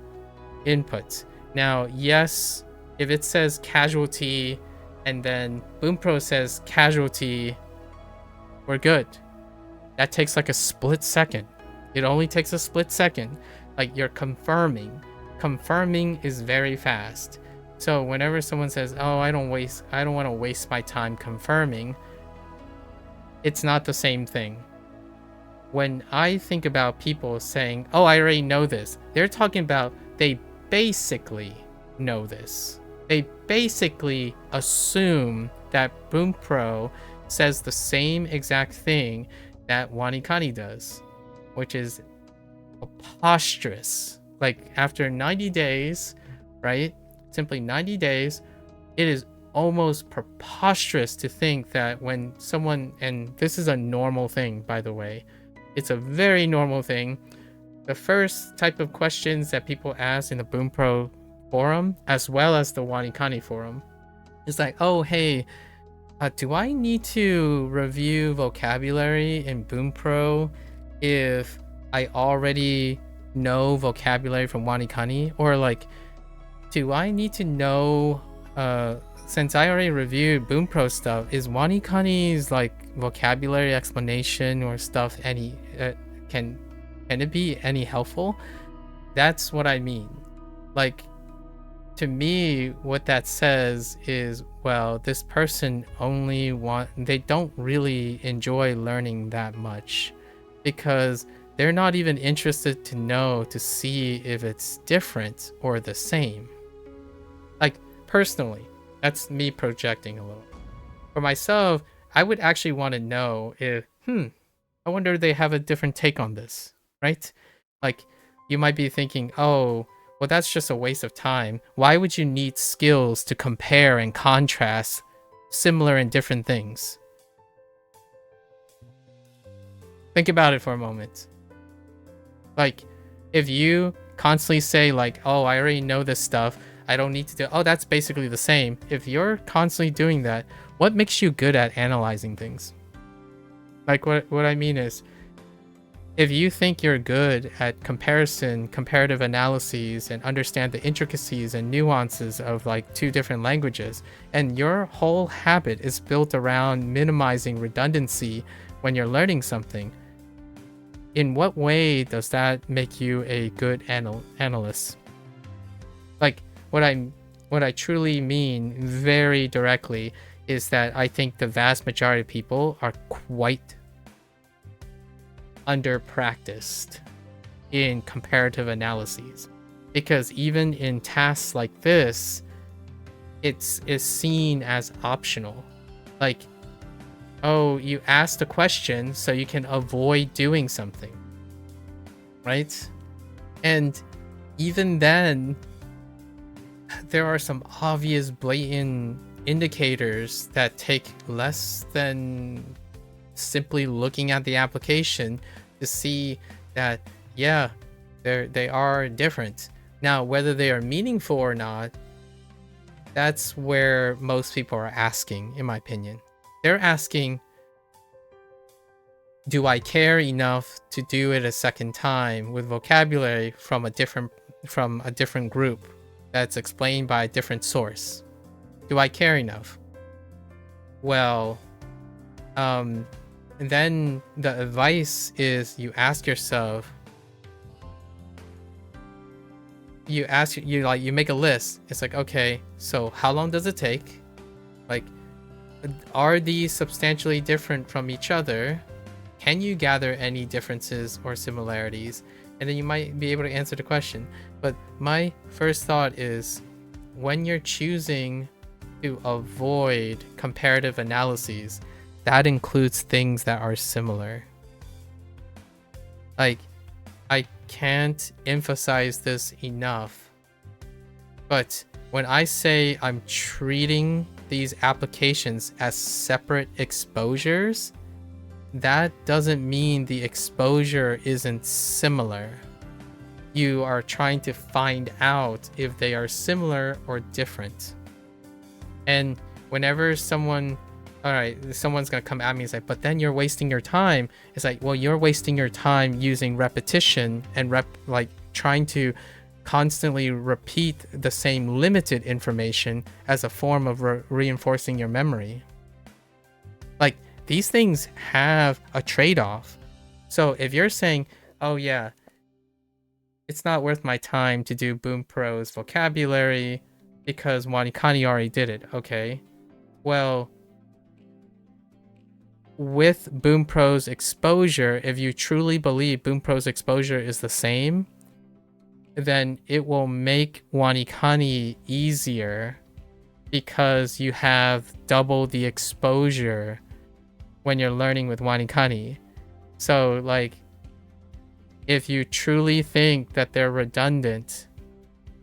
A: input. Now, yes, if it says casualty and then Bunpro says casualty, we're good. That takes like a split second. It only takes a split second. Like, you're confirming. Confirming is very fast. So whenever someone says, oh, I don't want to waste my time confirming, it's not the same thing. When I think about people saying, oh, I already know this, they're talking about they basically know this. they basically assume that Bunpro says the same exact thing that Wanikani does, which is preposterous. Like after 90 days, right? Simply 90 days, it is almost preposterous to think that when someone, and this is a normal thing, by the way, it's a very normal thing. The first type of questions that people ask in the Bunpro forum, as well as the Wanikani forum, is like, oh, hey, do I need to review vocabulary in Bunpro if I already know vocabulary from Wanikani? Or like, do I need to know, since I already reviewed Bunpro stuff, is Wanikani's like vocabulary explanation or stuff any can it be any helpful? That's what I mean. Like, to me, what that says is, well, this person they don't really enjoy learning that much, because they're not even interested to see if it's different or the same. Like, personally, that's me projecting a little. For myself, I would actually want to know if, I wonder if they have a different take on this, right? Like, you might be thinking, oh, well, that's just a waste of time. Why would you need skills to compare and contrast similar and different things? Think about it for a moment. Like, if you constantly say like, oh, I already know this stuff, I don't need to do, oh, that's basically the same. If you're constantly doing that, what makes you good at analyzing things? Like, what I mean is, if you think you're good at comparative analyses, and understand the intricacies and nuances of like two different languages, and your whole habit is built around minimizing redundancy when you're learning something, in what way does that make you a good analyst? Like, what I truly mean very directly is that I think the vast majority of people are quite under-practiced in comparative analyses, because even in tasks like this, it's seen as optional. Like, oh, you asked a question so you can avoid doing something, right? And even then, there are some obvious blatant indicators that take less than simply looking at the application to see that, yeah, they are different. Now, whether they are meaningful or not, that's where most people are asking, in my opinion. They're asking, do I care enough to do it a second time with vocabulary from a different group that's explained by a different source? Do I care enough? Well, and then the advice is, you ask yourself, you make a list. It's like, okay, so how long does it take? Like, are these substantially different from each other? Can you gather any differences or similarities? And then you might be able to answer the question. But my first thought is, when you're choosing to avoid comparative analyses, that includes things that are similar. Like, I can't emphasize this enough, but when I say I'm treating these applications as separate exposures, that doesn't mean the exposure isn't similar. You are trying to find out if they are similar or different. And whenever someone's gonna come at me and say, but then you're wasting your time. It's like, well, you're wasting your time using repetition and trying to constantly repeat the same limited information as a form of reinforcing your memory. Like, these things have a trade-off. So if you're saying, oh yeah, it's not worth my time to do Bunpro's vocabulary because Wanikani already did it, okay, well, with Bunpro's exposure, if you truly believe Bunpro's exposure is the same, then it will make Wanikani easier because you have double the exposure when you're learning with wanikani. So like, if you truly think that they're redundant,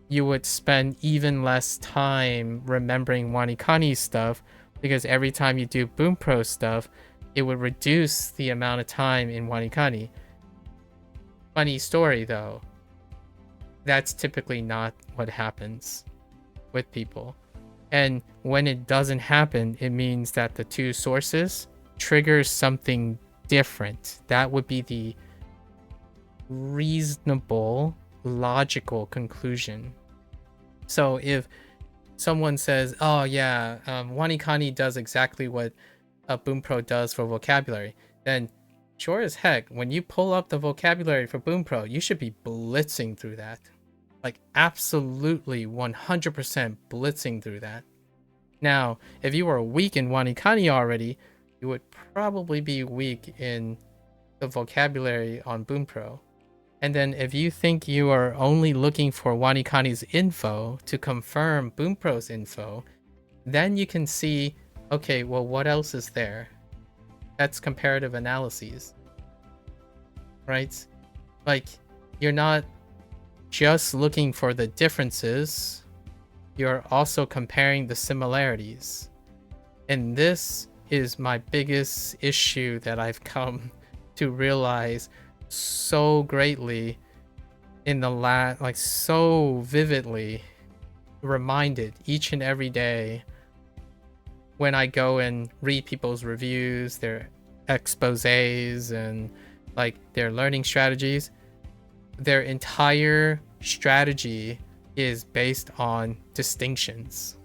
A: you would spend even less time remembering wanikani stuff, because every time you do Bunpro stuff, it would reduce the amount of time in wanikani. Funny story though, that's typically not what happens with people. And when it doesn't happen, it means that the two sources triggers something different. That would be the reasonable, logical conclusion. So if someone says, oh yeah, wanikani does exactly what Bunpro does for vocabulary, then sure as heck, when you pull up the vocabulary for Bunpro, you should be blitzing through that. Like absolutely 100% blitzing through that. Now, if you were weak in wanikani already, you would probably be weak in the vocabulary on Bunpro. And then if you think you are only looking for wanikani's info to confirm Bunpro's info, then you can see, okay, well, what else is there? That's comparative analyses, right? Like, you're not just looking for the differences, you're also comparing the similarities. And this is my biggest issue that I've come to realize so greatly in the like so vividly reminded each and every day when I go and read people's reviews, their exposés, and like their learning strategies. Their entire strategy is based on distinctions.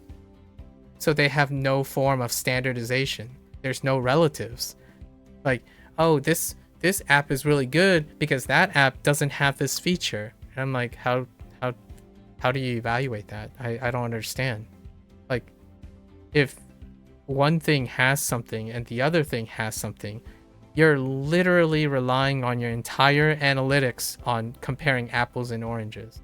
A: So they have no form of standardization. There's no relatives. Like, oh, this app is really good because that app doesn't have this feature. And I'm like, how do you evaluate that? I don't understand. Like, if one thing has something and the other thing has something, you're literally relying on your entire analytics on comparing apples and oranges.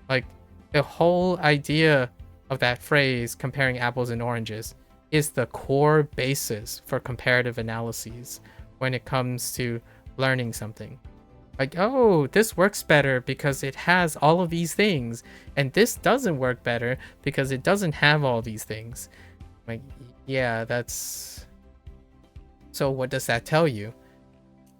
A: Like, the whole idea of that phrase, comparing apples and oranges, is the core basis for comparative analyses when it comes to learning something. Like, oh, this works better because it has all of these things, and this doesn't work better because it doesn't have all these things. Like, yeah, that's... So what does that tell you?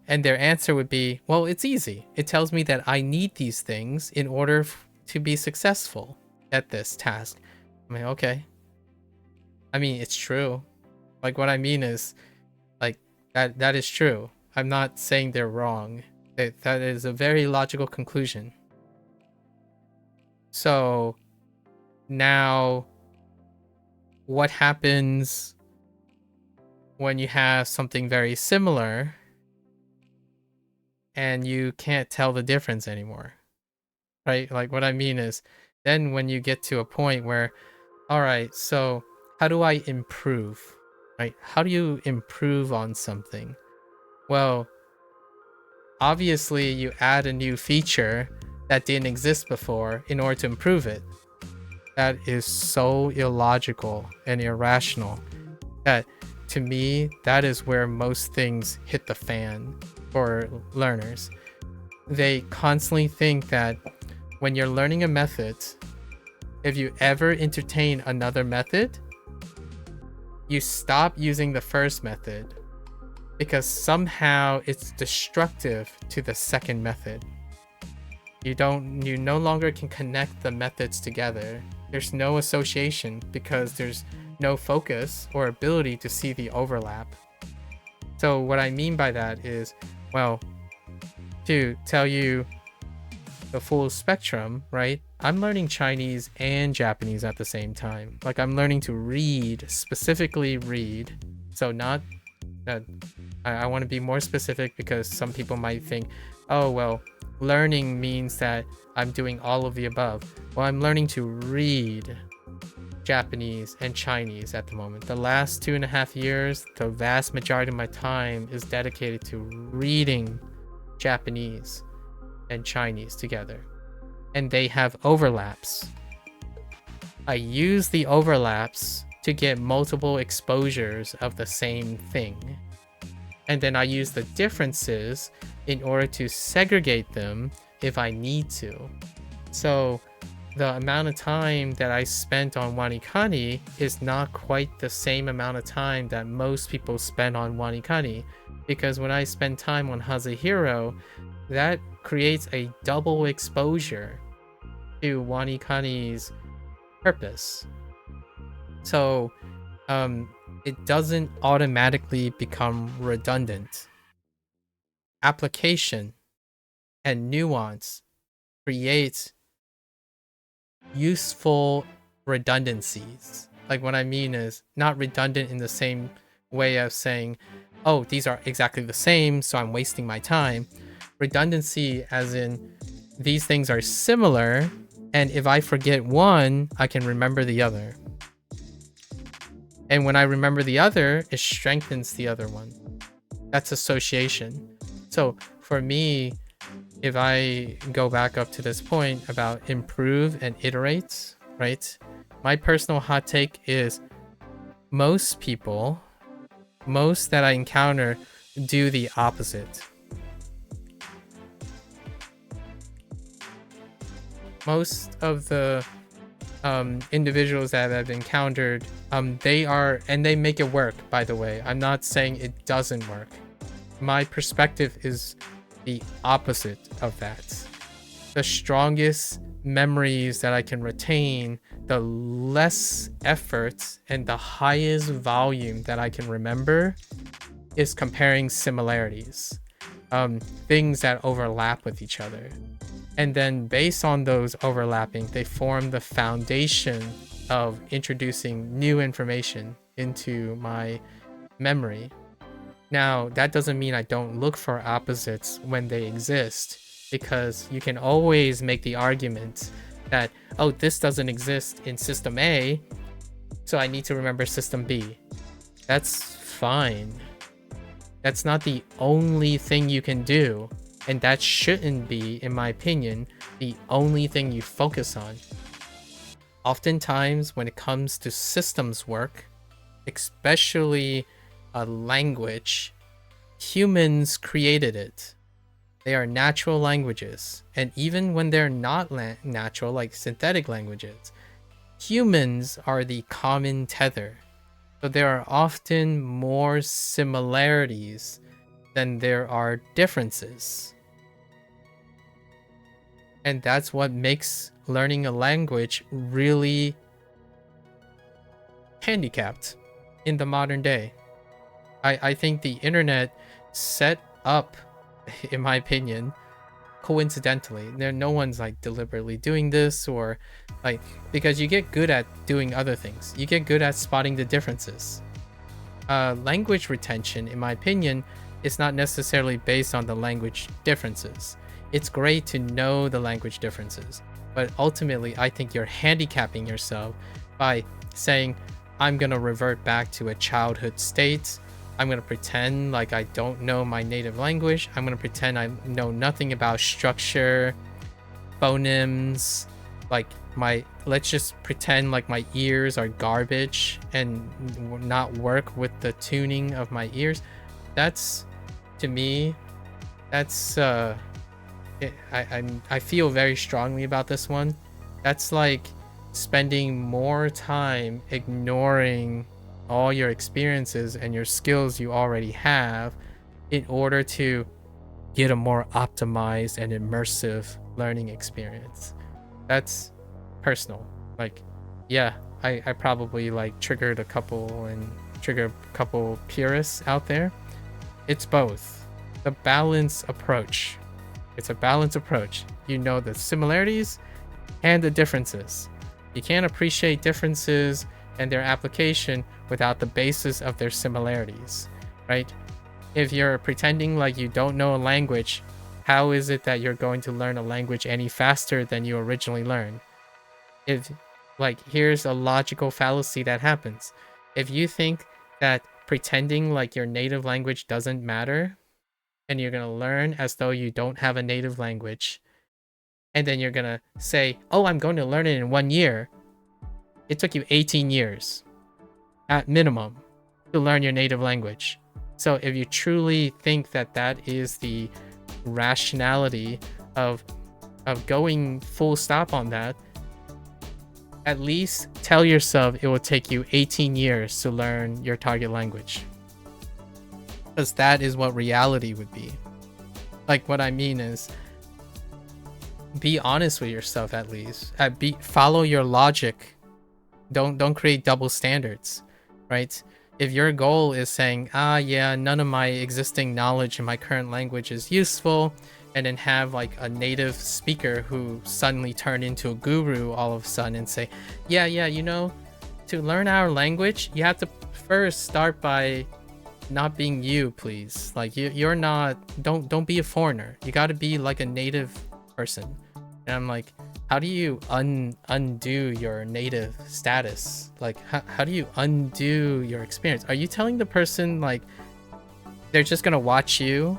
A: And their answer would be, well, it's easy. It tells me that I need these things in order to be successful at this task. I mean, okay. I mean, it's true. Like, what I mean is, like, that is true. I'm not saying they're wrong. That is a very logical conclusion. So now, what happens when you have something very similar and you can't tell the difference anymore, right? Like, what I mean is, then when you get to a point where, all right, so how do I improve, right? How do you improve on something? Well, obviously you add a new feature that didn't exist before in order to improve it. That is so illogical and irrational that, to me, that is where most things hit the fan for learners. They constantly think that when you're learning a method, if you ever entertain another method, you stop using the first method because somehow it's destructive to the second method. You no longer can connect the methods together. There's no association because there's no focus or ability to see the overlap. So what I mean by that is, well, to tell you the full spectrum, right? I'm learning Chinese and Japanese at the same time. Like, I'm learning to read, specifically read. So not, I want to be more specific because some people might think, oh, well, learning means that I'm doing all of the above. Well, I'm learning to read Japanese and Chinese at the moment. The last 2.5 years, the vast majority of my time is dedicated to reading Japanese and Chinese together. And they have overlaps. I use the overlaps to get multiple exposures of the same thing. And then I use the differences in order to segregate them if I need to. So the amount of time that I spent on Wanikani is not quite the same amount of time that most people spend on Wanikani. Because when I spend time on Hazahiro, that creates a double exposure to Wanikani's purpose. So it doesn't automatically become redundant. Application and nuance create useful redundancies. Like what I mean is not redundant in the same way of saying, oh, these are exactly the same, so I'm wasting my time. Redundancy as in these things are similar, and if I forget one, I can remember the other. And when I remember the other, it strengthens the other one. That's association. So for me, if I go back up to this point about improve and iterate, right? My personal hot take is most people, most that I encounter, do the opposite. Most of the individuals that I've encountered, they make it work, by the way. I'm not saying it doesn't work. My perspective is the opposite of that. The strongest memories that I can retain, the less effort and the highest volume that I can remember is comparing similarities, things that overlap with each other. And then based on those overlapping, they form the foundation of introducing new information into my memory. Now, that doesn't mean I don't look for opposites when they exist, because you can always make the argument that, oh, this doesn't exist in system A, so I need to remember system B. That's fine. That's not the only thing you can do. And that shouldn't be, in my opinion, the only thing you focus on. Oftentimes, when it comes to systems work, especially a language, humans created it. They are natural languages. And even when they're not natural, like synthetic languages, humans are the common tether. So there are often more similarities than there are differences. And that's what makes learning a language really handicapped in the modern day. I think the internet set up, in my opinion, coincidentally. No one's like deliberately doing this, or like, because you get good at doing other things. You get good at spotting the differences. Language retention, in my opinion, is not necessarily based on the language differences. It's great to know the language differences, but ultimately I think you're handicapping yourself by saying, I'm gonna revert back to a childhood state. I'm gonna pretend like I don't know my native language. I'm gonna pretend I know nothing about structure, phonemes, like let's just pretend like my ears are garbage and not work with the tuning of my ears. That's, to me, that's I feel very strongly about this one. That's like spending more time ignoring all your experiences and your skills you already have in order to get a more optimized and immersive learning experience. That's personal. Like, yeah, I probably like triggered a couple purists out there. It's both. The balanced approach. It's a balanced approach. You know the similarities and the differences. You can't appreciate differences and their application without the basis of their similarities, right? If you're pretending like you don't know a language, how is it that you're going to learn a language any faster than you originally learned? If, like, here's a logical fallacy that happens. If you think that pretending like your native language doesn't matter, and you're going to learn as though you don't have a native language, and then you're going to say, oh, I'm going to learn it in 1 year, it took you 18 years at minimum to learn your native language. So if you truly think that that is the rationality of going full stop on that, at least tell yourself it will take you 18 years to learn your target language. Because that is what reality would be. Like, what I mean is, be honest with yourself at least. Follow your logic. Don't create double standards, right? If your goal is saying, yeah, none of my existing knowledge in my current language is useful, and then have like a native speaker who suddenly turned into a guru all of a sudden and say, yeah, you know, to learn our language, you have to first start by not being you, please. Like, you're not, don't be a foreigner. You got to be like a native person. And I'm like, how do you undo your native status? Like, how do you undo your experience? Are you telling the person like they're just gonna watch you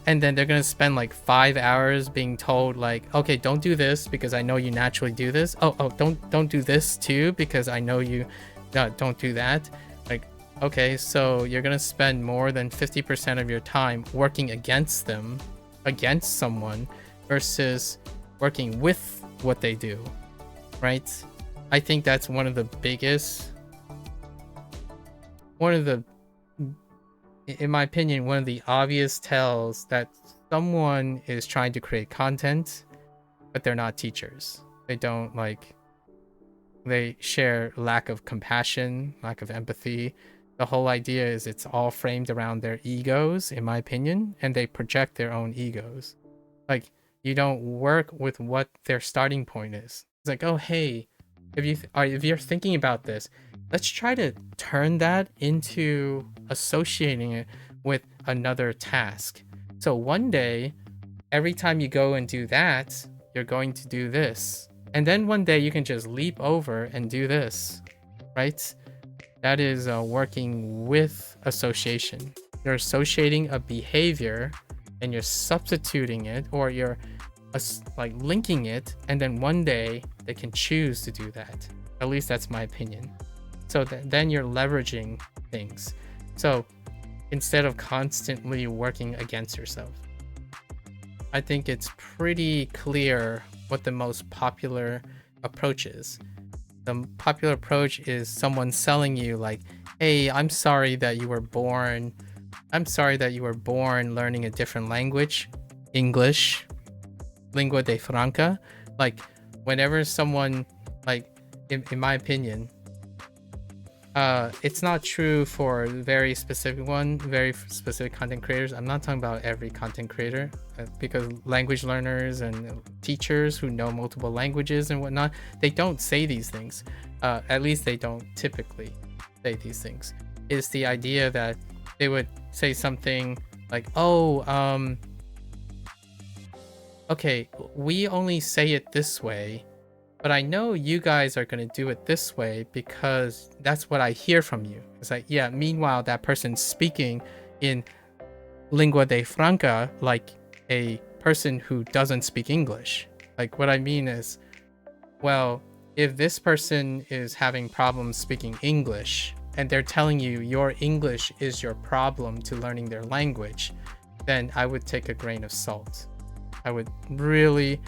A: and then they're gonna spend like 5 hours being told like, okay, don't do this because I know you naturally do this. Oh, don't do this too because I know you don't do that. Like, okay, so you're gonna spend more than 50% of your time working against them, against someone, versus working with what they do, right? I think that's one of the biggest, in my opinion, one of the obvious tells that someone is trying to create content, but they're not teachers. They share lack of compassion, lack of empathy. The whole idea is it's all framed around their egos, in my opinion, and they project their own egos. Like, you don't work with what their starting point is. It's like, oh, hey, if you're thinking about this, let's try to turn that into associating it with another task. So one day, every time you go and do that, you're going to do this. And then one day you can just leap over and do this, right? That is working with association. You're associating a behavior and you're substituting it, or you're like linking it, and then one day they can choose to do that. At least that's my opinion. So then you're leveraging things. So instead of constantly working against yourself, I think it's pretty clear what the most popular approach is. The popular approach is someone selling you like, hey, I'm sorry that you were born learning a different language, English, lingua de franca. Like, whenever someone, like, in my opinion, it's not true for very specific content creators. I'm not talking about every content creator, because language learners and teachers who know multiple languages and whatnot, they don't say these things. At least they don't typically say these things. It's the idea that they would say something like, oh, okay, we only say it this way, but I know you guys are going to do it this way because that's what I hear from you. It's like, yeah, meanwhile, that person's speaking in lingua de franca like a person who doesn't speak English. Like, what I mean is, well, if this person is having problems speaking English and they're telling you your English is your problem to learning their language, then I would take a grain of salt. I would really,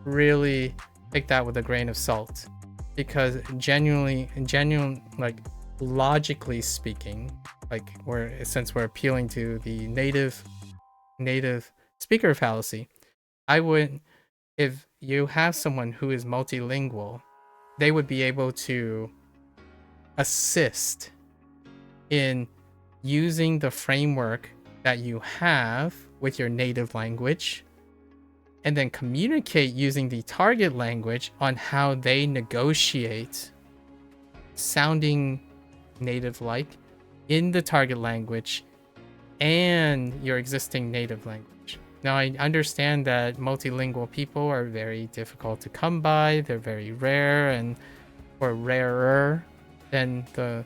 A: really take that with a grain of salt, because genuine, like, logically speaking, like, since we're appealing to the native speaker fallacy, I would, if you have someone who is multilingual, they would be able to assist in using the framework that you have with your native language, and then communicate using the target language on how they negotiate sounding native-like in the target language and your existing native language. Now, I understand that multilingual people are very difficult to come by. They're very rare, or rarer than the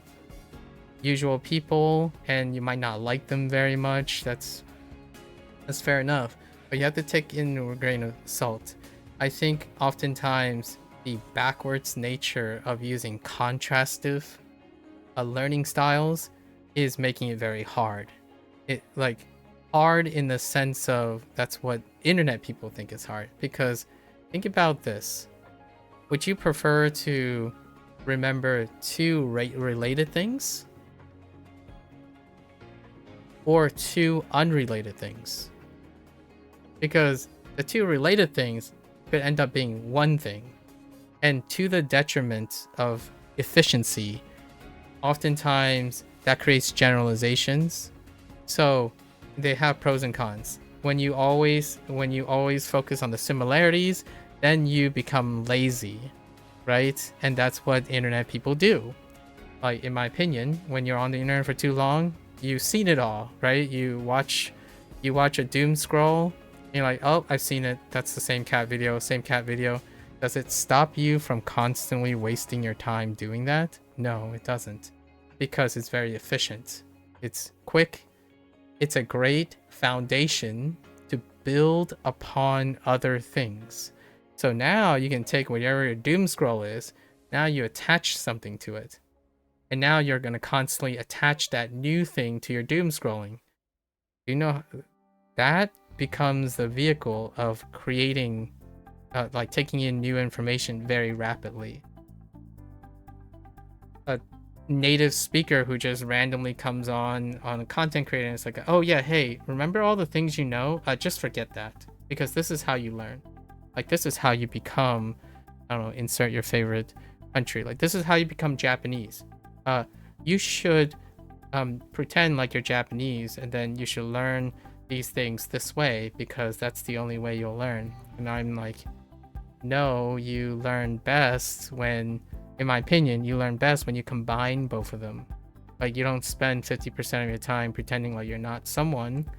A: usual people, and you might not like them very much. That's fair enough. But you have to take in a grain of salt. I think oftentimes the backwards nature of using contrastive learning styles is making it very hard. It like hard in the sense of that's what internet people think is hard. Because think about this. Would you prefer to remember two related things or two unrelated things? Because the two related things could end up being one thing, and to the detriment of efficiency, oftentimes that creates generalizations. So they have pros and cons. When you always focus on the similarities, then you become lazy, right? And that's what internet people do. Like, in my opinion, when you're on the internet for too long, you've seen it all, right? You watch a doom scroll, and you're like, oh, I've seen it. That's the same cat video, same cat video. Does it stop you from constantly wasting your time doing that? No, it doesn't. Because it's very efficient. It's quick. It's a great foundation to build upon other things. So now you can take whatever your doom scroll is, now you attach something to it. And now you're going to constantly attach that new thing to your doom scrolling. You know, that becomes the vehicle of creating, like taking in new information very rapidly. A native speaker who just randomly comes on a content creator and it's like, oh yeah, hey, remember all the things you know? Just forget that, because this is how you learn. Like, this is how you become, I don't know, insert your favorite country. Like, this is how you become Japanese. You should pretend like you're Japanese, and then you should learn these things this way, because that's the only way you'll learn. And I'm like, no, you learn best when, in my opinion, you learn best when you combine both of them. Like, you don't spend 50% of your time pretending like you're not someone,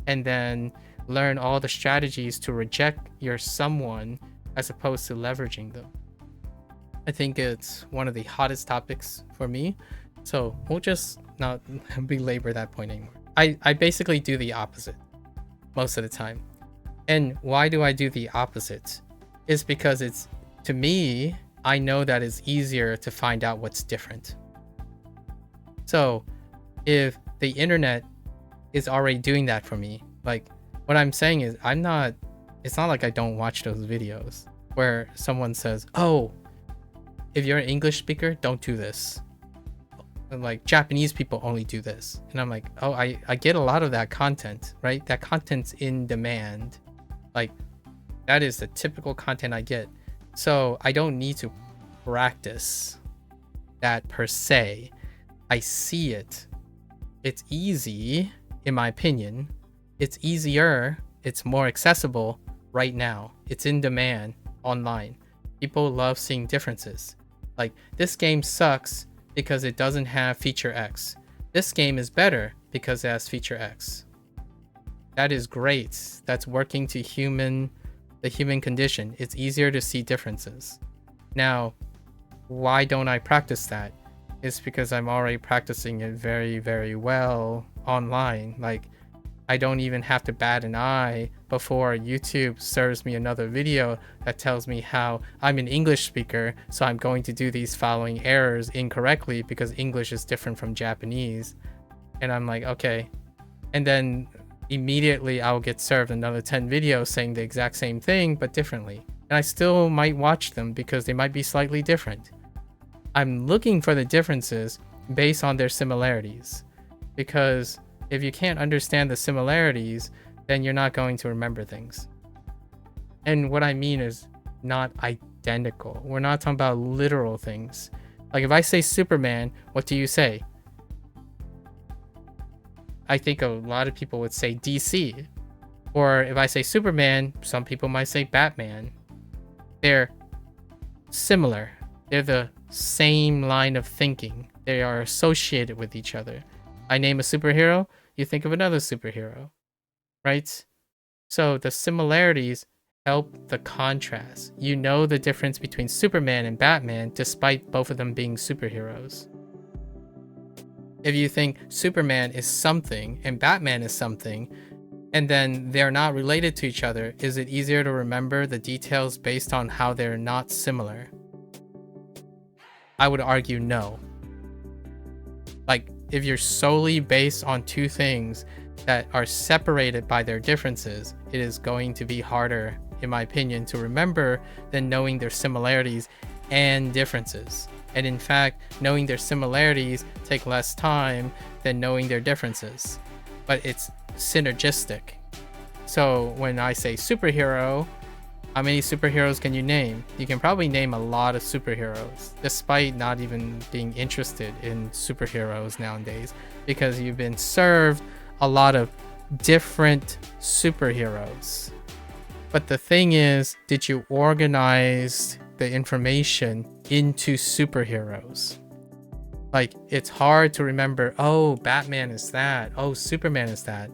A: and then learn all the strategies to reject your someone as opposed to leveraging them. I think it's one of the hottest topics for me, so we'll just not belabor that point anymore. I basically do the opposite most of the time. And why do I do the opposite? It's because it's, to me, I know that it's easier to find out what's different. So if the internet is already doing that for me, like, what I'm saying is it's not like I don't watch those videos where someone says, oh, if you're an English speaker, don't do this. And like, Japanese people only do this. And I'm like, oh, I get a lot of that content, right? That content's in demand. Like, that is the typical content I get. So I don't need to practice that per se. I see it. It's easy, in my opinion. It's easier. It's more accessible right now. It's in demand online. People love seeing differences. Like, this game sucks because it doesn't have feature X. This game is better because it has feature X. That is great. That's working to the human condition. It's easier to see differences. Now, why don't I practice that? It's because I'm already practicing it very, very well online. Like, I don't even have to bat an eye before YouTube serves me another video that tells me how I'm an English speaker, so I'm going to do these following errors incorrectly because English is different from Japanese. And I'm like, okay. And then immediately I'll get served another 10 videos saying the exact same thing, but differently. And I still might watch them because they might be slightly different. I'm looking for the differences based on their similarities, because if you can't understand the similarities, then you're not going to remember things. And what I mean is not identical. We're not talking about literal things. Like, if I say Superman, what do you say? I think a lot of people would say DC. Or if I say Superman, some people might say Batman. They're similar. They're the same line of thinking. They are associated with each other. I name a superhero, you think of another superhero, right? So the similarities help the contrast. You know the difference between Superman and Batman despite both of them being superheroes. If you think Superman is something and Batman is something, and then they're not related to each other, is it easier to remember the details based on how they're not similar? I would argue no. Like, if you're solely based on two things that are separated by their differences, it is going to be harder, in my opinion, to remember than knowing their similarities and differences. And in fact, knowing their similarities take less time than knowing their differences. But it's synergistic. So when I say superhero, how many superheroes can you name? You can probably name a lot of superheroes, despite not even being interested in superheroes nowadays, because you've been served a lot of different superheroes. But the thing is, did you organize the information into superheroes? Like, it's hard to remember, oh, Batman is that, oh, Superman is that.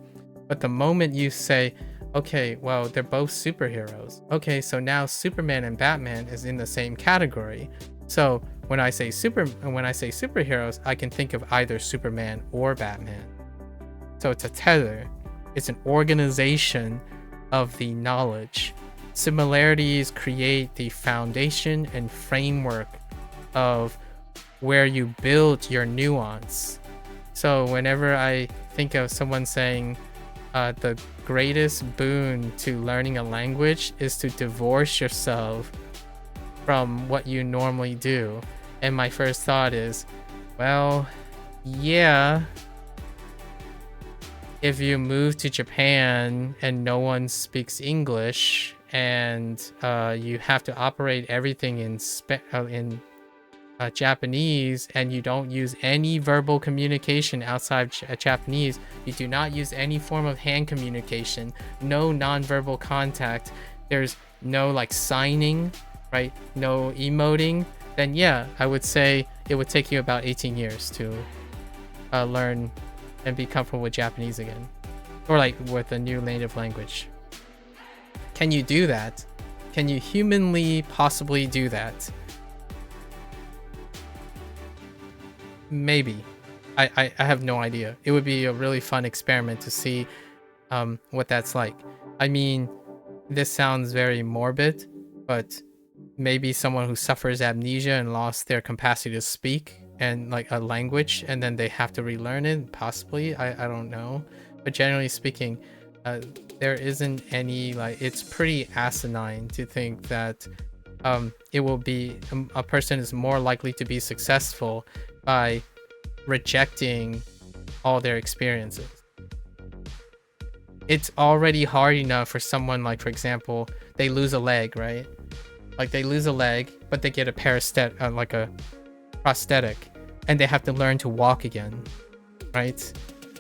A: But the moment you say, okay, well, they're both superheroes. Okay, so now Superman and Batman is in the same category. So when I say superheroes, I can think of either Superman or Batman. So it's a tether. It's an organization of the knowledge. Similarities create the foundation and framework of where you build your nuance. So whenever I think of someone saying the greatest boon to learning a language is to divorce yourself from what you normally do, and my first thought is, well, yeah, if you move to Japan and no one speaks English and you have to operate everything in Japanese, and you don't use any verbal communication outside Japanese, you do not use any form of hand communication, no nonverbal contact, there's no like signing, right, no emoting, then yeah, I would say it would take you about 18 years to learn and be comfortable with Japanese again, or like with a new native language. Can you do that? Can you humanly possibly do that? Maybe. I have no idea. It would be a really fun experiment to see what that's like. I mean, this sounds very morbid, but maybe someone who suffers amnesia and lost their capacity to speak and like a language, and then they have to relearn it, possibly. I don't know. But generally speaking, there isn't any, like, it's pretty asinine to think that it will be, a person is more likely to be successful by rejecting all their experiences. It's already hard enough for someone, like, for example, they lose a leg, right? Like, they lose a leg, but they get a like a prosthetic, and they have to learn to walk again, right?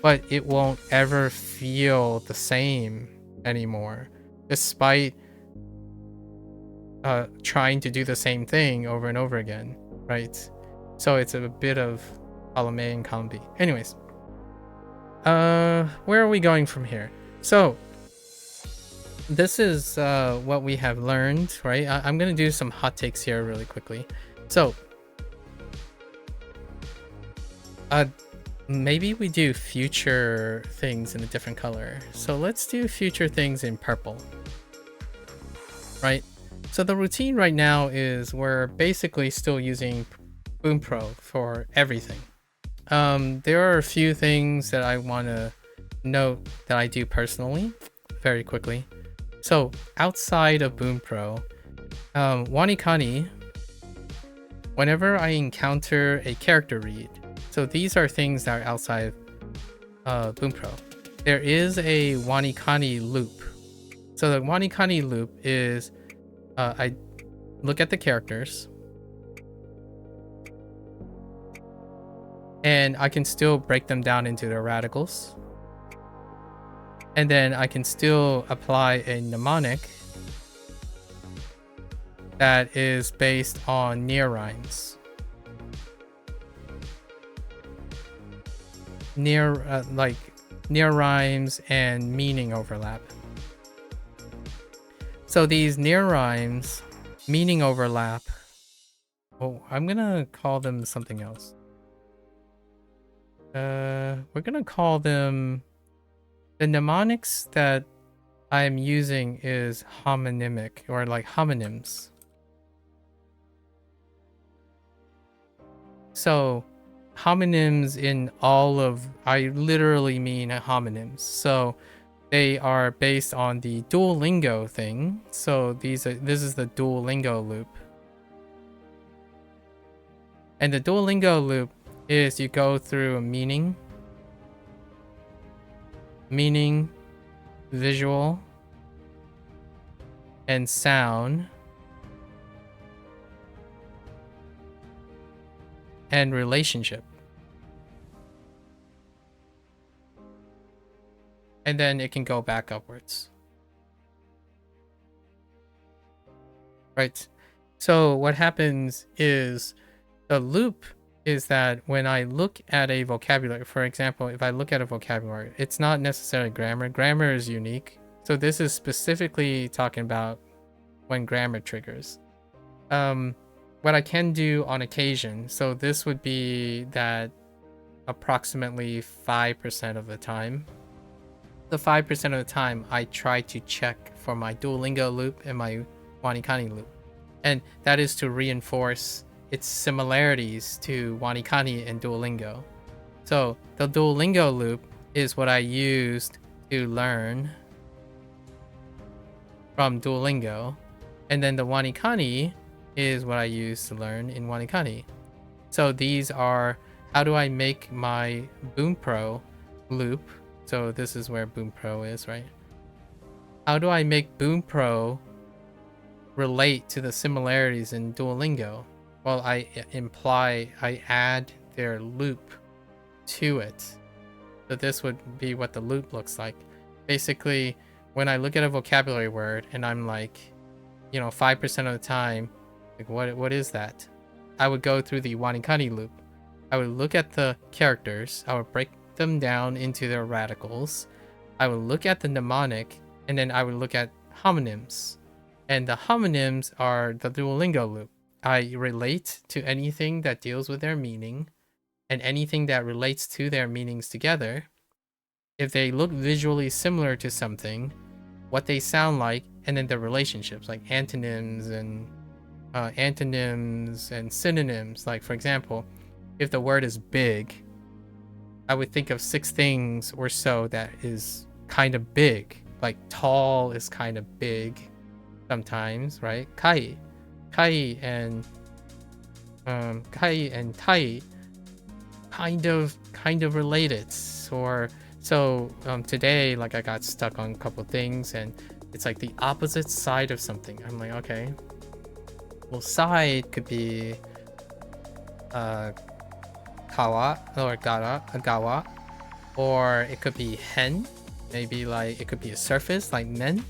A: But it won't ever feel the same anymore, despite trying to do the same thing over and over again, right? So it's a bit of column A and column B. Anyways, where are we going from here? So this is what we have learned, right? I'm gonna do some hot takes here really quickly. So maybe we do future things in a different color. So let's do future things in purple, right? So the routine right now is we're basically still using Bunpro for everything. There are a few things that I want to note that I do personally very quickly. So outside of Bunpro, Wanikani, whenever I encounter a character read, so these are things that are outside Bunpro, there is a Wanikani loop. So the Wanikani loop is I look at the characters, and I can still break them down into their radicals. And then I can still apply a mnemonic that is based on near rhymes. Like near rhymes and meaning overlap. So these near rhymes, meaning overlap, oh, I'm gonna call them something else. We're gonna call them, the mnemonics that I'm using is homonymic, or like homonyms. So homonyms in all of, I literally mean homonyms. So they are based on the Duolingo thing. So this is the Duolingo loop. And the Duolingo loop is you go through a meaning, visual, and sound, and relationship. And then it can go back upwards. Right? So what happens is the loop is that when I look at a vocabulary, for example, if I look at a vocabulary, it's not necessarily grammar. Grammar is unique. So this is specifically talking about when grammar triggers. What I can do on occasion, so this would be that approximately 5% of the time. The 5% of the time, I try to check for my Duolingo loop and my Wanikani loop. And that is to reinforce its similarities to Wanikani and Duolingo. So the Duolingo loop is what I used to learn from Duolingo. And then the Wanikani is what I use to learn in Wanikani. So these are, how do I make my Bunpro loop? So this is where Bunpro is, right? How do I make Bunpro relate to the similarities in Duolingo? Well, I add their loop to it. So this would be what the loop looks like. Basically, when I look at a vocabulary word and I'm like, 5% of the time, like what is that? I would go through the Wanikani loop. I would look at the characters. I would break them down into their radicals. I would look at the mnemonic, and then I would look at homonyms. And the homonyms are the Duolingo loop. I relate to anything that deals with their meaning and anything that relates to their meanings together. If they look visually similar to something, what they sound like, and then the relationships, like antonyms and synonyms. Like, for example, if the word is big, I would think of 6 things or so that is kind of big. Like tall is kind of big sometimes, right? Kai and tai kind of related. Or so today, like, I got stuck on a couple things and it's like the opposite side of something. I'm like, okay, well, side could be kawa or gawa, or it could be hen. Maybe like it could be a surface like men.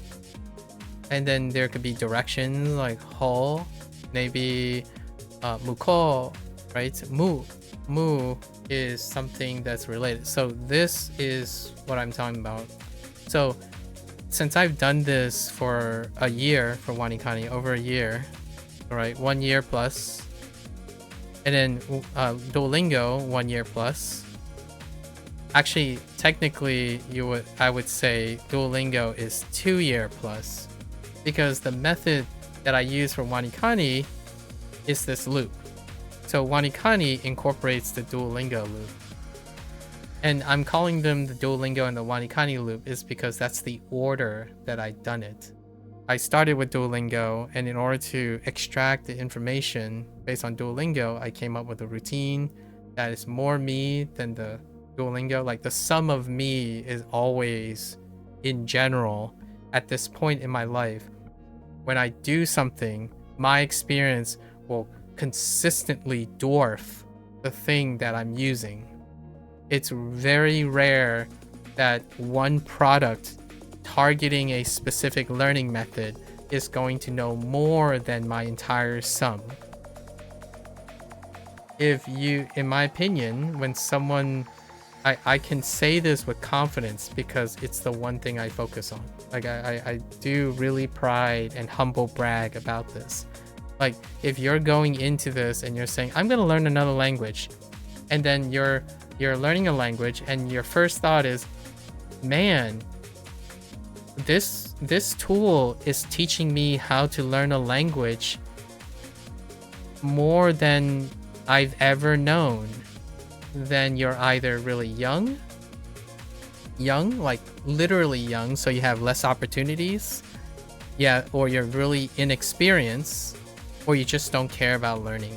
A: And then there could be directions like ho, maybe muko, right? Mu is something that's related. So this is what I'm talking about. So since I've done this for a year for Wanikani, over a year, right? 1 year plus. And then Duolingo 1 year plus. Actually, technically, I would say Duolingo is 2 year plus, because the method that I use for Wanikani is this loop. So Wanikani incorporates the Duolingo loop. And I'm calling them the Duolingo and the Wanikani loop is because that's the order that I've done it. I started with Duolingo, and in order to extract the information based on Duolingo, I came up with a routine that is more me than the Duolingo. Like, the sum of me is always, in general, at this point in my life, when I do something, my experience will consistently dwarf the thing that I'm using. It's very rare that one product targeting a specific learning method is going to know more than my entire sum. In my opinion, when someone, I can say this with confidence because it's the one thing I focus on. Like, I do really pride and humble brag about this. Like, if you're going into this and you're saying, I'm gonna learn another language, and then you're learning a language and your first thought is, man, this tool is teaching me how to learn a language more than I've ever known, then you're either really young, like literally young, so you have less opportunities, yeah, or you're really inexperienced, or you just don't care about learning,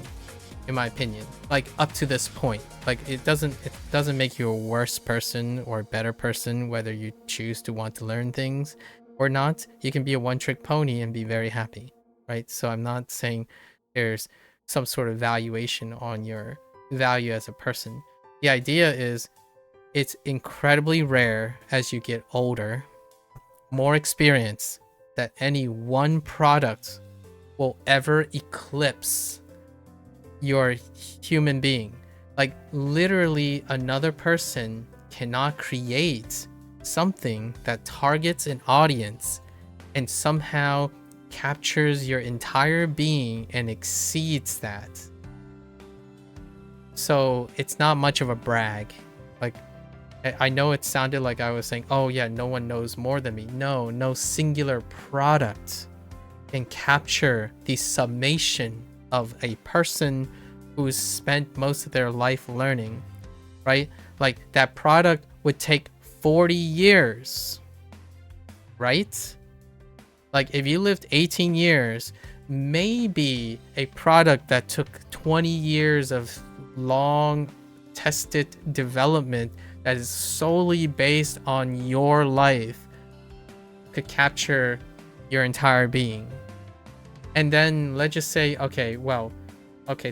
A: in my opinion. Like up to this point, like it doesn't make you a worse person or a better person whether you choose to want to learn things or not. You can be a one-trick pony and be very happy, right? So I'm not saying there's some sort of valuation on your value as a person. The idea is it's incredibly rare as you get older, more experience, that any one product will ever eclipse your human being. Like literally another person cannot create something that targets an audience and somehow captures your entire being and exceeds that. So it's not much of a brag. Like I know it sounded like I was saying, oh yeah, no one knows more than me. No singular product can capture the summation of a person who's spent most of their life learning, right? Like that product would take 40 years, right? Like if you lived 18 years, maybe a product that took 20 years of long tested development that is solely based on your life could capture your entire being. And then let's just say, okay,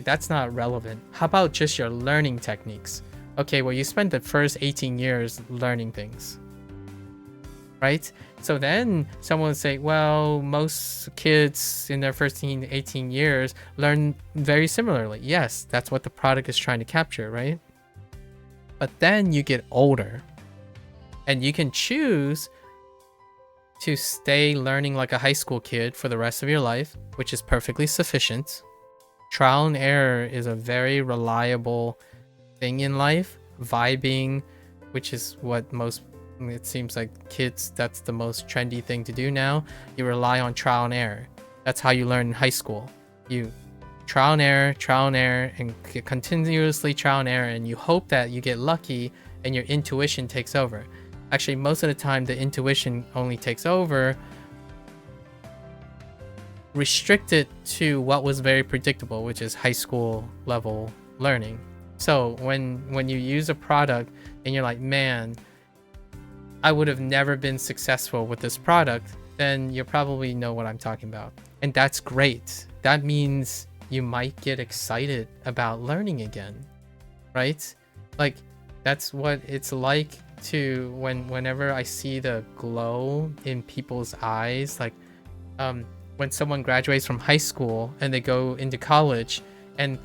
A: that's not relevant. How about just your learning techniques? Okay, well, you spent the first 18 years learning things, right? So then someone would say, well, most kids in their first 18 years learn very similarly. Yes, that's what the product is trying to capture, right? But then you get older and you can choose to stay learning like a high school kid for the rest of your life, which is perfectly sufficient. Trial and error is a very reliable thing in life. Vibing, which is what it seems like kids, that's the most trendy thing to do now. You rely on trial and error. That's how you learn in high school. You trial and error, and continuously trial and error, and you hope that you get lucky and your intuition takes over. Actually, most of the time, the intuition only takes over, restricted to what was very predictable, which is high school level learning. So when you use a product and you're like, man, I would have never been successful with this product, then you probably know what I'm talking about. And that's great. That means you might get excited about learning again, right? Like that's what it's like to whenever I see the glow in people's eyes, like when someone graduates from high school and they go into college and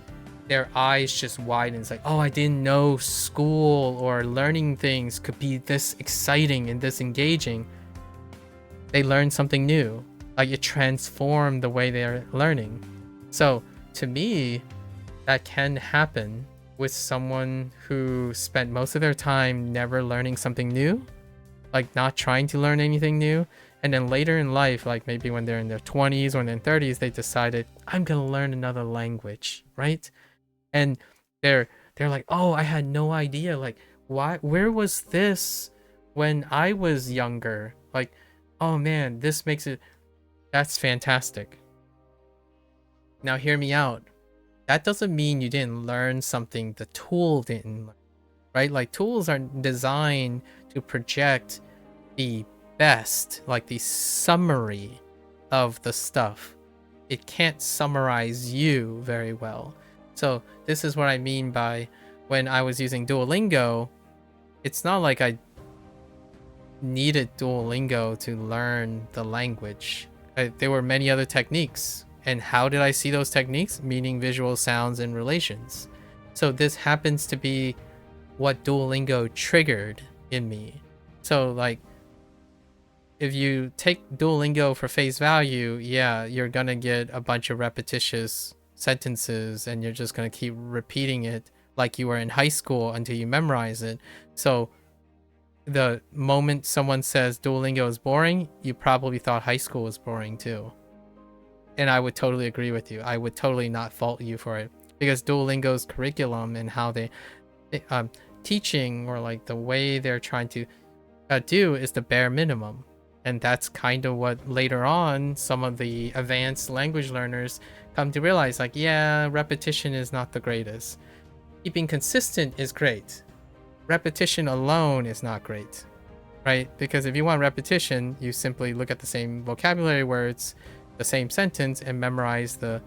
A: their eyes just widen. It's like, oh, I didn't know school or learning things could be this exciting and this engaging. They learn something new. Like it transformed the way they're learning. So to me, that can happen with someone who spent most of their time never learning something new, like not trying to learn anything new. And then later in life, like maybe when they're in their 20s or in their 30s, they decided, I'm going to learn another language, right? And they're like, oh, I had no idea. Like, where was this when I was younger? Like, oh man, this makes it, that's fantastic. Now hear me out. That doesn't mean you didn't learn something the tool didn't learn, right? Like tools are designed to project the best, like the summary of the stuff. It can't summarize you very well. So this is what I mean by when I was using Duolingo, it's not like I needed Duolingo to learn the language. There were many other techniques. And how did I see those techniques? Meaning, visual, sounds, and relations. So this happens to be what Duolingo triggered in me. So like, if you take Duolingo for face value, yeah, you're gonna get a bunch of repetitious sentences and you're just gonna keep repeating it like you were in high school until you memorize it. So the moment someone says Duolingo is boring, you probably thought high school was boring too. And I would totally agree with you. I would totally not fault you for it. because Duolingo's curriculum and how they teaching, or like the way they're trying to do, is the bare minimum. And that's kind of what later on some of the advanced language learners come to realize, like, yeah, repetition is not the greatest. Keeping consistent is great. Repetition alone is not great, right? Because if you want repetition, you simply look at the same vocabulary words, the same sentence, and memorize the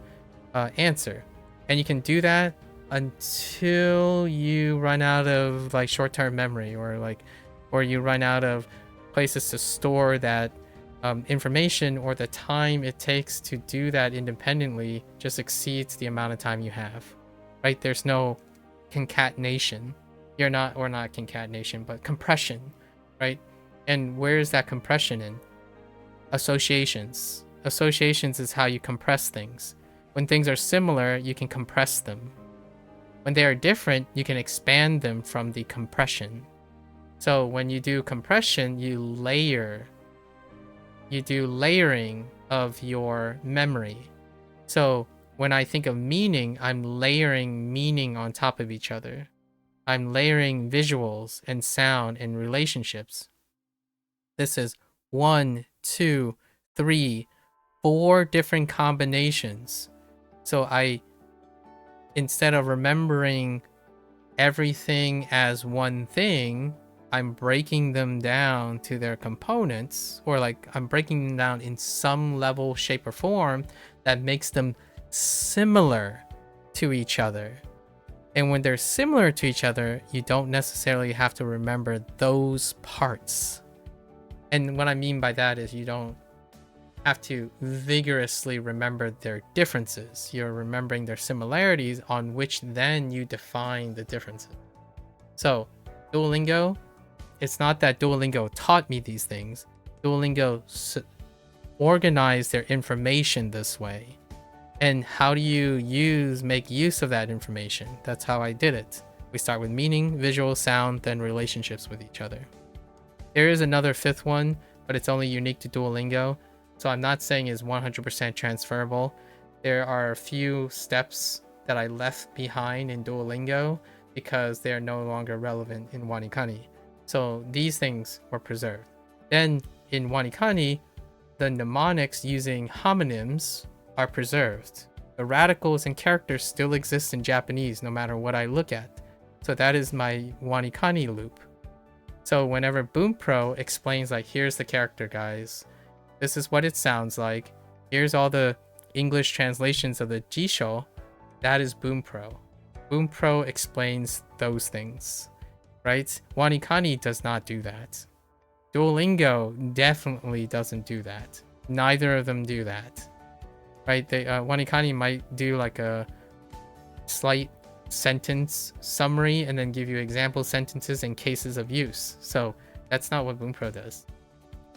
A: answer. And you can do that until you run out of like short-term memory, or you run out of places to store that information, or the time it takes to do that independently just exceeds the amount of time you have, right? There's no concatenation. Not concatenation, but compression, right? And where's that compression in? Associations. Associations is how you compress things. When things are similar, you can compress them. When they are different, you can expand them from the compression. So when you do compression, you layer. You do layering of your memory. So when I think of meaning, I'm layering meaning on top of each other. I'm layering visuals and sound and relationships. This is 1, 2, 3, 4 different combinations. So instead of remembering everything as one thing, I'm breaking them down to their components, or like I'm breaking them down in some level, shape, or form that makes them similar to each other. And when they're similar to each other, you don't necessarily have to remember those parts. And what I mean by that is you don't have to vigorously remember their differences. You're remembering their similarities, on which then you define the differences. So Duolingo, it's not that Duolingo taught me these things. Duolingo organized their information this way. And how do you make use of that information? That's how I did it. We start with meaning, visual, sound, then relationships with each other. There is another 5th one, but it's only unique to Duolingo. So I'm not saying it's 100% transferable. There are a few steps that I left behind in Duolingo because they are no longer relevant in Wanikani. So these things were preserved. Then in Wanikani, the mnemonics using homonyms are preserved. The radicals and characters still exist in Japanese no matter what I look at. So that is my Wanikani loop. So whenever Bunpro explains, like, here's the character, guys, this is what it sounds like, here's all the English translations of the Jisho, that is Bunpro. Bunpro explains those things, right? Wanikani does not do that. Duolingo definitely doesn't do that. Neither of them do that. Right? Wanikani might do like a slight sentence summary and then give you example sentences and cases of use. So that's not what Bunpro does.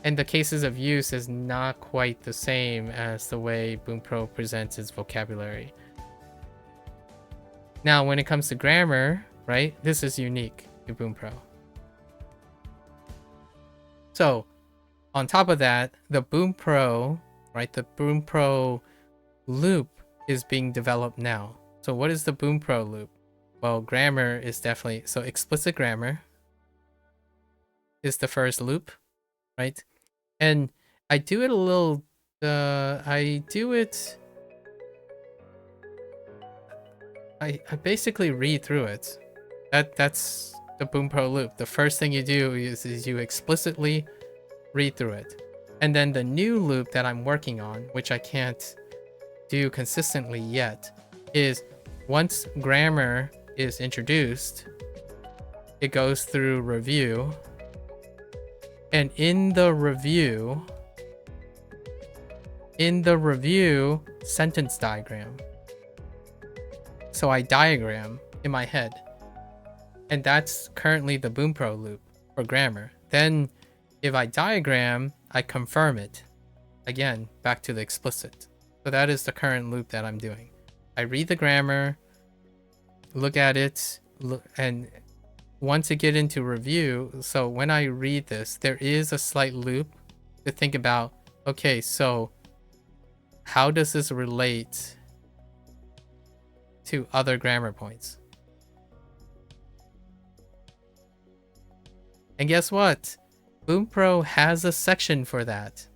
A: And the cases of use is not quite the same as the way Bunpro presents its vocabulary. Now, when it comes to grammar, right, this is unique to Bunpro. So on top of that, the Bunpro, right, the Bunpro loop is being developed now. So what is the Bunpro loop? Well, grammar is definitely, so explicit grammar is the first loop, right? And I do it a little, I basically read through it. That's the Bunpro loop. The first thing you do is you explicitly read through it. And then the new loop that I'm working on, which I can't do consistently yet, is once grammar is introduced, it goes through review, and in the review sentence diagram. So I diagram in my head, and that's currently the Bunpro loop for grammar. Then if I diagram, I confirm it. Again, back to the explicit. So that is the current loop that I'm doing. I read the grammar, look at it, and once I get into review, so when I read this, there is a slight loop to think about, okay, so how does this relate to other grammar points. And guess what? Bunpro has a section for that.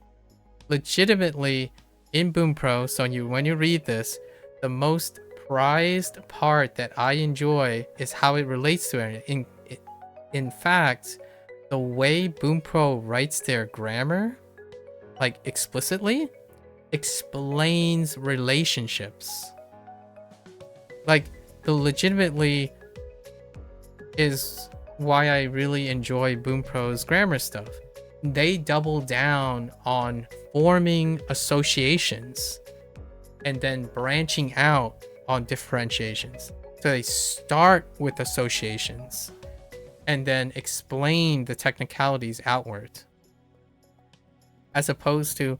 A: Legitimately, in Bunpro, so when you read this, the most prized part that I enjoy is how it relates to it. In fact, the way Bunpro writes their grammar, like explicitly, explains relationships. Like, the legitimately is why I really enjoy Bunpro's grammar stuff. They double down on forming associations and then branching out on differentiations. So they start with associations and then explain the technicalities outward, as opposed to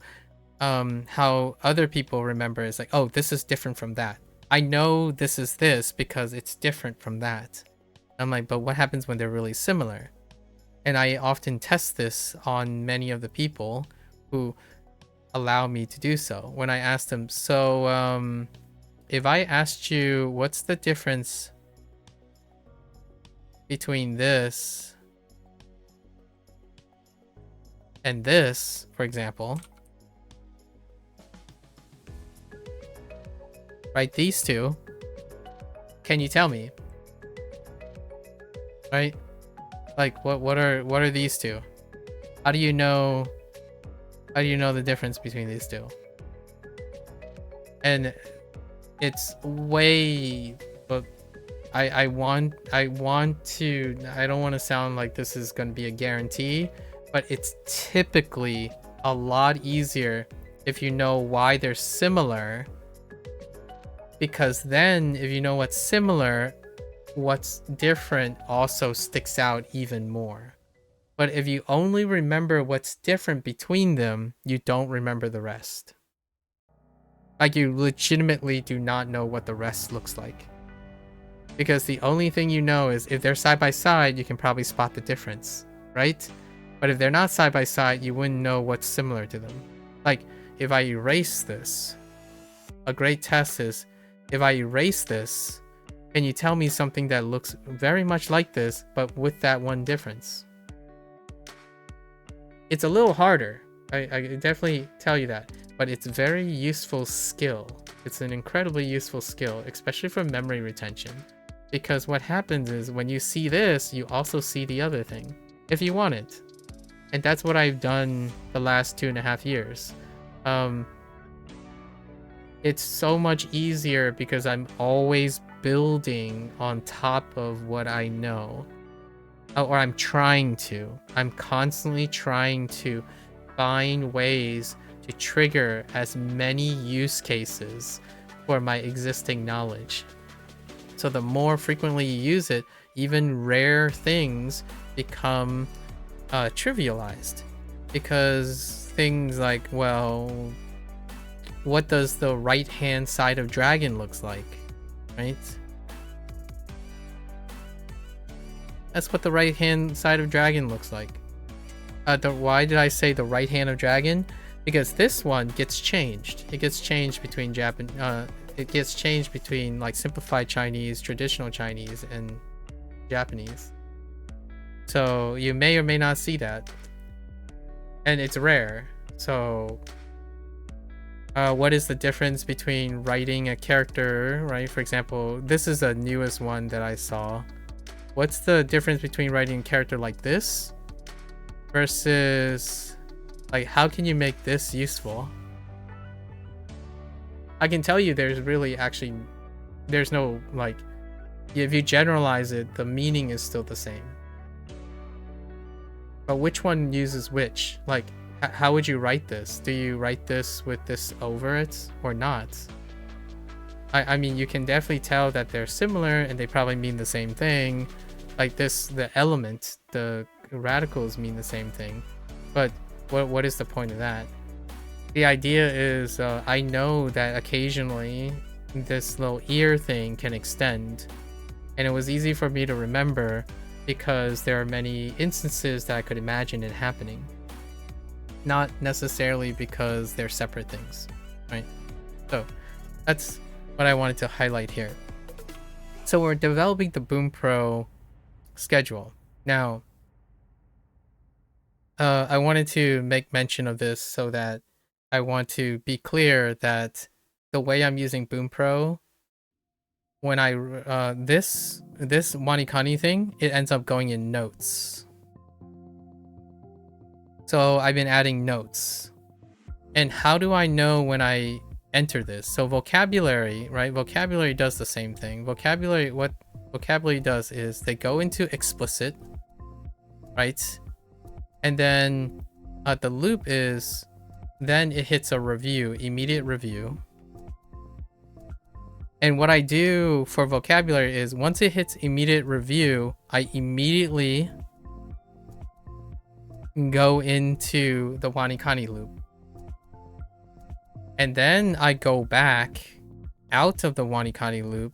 A: how other people remember is like, oh, this is different from that. I know this is this because it's different from that. I'm like, but what happens when they're really similar? And I often test this on many of the people who allow me to do so. When I ask them, so if I asked you what's the difference between this and this, for example, right, these two, can you tell me? Right? Like, what are these two? How do you know the difference between these two? And it's way, but I want to, I don't want to sound like this is going to be a guarantee, but it's typically a lot easier if you know why they're similar, because then if you know what's similar, what's different also sticks out even more. But if you only remember what's different between them, you don't remember the rest. Like, you legitimately do not know what the rest looks like. Because the only thing you know is if they're side by side, you can probably spot the difference, right? But if they're not side by side, you wouldn't know what's similar to them. Like, if I erase this, a great test is, if I erase this, can you tell me something that looks very much like this, but with that one difference? It's a little harder. I definitely tell you that, but it's a very useful skill. It's an incredibly useful skill, especially for memory retention. Because what happens is when you see this, you also see the other thing, if you want it. And that's what I've done the last 2.5 years. It's so much easier because I'm always building on top of what I know. Or I'm trying to. I'm constantly trying to find ways to trigger as many use cases for my existing knowledge. So the more frequently you use it, even rare things become trivialized. Because things like, well, what does the right hand side of dragon looks like, right? That's what the right hand side of dragon looks like. Why did I say the right hand of dragon? Because this one gets changed. It gets changed between it gets changed between like simplified Chinese, traditional Chinese, and Japanese. So you may or may not see that, and it's rare. So what is the difference between writing a character, right? For example, this is the newest one that I saw. What's the difference between writing a character like this versus, like, how can you make this useful? I can tell you there's no, like, if you generalize it, the meaning is still the same. But which one uses which? Like, how would you write this? Do you write this with this over it or not? I mean, you can definitely tell that they're similar and they probably mean the same thing. Like this, the element, the radicals mean the same thing. But what is the point of that? The idea is, I know that occasionally this little ear thing can extend. And it was easy for me to remember because there are many instances that I could imagine it happening. Not necessarily because they're separate things, right? So that's what I wanted to highlight here. So we're developing the Bunpro schedule. Now, I wanted to make mention of this so that I want to be clear that the way I'm using Bunpro, when I this Wanikani thing, it ends up going in notes. So I've been adding notes. And how do I know when I enter this? So vocabulary, right? Vocabulary does the same thing. Vocabulary, what vocabulary does is they go into explicit, right? And then the loop is, then it hits a review, immediate review. And what I do for vocabulary is once it hits immediate review, I immediately go into the Wanikani loop. And then I go back out of the Wanikani loop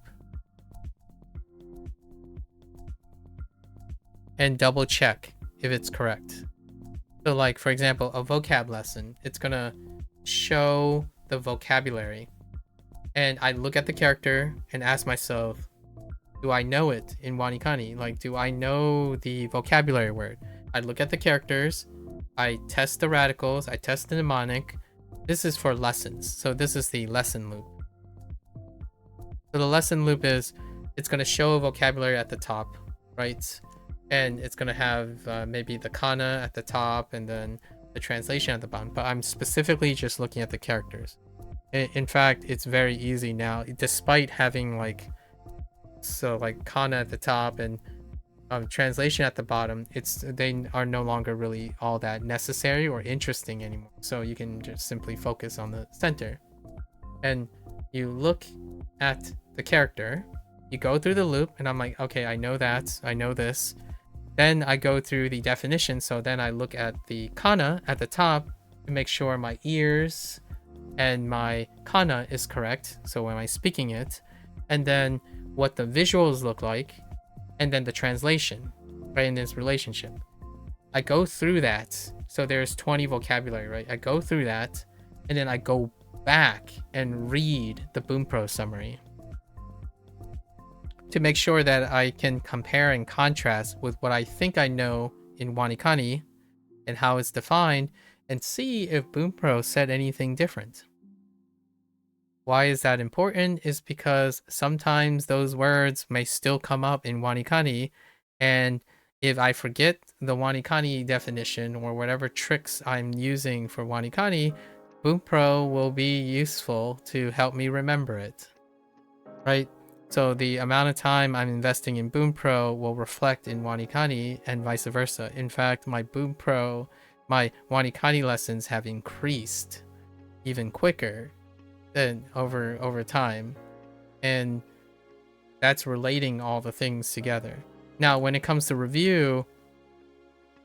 A: and double check if it's correct. So like, for example, a vocab lesson, it's gonna show the vocabulary. And I look at the character and ask myself, do I know it in Wanikani? Like, do I know the vocabulary word? I look at the characters, I test the radicals, I test the mnemonic. This is for lessons. So this is the lesson loop. So the lesson loop is, it's going to show vocabulary at the top, right? And it's going to have maybe the kana at the top and then the translation at the bottom. But I'm specifically just looking at the characters. In fact, it's very easy now, despite having like kana at the top and translation at the bottom. They are no longer really all that necessary or interesting anymore. So you can just simply focus on the center. And you look at the character, you go through the loop, and I'm like, okay, I know that, I know this. Then I go through the definition. So then I look at the kana at the top to make sure my ears and my kana is correct, so when I'm speaking it, and then what the visuals look like, and then the translation, right, in this relationship. I go through that. So there's 20 vocabulary, right? I go through that, and then I go back and read the Bunpro summary to make sure that I can compare and contrast with what I think I know in Wanikani and how it's defined, and see if Bunpro said anything different. Why is that important? Is because sometimes those words may still come up in Wanikani, and if I forget the Wanikani definition or whatever tricks I'm using for Wanikani, Bunpro will be useful to help me remember it, right? So the amount of time I'm investing in Bunpro will reflect in Wanikani and vice versa. In fact, my Wanikani lessons have increased even quicker than over time, and that's relating all the things together. Now, when it comes to review,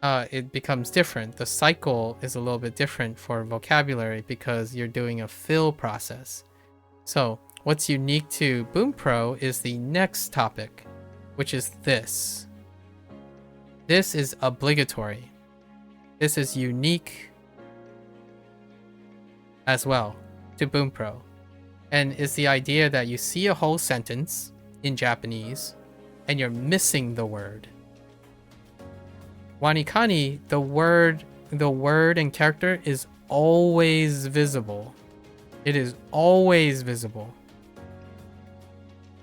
A: it becomes different. The cycle is a little bit different for vocabulary because you're doing a fill process. So what's unique to Bunpro is the next topic, which is this. This is obligatory. This is unique as well to Bunpro. And it's the idea that you see a whole sentence in Japanese and you're missing the word. Wanikani, the word and character is always visible. It is always visible.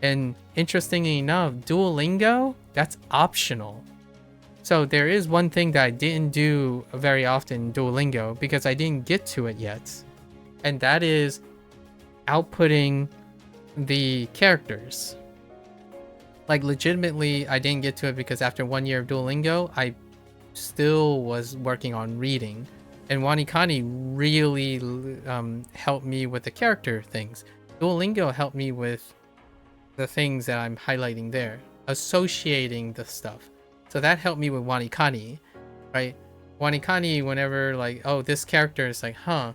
A: And interestingly enough, Duolingo, that's optional. So there is one thing that I didn't do very often in Duolingo because I didn't get to it yet. And that is outputting the characters. Like legitimately, I didn't get to it because after 1 year of Duolingo, I still was working on reading. And Wanikani really helped me with the character things. Duolingo helped me with the things that I'm highlighting there, associating the stuff. So that helped me with Wanikani, right? Wanikani, whenever like, oh, this character is like, huh,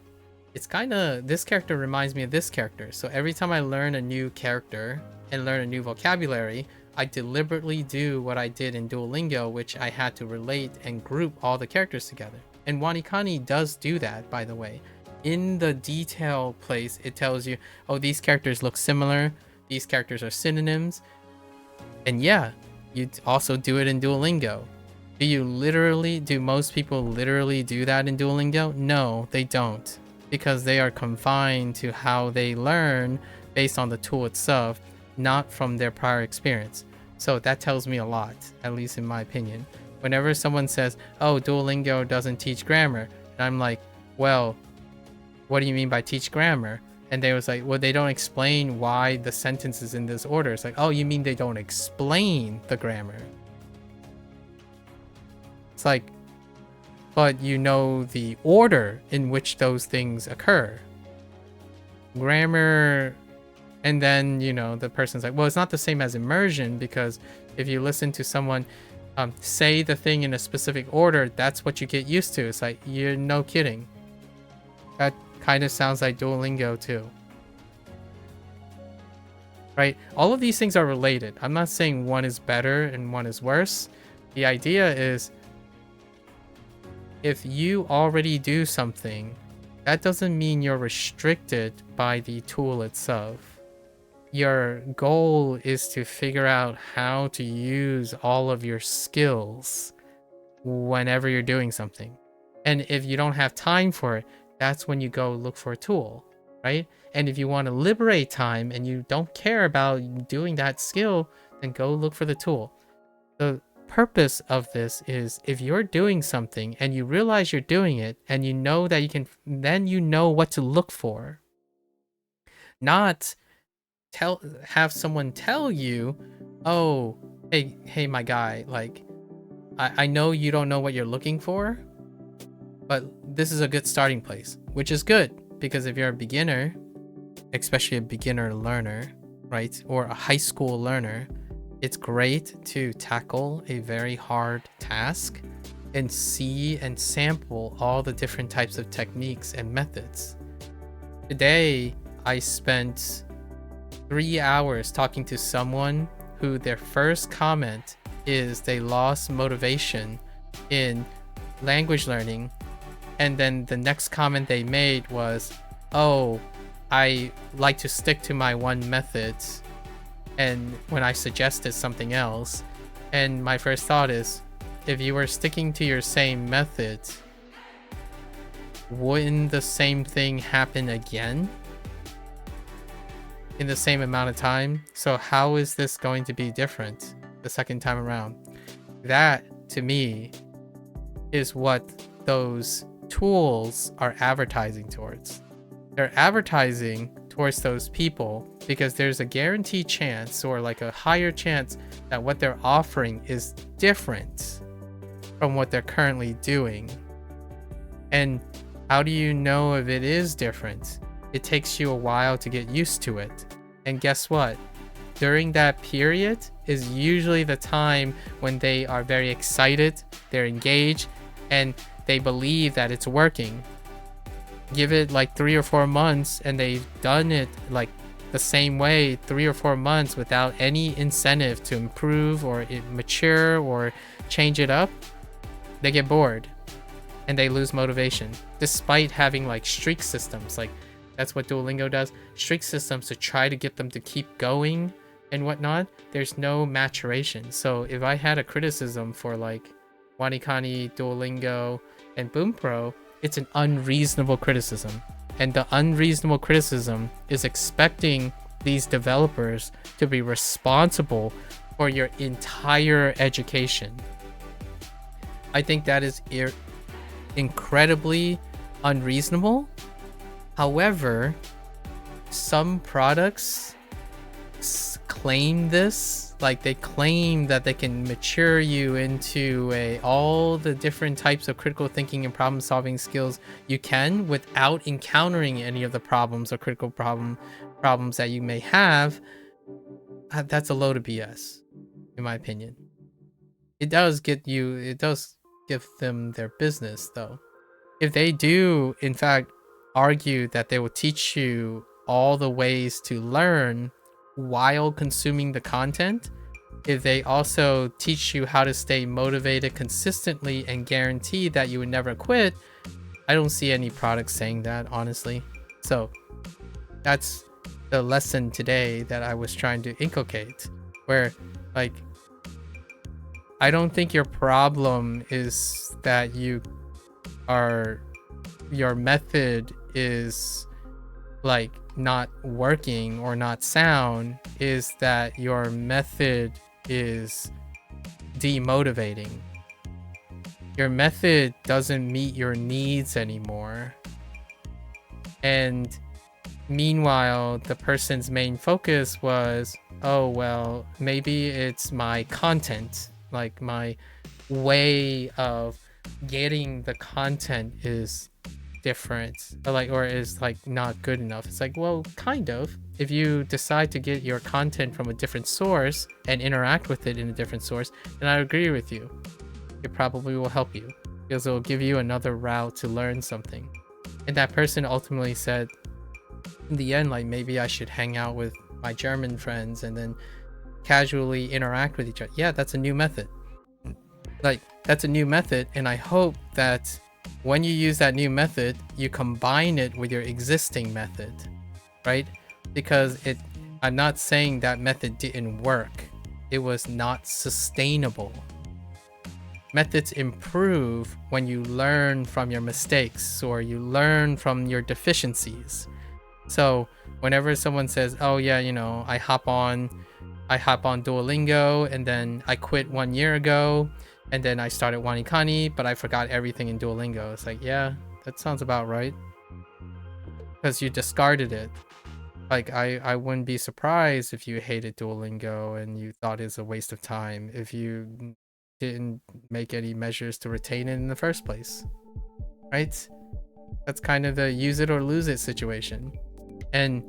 A: it's kind of, this character reminds me of this character. So every time I learn a new character and learn a new vocabulary, I deliberately do what I did in Duolingo, which I had to relate and group all the characters together. And Wanikani does do that, by the way. In the detail place, it tells you, oh, these characters look similar. These characters are synonyms. And yeah, you also do it in Duolingo. Do most people literally do that in Duolingo? No, they don't, because they are confined to how they learn based on the tool itself, not from their prior experience. So that tells me a lot, at least in my opinion. Whenever someone says, oh, Duolingo doesn't teach grammar, and I'm like, well, what do you mean by teach grammar? And they was like, well, they don't explain why the sentence is in this order. It's like, oh, you mean they don't explain the grammar? It's like, but you know the order in which those things occur. Grammar, and then, you know, the person's like, well, it's not the same as immersion, because if you listen to someone say the thing in a specific order, that's what you get used to. It's like, you're no kidding. That kind of sounds like Duolingo too. Right? All of these things are related. I'm not saying one is better and one is worse. The idea is, if you already do something, that doesn't mean you're restricted by the tool itself. Your goal is to figure out how to use all of your skills whenever you're doing something. And if you don't have time for it, that's when you go look for a tool, right? And if you want to liberate time and you don't care about doing that skill, then go look for the tool. The purpose of this is, if you're doing something and you realize you're doing it and you know that you can, then you know what to look for. Not have someone tell you, oh, hey my guy, like, I know you don't know what you're looking for, but this is a good starting place, which is good, because if you're a beginner, especially a beginner learner, right, or a high school learner, it's great to tackle a very hard task and see and sample all the different types of techniques and methods. Today, I spent 3 hours talking to someone who their first comment is they lost motivation in language learning, and then the next comment they made was, oh, I like to stick to my one method, and when I suggested something else, and my first thought is, if you were sticking to your same method, wouldn't the same thing happen again in the same amount of time? So how is this going to be different the second time around? That, to me, is what those tools are advertising towards. They're advertising towards those people because there's a guaranteed chance, or like a higher chance, that what they're offering is different from what they're currently doing. And how do you know if it is different? It takes you a while to get used to it. And guess what? During that period is usually the time when they are very excited, they're engaged, and they believe that it's working. Give it like 3 or 4 months and they've done it like the same way 3 or 4 months without any incentive to improve or mature or change it up, they get bored and they lose motivation, despite having like streak systems. Like, that's what Duolingo does, streak systems, to try to get them to keep going and whatnot. There's no maturation. So if I had a criticism for like Wanikani, Duolingo, and Bunpro, it's an unreasonable criticism. And the unreasonable criticism is expecting these developers to be responsible for your entire education. I think that is incredibly unreasonable. However, some products claim this, like they claim that they can mature you into all the different types of critical thinking and problem solving skills you can without encountering any of the problems or critical problems that you may have. That's a load of BS, in my opinion. It does give them their business, though. If they do, in fact, argue that they will teach you all the ways to learn while consuming the content, if they also teach you how to stay motivated consistently and guarantee that you would never quit, I don't see any products saying that, honestly. So that's the lesson today that I was trying to inculcate, where Like, I don't think your problem is that your method is like not working or not sound, is that your method is demotivating. Your method doesn't meet your needs anymore. And meanwhile, the person's main focus was, oh, well, maybe it's my content, like my way of getting the content is different, or is like not good enough. It's like, well, kind of. If you decide to get your content from a different source and interact with it in a different source, then I agree with you. It probably will help you because it will give you another route to learn something. And that person ultimately said, in the end, like, maybe I should hang out with my German friends and then casually interact with each other. Yeah, that's a new method. Like, that's a new method, and I hope that when you use that new method, you combine it with your existing method, right? Because I'm not saying that method didn't work. It was not sustainable. Methods improve when you learn from your mistakes or you learn from your deficiencies. So whenever someone says, oh yeah, I hop on Duolingo and then I quit 1 year ago and then I started Wanikani, but I forgot everything in Duolingo. It's like, yeah, that sounds about right. Because you discarded it. Like, I wouldn't be surprised if you hated Duolingo and you thought it's a waste of time if you didn't make any measures to retain it in the first place, right? That's kind of the use it or lose it situation. And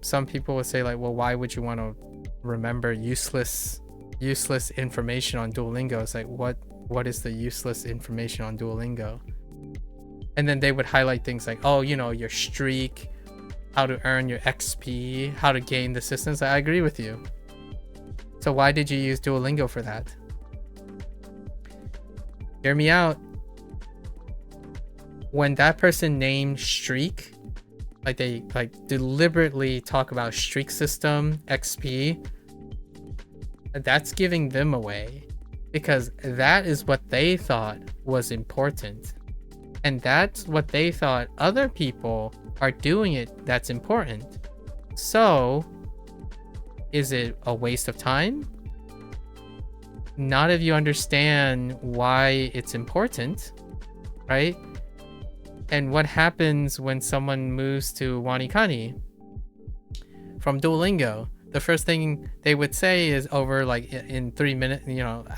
A: some people would say, like, well, why would you want to remember useless information on Duolingo? It's like, what is the useless information on Duolingo? And then they would highlight things like, oh, your streak, how to earn your XP, how to gain the systems. I agree with you. So why did you use Duolingo for that? Hear me out. When that person named streak, like they deliberately talk about streak system, XP, that's giving them away because that is what they thought was important. And that's what they thought other people are doing it that's important. So, is it a waste of time? Not if you understand why it's important, right? And what happens when someone moves to Wanikani from Duolingo? The first thing they would say is over like in 3 minutes,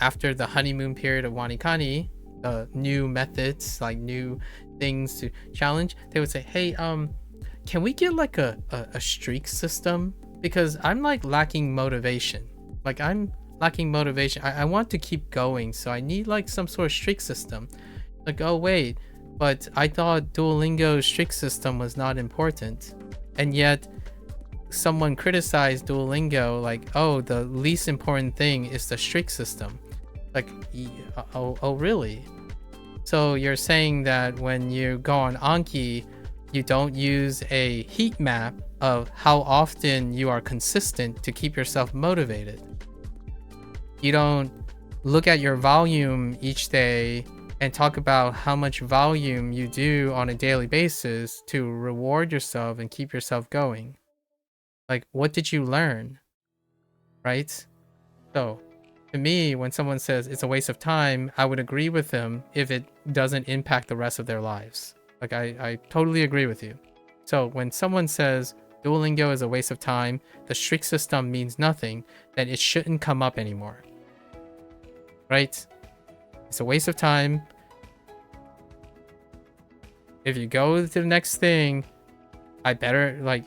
A: after the honeymoon period of Wanikani, new methods, like new things to challenge, they would say, hey, can we get like a streak system? Because I'm like lacking motivation. I want to keep going, so I need like some sort of streak system. Like, oh wait, but I thought Duolingo's streak system was not important. And yet someone criticized Duolingo like, oh, the least important thing is the streak system. Like, oh really? So you're saying that when you go on Anki, you don't use a heat map of how often you are consistent to keep yourself motivated. You don't look at your volume each day and talk about how much volume you do on a daily basis to reward yourself and keep yourself going. Like, what did you learn? Right? So, to me, when someone says it's a waste of time, I would agree with them if it doesn't impact the rest of their lives. Like, I totally agree with you. So, when someone says Duolingo is a waste of time, the streak system means nothing, then it shouldn't come up anymore. Right? It's a waste of time. If you go to the next thing, I better, like,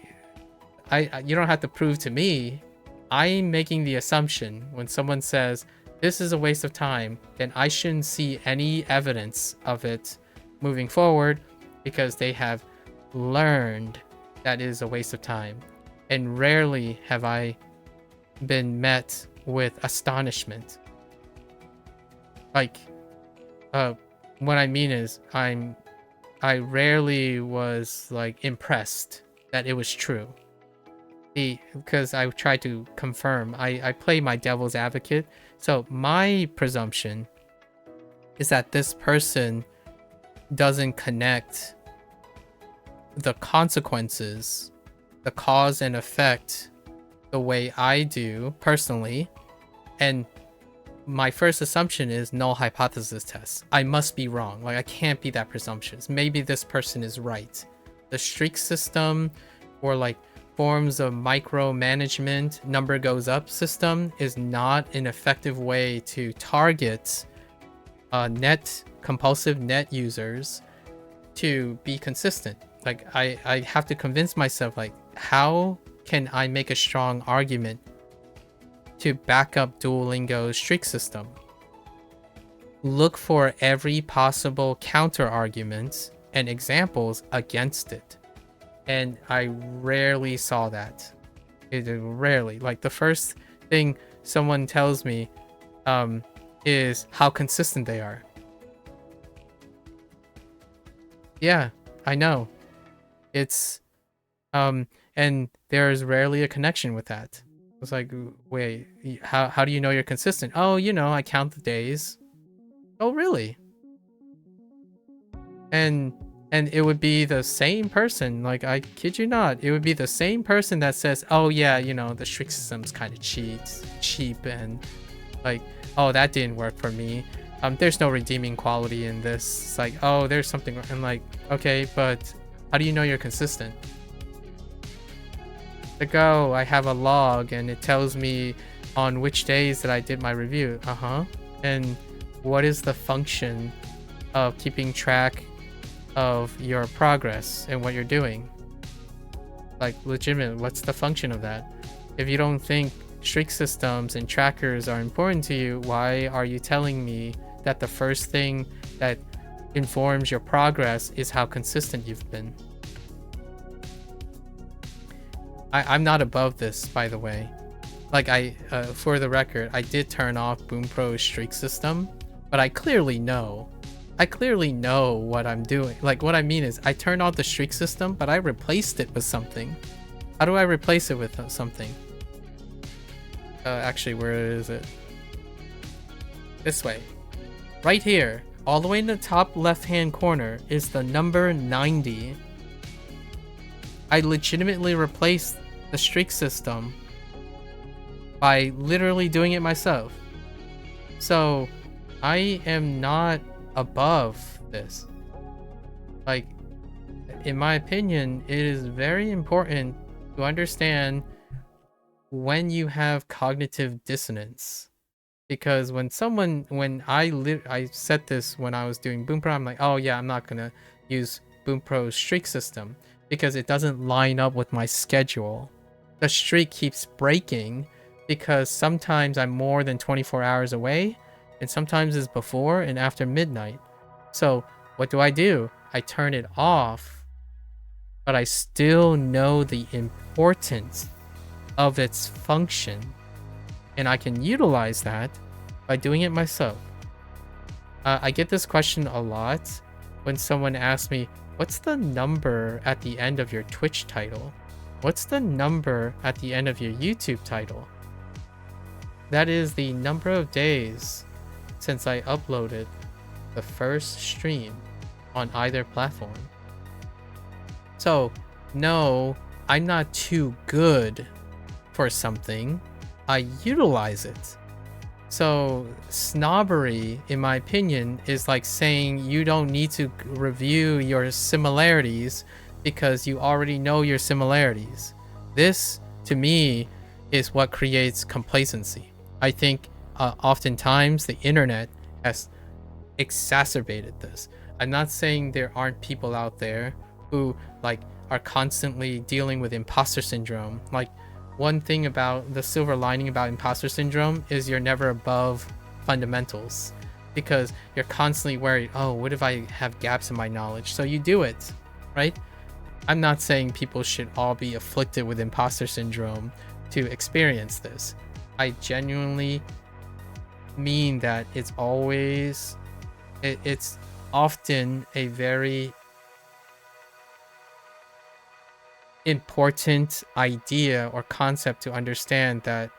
A: you don't have to prove to me. I'm making the assumption when someone says this is a waste of time, then I shouldn't see any evidence of it moving forward because they have learned that it is a waste of time. And rarely have I been met with astonishment. Like, what I mean is I rarely was like impressed that it was true. because I try to confirm. I play my devil's advocate. So my presumption is that this person doesn't connect the consequences, the cause and effect, the way I do personally. And my first assumption is null hypothesis test. I must be wrong. Like, I can't be that presumptuous. Maybe this person is right. The streak system, or like forms of micromanagement, number goes up system, is not an effective way to target compulsive net users to be consistent. Like, I have to convince myself, like, how can I make a strong argument to back up Duolingo's streak system? Look for every possible counter argument and examples against it. And I rarely saw that. Rarely. Like, the first thing someone tells me is how consistent they are. Yeah, I know. It's and there's rarely a connection with that. It's like, wait, how do you know you're consistent? Oh, I count the days. Oh, really? And it would be the same person, like, I kid you not, it would be the same person that says, oh yeah, the streak system's kind of cheap, and like, oh, that didn't work for me. There's no redeeming quality in this. It's like, oh, there's something. I'm like, okay, but how do you know you're consistent? I have a log and it tells me on which days that I did my review. And what is the function of keeping track of your progress and what you're doing? Like, legitimate, what's the function of that? If you don't think streak systems and trackers are important to you, why are you telling me that the first thing that informs your progress is how consistent you've been? I'm not above this, by the way. Like, for the record, I did turn off Bunpro's streak system, but I clearly know what I'm doing. Like, what I mean is, I turned off the streak system, but I replaced it with something. How do I replace it with something? Actually, where is it? This way. Right here, all the way in the top left-hand corner, is the number 90. I legitimately replaced the streak system by literally doing it myself. So I am not above this. Like, in my opinion, it is very important to understand when you have cognitive dissonance. Because when I set this when I was doing Bunpro, I'm like, oh yeah, I'm not gonna use Bunpro's streak system because it doesn't line up with my schedule. The streak keeps breaking because sometimes I'm more than 24 hours away, and sometimes it's before and after midnight. So what do? I turn it off, but I still know the importance of its function, and I can utilize that by doing it myself. I get this question a lot when someone asks me, what's the number at the end of your Twitch title? What's the number at the end of your YouTube title? That is the number of days since I uploaded the first stream on either platform. So, no, I'm not too good for something. I utilize it. So, snobbery, in my opinion, is like saying you don't need to review your similarities because you already know your similarities. This, to me, is what creates complacency. I think oftentimes the internet has exacerbated this. I'm not saying there aren't people out there who are constantly dealing with imposter syndrome. Like, one thing about the silver lining about imposter syndrome is you're never above fundamentals, because you're constantly worried, oh, what if I have gaps in my knowledge? So you do it, right? I'm not saying people should all be afflicted with imposter syndrome to experience this. I genuinely mean that it's often a very important idea or concept to understand that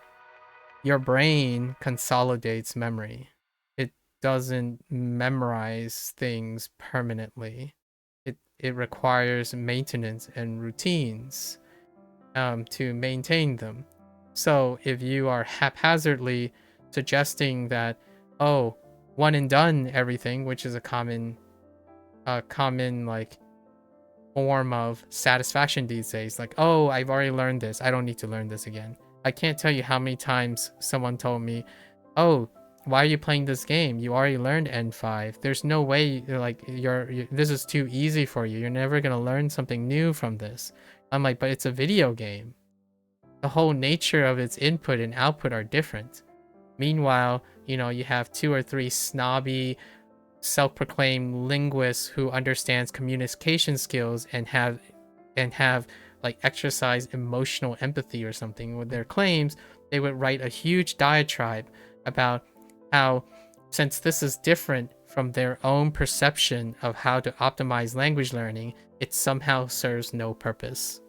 A: your brain consolidates memory. It doesn't memorize things permanently. It requires maintenance and routines to maintain them. So if you are haphazardly suggesting that, oh, one and done everything, which is a common like form of satisfaction these days, like, oh, I've already learned this, I don't need to learn this again. I can't tell you how many times someone told me, oh, why are you playing this game? You already learned N5. There's no way, like, this is too easy for you. You're never gonna learn something new from this. I'm like, but it's a video game. The whole nature of its input and output are different. Meanwhile, you know, you have 2 or 3 snobby, self-proclaimed linguists who understands communication skills and have like exercise emotional empathy or something with their claims. They would write a huge diatribe about how, since this is different from their own perception of how to optimize language learning, it somehow serves no purpose.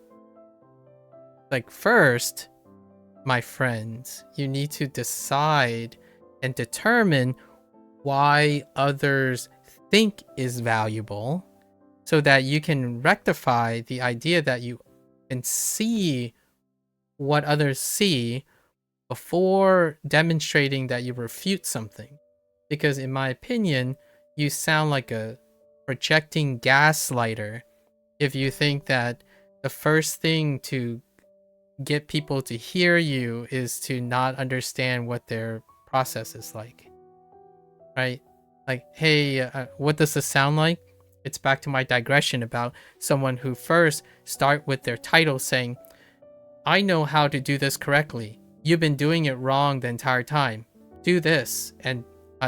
A: Like, first, my friends, you need to decide and determine why others think is valuable, so that you can rectify the idea that you can see what others see before demonstrating that you refute something. Because in my opinion, you sound like a projecting gaslighter if you think that the first thing to get people to hear you is to not understand what their process is like, right? Like, hey, what does this sound like? It's back to my digression about someone who first start with their title saying, I know how to do this correctly. You've been doing it wrong the entire time. Do this, and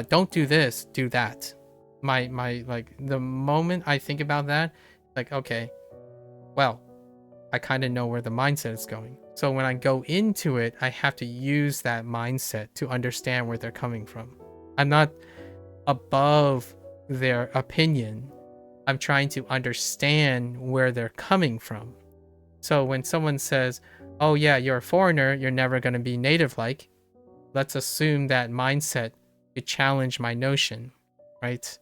A: don't do this, do that. My like, the moment I think about that, like, okay, well, I kind of know where the mindset is going. So when I go into it, I have to use that mindset to understand where they're coming from. I'm not above their opinion. I'm trying to understand where they're coming from. So when someone says, oh yeah, you're a foreigner, you're never going to be native-like, let's assume that mindset to challenge my notion, right?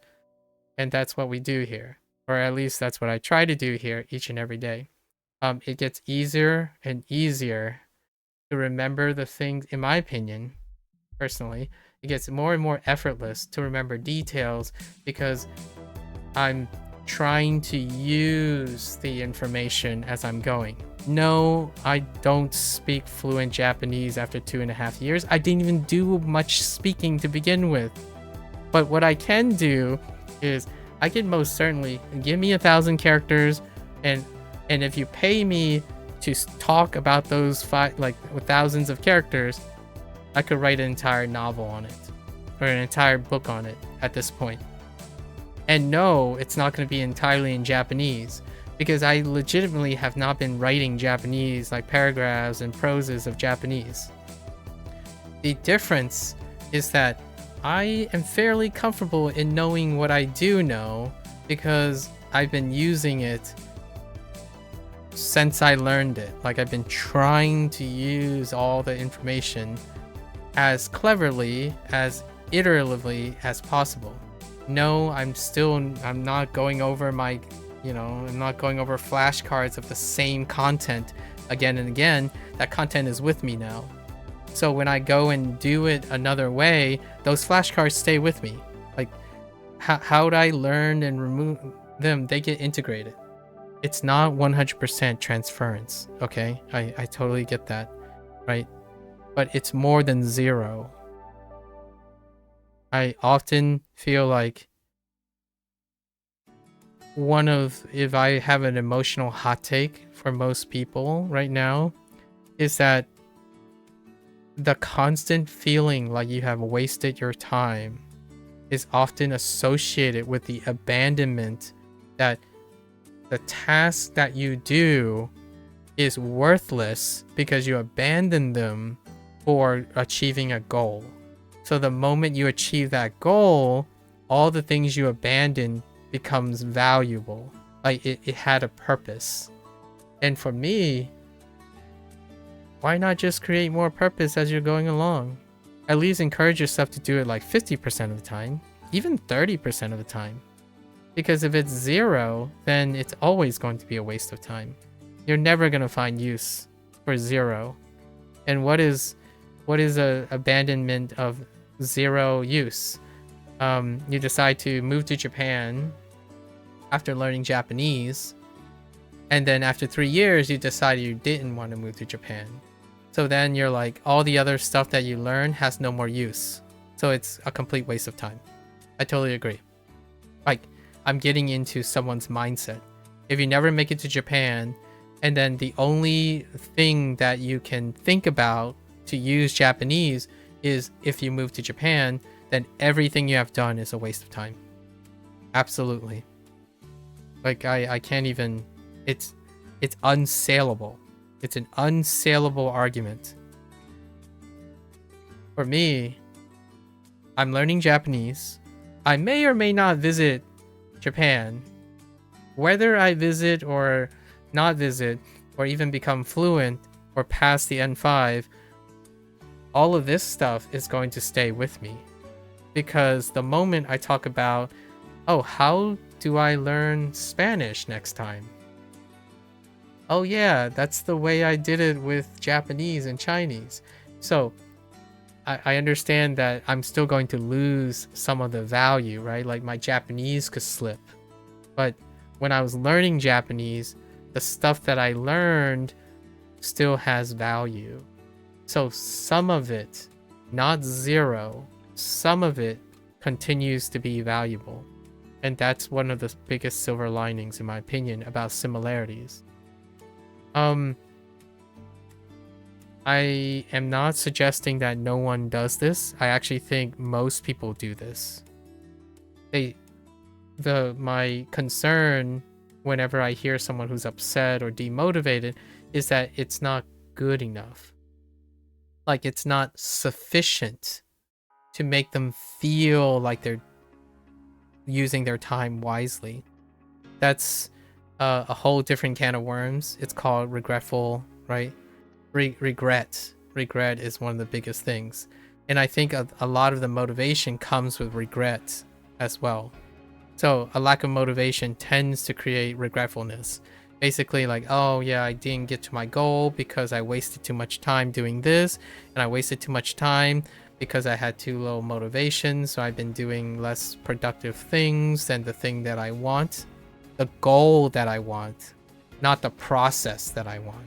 A: And that's what we do here. Or at least that's what I try to do here each and every day. It gets easier and easier to remember the things, in my opinion, personally. It gets more and more effortless to remember details because I'm trying to use the information as I'm going. No, I don't speak fluent Japanese after 2.5 years. I didn't even do much speaking to begin with. But what I can do is I can most certainly give me 1,000 characters, and if you pay me to talk about those thousands of characters, I could write an entire novel on it, or an entire book on it at this point. And no, it's not going to be entirely in Japanese, because I legitimately have not been writing Japanese, like paragraphs and proses of Japanese. The difference is that I am fairly comfortable in knowing what I do know, because I've been using it since I learned it. Like, I've been trying to use all the information as cleverly, as iteratively as possible. No, I'm not going over my, I'm not going over flashcards of the same content again and again. That content is with me now. So when I go and do it another way, those flashcards stay with me. Like, how do I learn and remove them? They get integrated. It's not 100% transference, okay? I totally get that, right? But it's more than 0. I often feel like if I have an emotional hot take for most people right now, is that the constant feeling like you have wasted your time is often associated with the abandonment that the task that you do is worthless because you abandon them for achieving a goal. So the moment you achieve that goal, all the things you abandon becomes valuable. Like, it had a purpose. And for me, why not just create more purpose as you're going along? At least encourage yourself to do it like 50% of the time, even 30% of the time. Because if it's 0, then it's always going to be a waste of time. You're never going to find use for 0. And what is a abandonment of 0 use? You decide to move to Japan after learning Japanese, and then after 3 years you decided you didn't want to move to Japan. So then you're like, all the other stuff that you learn has no more use. So it's a complete waste of time. I totally agree. Like, I'm getting into someone's mindset. If you never make it to Japan, and then the only thing that you can think about to use Japanese is if you move to Japan, then everything you have done is a waste of time. Absolutely. Like, I can't even... It's unsaleable. It's an unsaleable argument. For me, I'm learning Japanese. I may or may not visit Japan. Whether I visit or not visit, or even become fluent or pass the N5, all of this stuff is going to stay with me. Because the moment I talk about, oh, how do I learn Spanish next time? Oh yeah, that's the way I did it with Japanese and Chinese. So I understand that I'm still going to lose some of the value, right? Like my Japanese could slip. But when I was learning Japanese, the stuff that I learned still has value. So some of it, not 0, some of it continues to be valuable. And that's one of the biggest silver linings, in my opinion, about similarities. I am not suggesting that no one does this. I actually think most people do this. My concern whenever I hear someone who's upset or demotivated is that it's not good enough. Like, it's not sufficient to make them feel like they're using their time wisely. That's a whole different can of worms. It's called regretful, right? Regret is one of the biggest things, and I think a lot of the motivation comes with regret as well. So a lack of motivation tends to create regretfulness. Basically, like, oh yeah, I didn't get to my goal because I wasted too much time doing this, and I wasted too much time because I had too low motivation, so I've been doing less productive things than the thing that I want, the goal that I want, not the process that I want.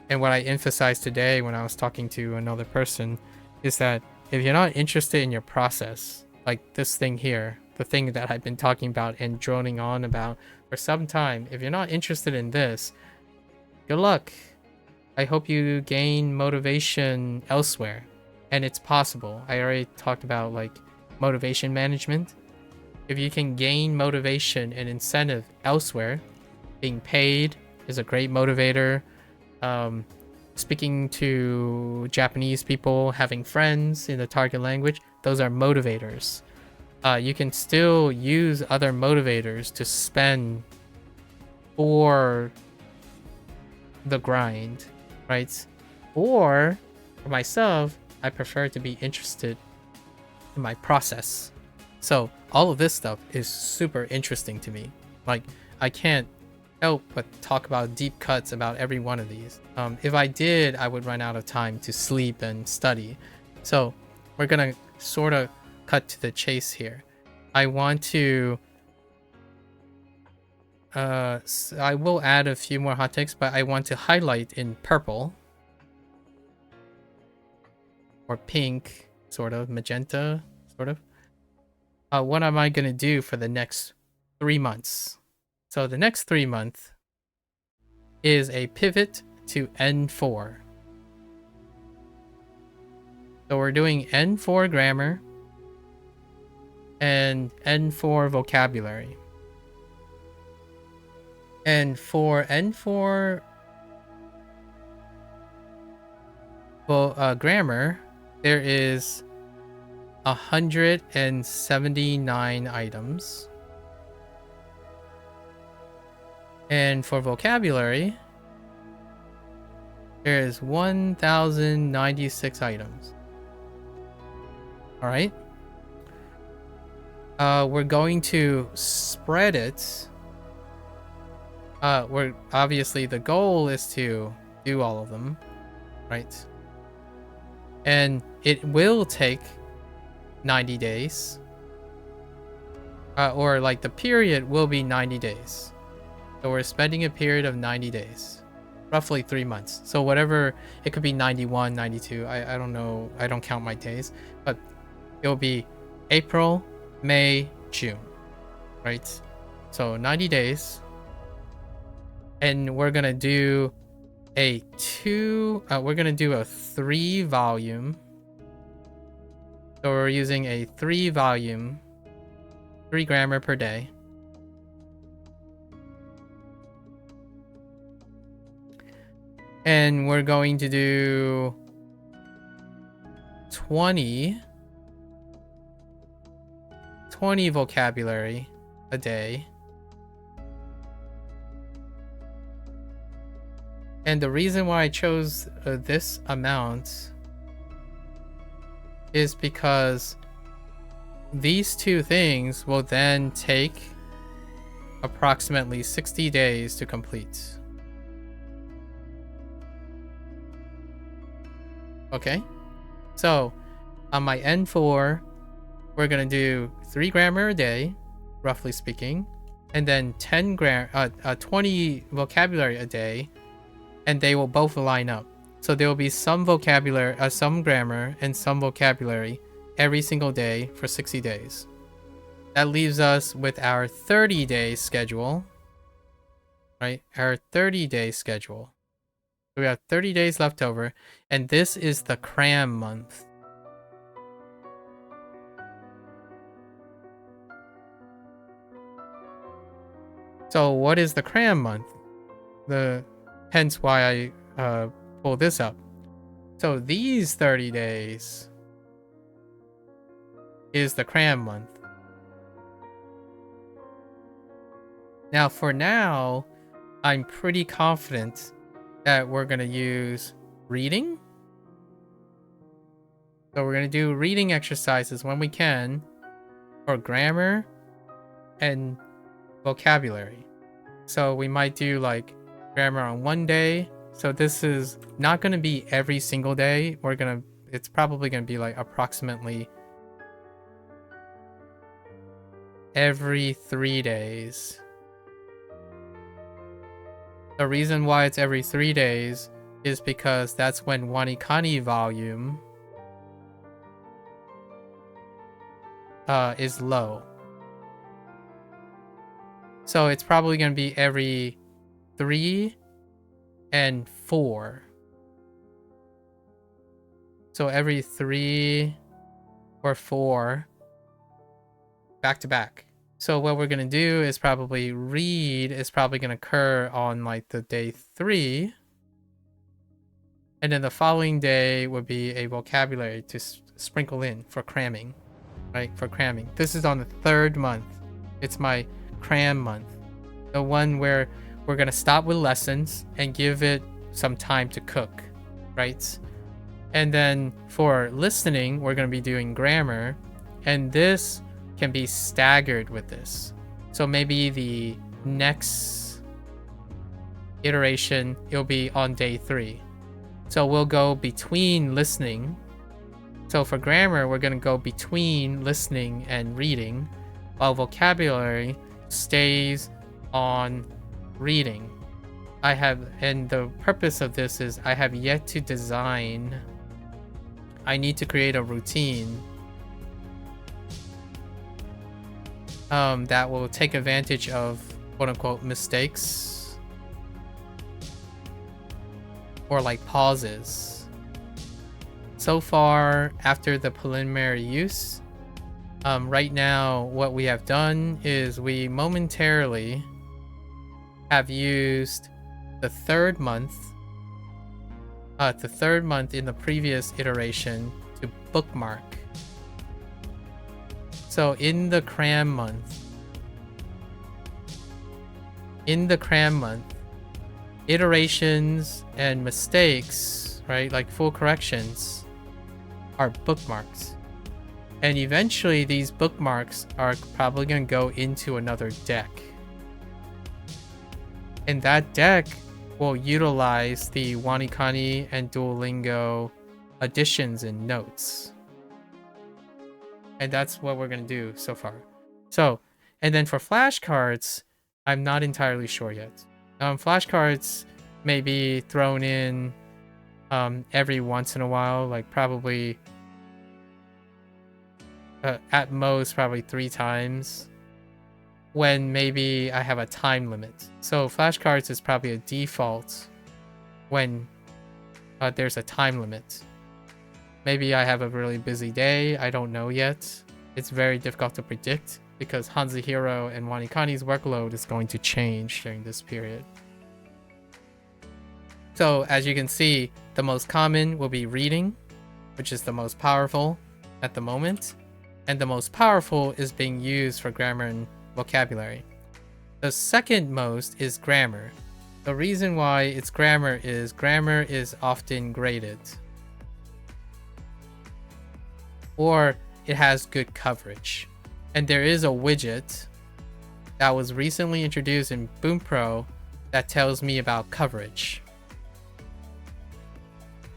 A: And what I emphasized today when I was talking to another person is that if you're not interested in your process, like this thing here, the thing that I've been talking about and droning on about for some time, if you're not interested in this, good luck. I hope you gain motivation elsewhere. And it's possible. I already talked about like motivation management. If you can gain motivation and incentive elsewhere, being paid is a great motivator. Speaking to Japanese people, having friends in the target language, those are motivators. You can still use other motivators to spend for the grind, right? Or for myself, I prefer to be interested in my process. So all of this stuff is super interesting to me. Like, I can't help but talk about deep cuts about every one of these. If I did, I would run out of time to sleep and study. So we're gonna sort of cut to the chase here. I want to I will add a few more hot takes, but I want to highlight in purple or pink, sort of magenta, sort of. What am I gonna do for the next 3 months? So the next 3 months is a pivot to N4. So we're doing N4 grammar and N4 vocabulary. And for N4 grammar, there is 179 items. And for vocabulary, there's 1,096 items. All right. We're going to spread it. We're obviously the goal is to do all of them, right? And it will take 90 days. Or like the period will be 90 days. So we're spending a period of 90 days. Roughly 3 months. So whatever, it could be 91, 92. I don't know. I don't count my days. But it'll be April, May, June. Right? So 90 days. And we're going to do a 3 volume. So we're using a 3 volume, 3 grammar per day. And we're going to do 20 vocabulary a day. And the reason why I chose this amount is because these two things will then take approximately 60 days to complete. Okay, so on my N4, we're gonna do 3 grammar a day, roughly speaking, and then 20 vocabulary a day, and they will both line up. So there will be some vocabulary, some grammar, and some vocabulary every single day for 60 days. That leaves us with our 30-day schedule, right? Our 30-day schedule. We have 30 days left over, and this is the cram month. So what is the cram month? Hence why I pull this up. So these 30 days is the cram month. Now for now, I'm pretty confident that we're going to use reading. So we're going to do reading exercises when we can for grammar and vocabulary. So we might do like grammar on one day. So this is not going to be every single day. It's probably going to be like approximately every 3 days. The reason why it's every 3 days is because that's when Wanikani volume is low. So it's probably going to be every 3 and 4. So every 3 or 4 back to back. So what we're going to do is probably read is probably going to occur on like the day 3. And then the following day would be a vocabulary to sprinkle in for cramming, right? For cramming. This is on the 3rd month. It's my cram month. The one where we're going to stop with lessons and give it some time to cook, right? And then for listening, we're going to be doing grammar. And this can be staggered with this. So maybe the next iteration, it'll be on day 3. So we'll go between listening. So for grammar, we're going to go between listening and reading, while vocabulary stays on reading. And the purpose of this is I have yet to design. I need to create a routine that will take advantage of quote-unquote mistakes or like pauses. So far, after the preliminary use, right now what we have done is we momentarily have used the 3rd month in the previous iteration to bookmark. So in the cram month, in the cram month, iterations and mistakes, right, like full corrections, are bookmarks. And eventually these bookmarks are probably going to go into another deck. And that deck will utilize the Wanikani and Duolingo additions and notes. And that's what we're going to do so far. So, and then for flashcards, I'm not entirely sure yet. Flashcards may be thrown in every once in a while, like probably at most probably 3 times, when maybe I have a time limit. So flashcards is probably a default when there's a time limit. Maybe I have a really busy day, I don't know yet. It's very difficult to predict because Hanzuhiro and Wanikani's workload is going to change during this period. So as you can see, the most common will be reading, which is the most powerful at the moment. And the most powerful is being used for grammar and vocabulary. The second most is grammar. The reason why it's grammar is often graded, or it has good coverage. And there is a widget that was recently introduced in Bunpro that tells me about coverage.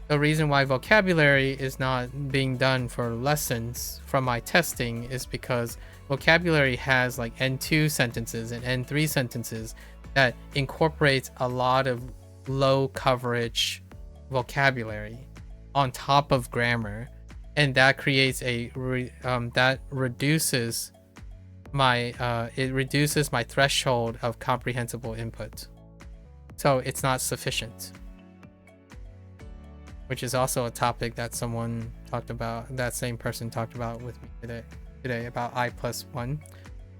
A: The reason why vocabulary is not being done for lessons from my testing is because vocabulary has like N2 sentences and N3 sentences that incorporates a lot of low coverage vocabulary on top of grammar, and that creates that reduces my threshold of comprehensible input. So it's not sufficient. Which is also a topic that someone talked about, that same person talked about with me today about I+1.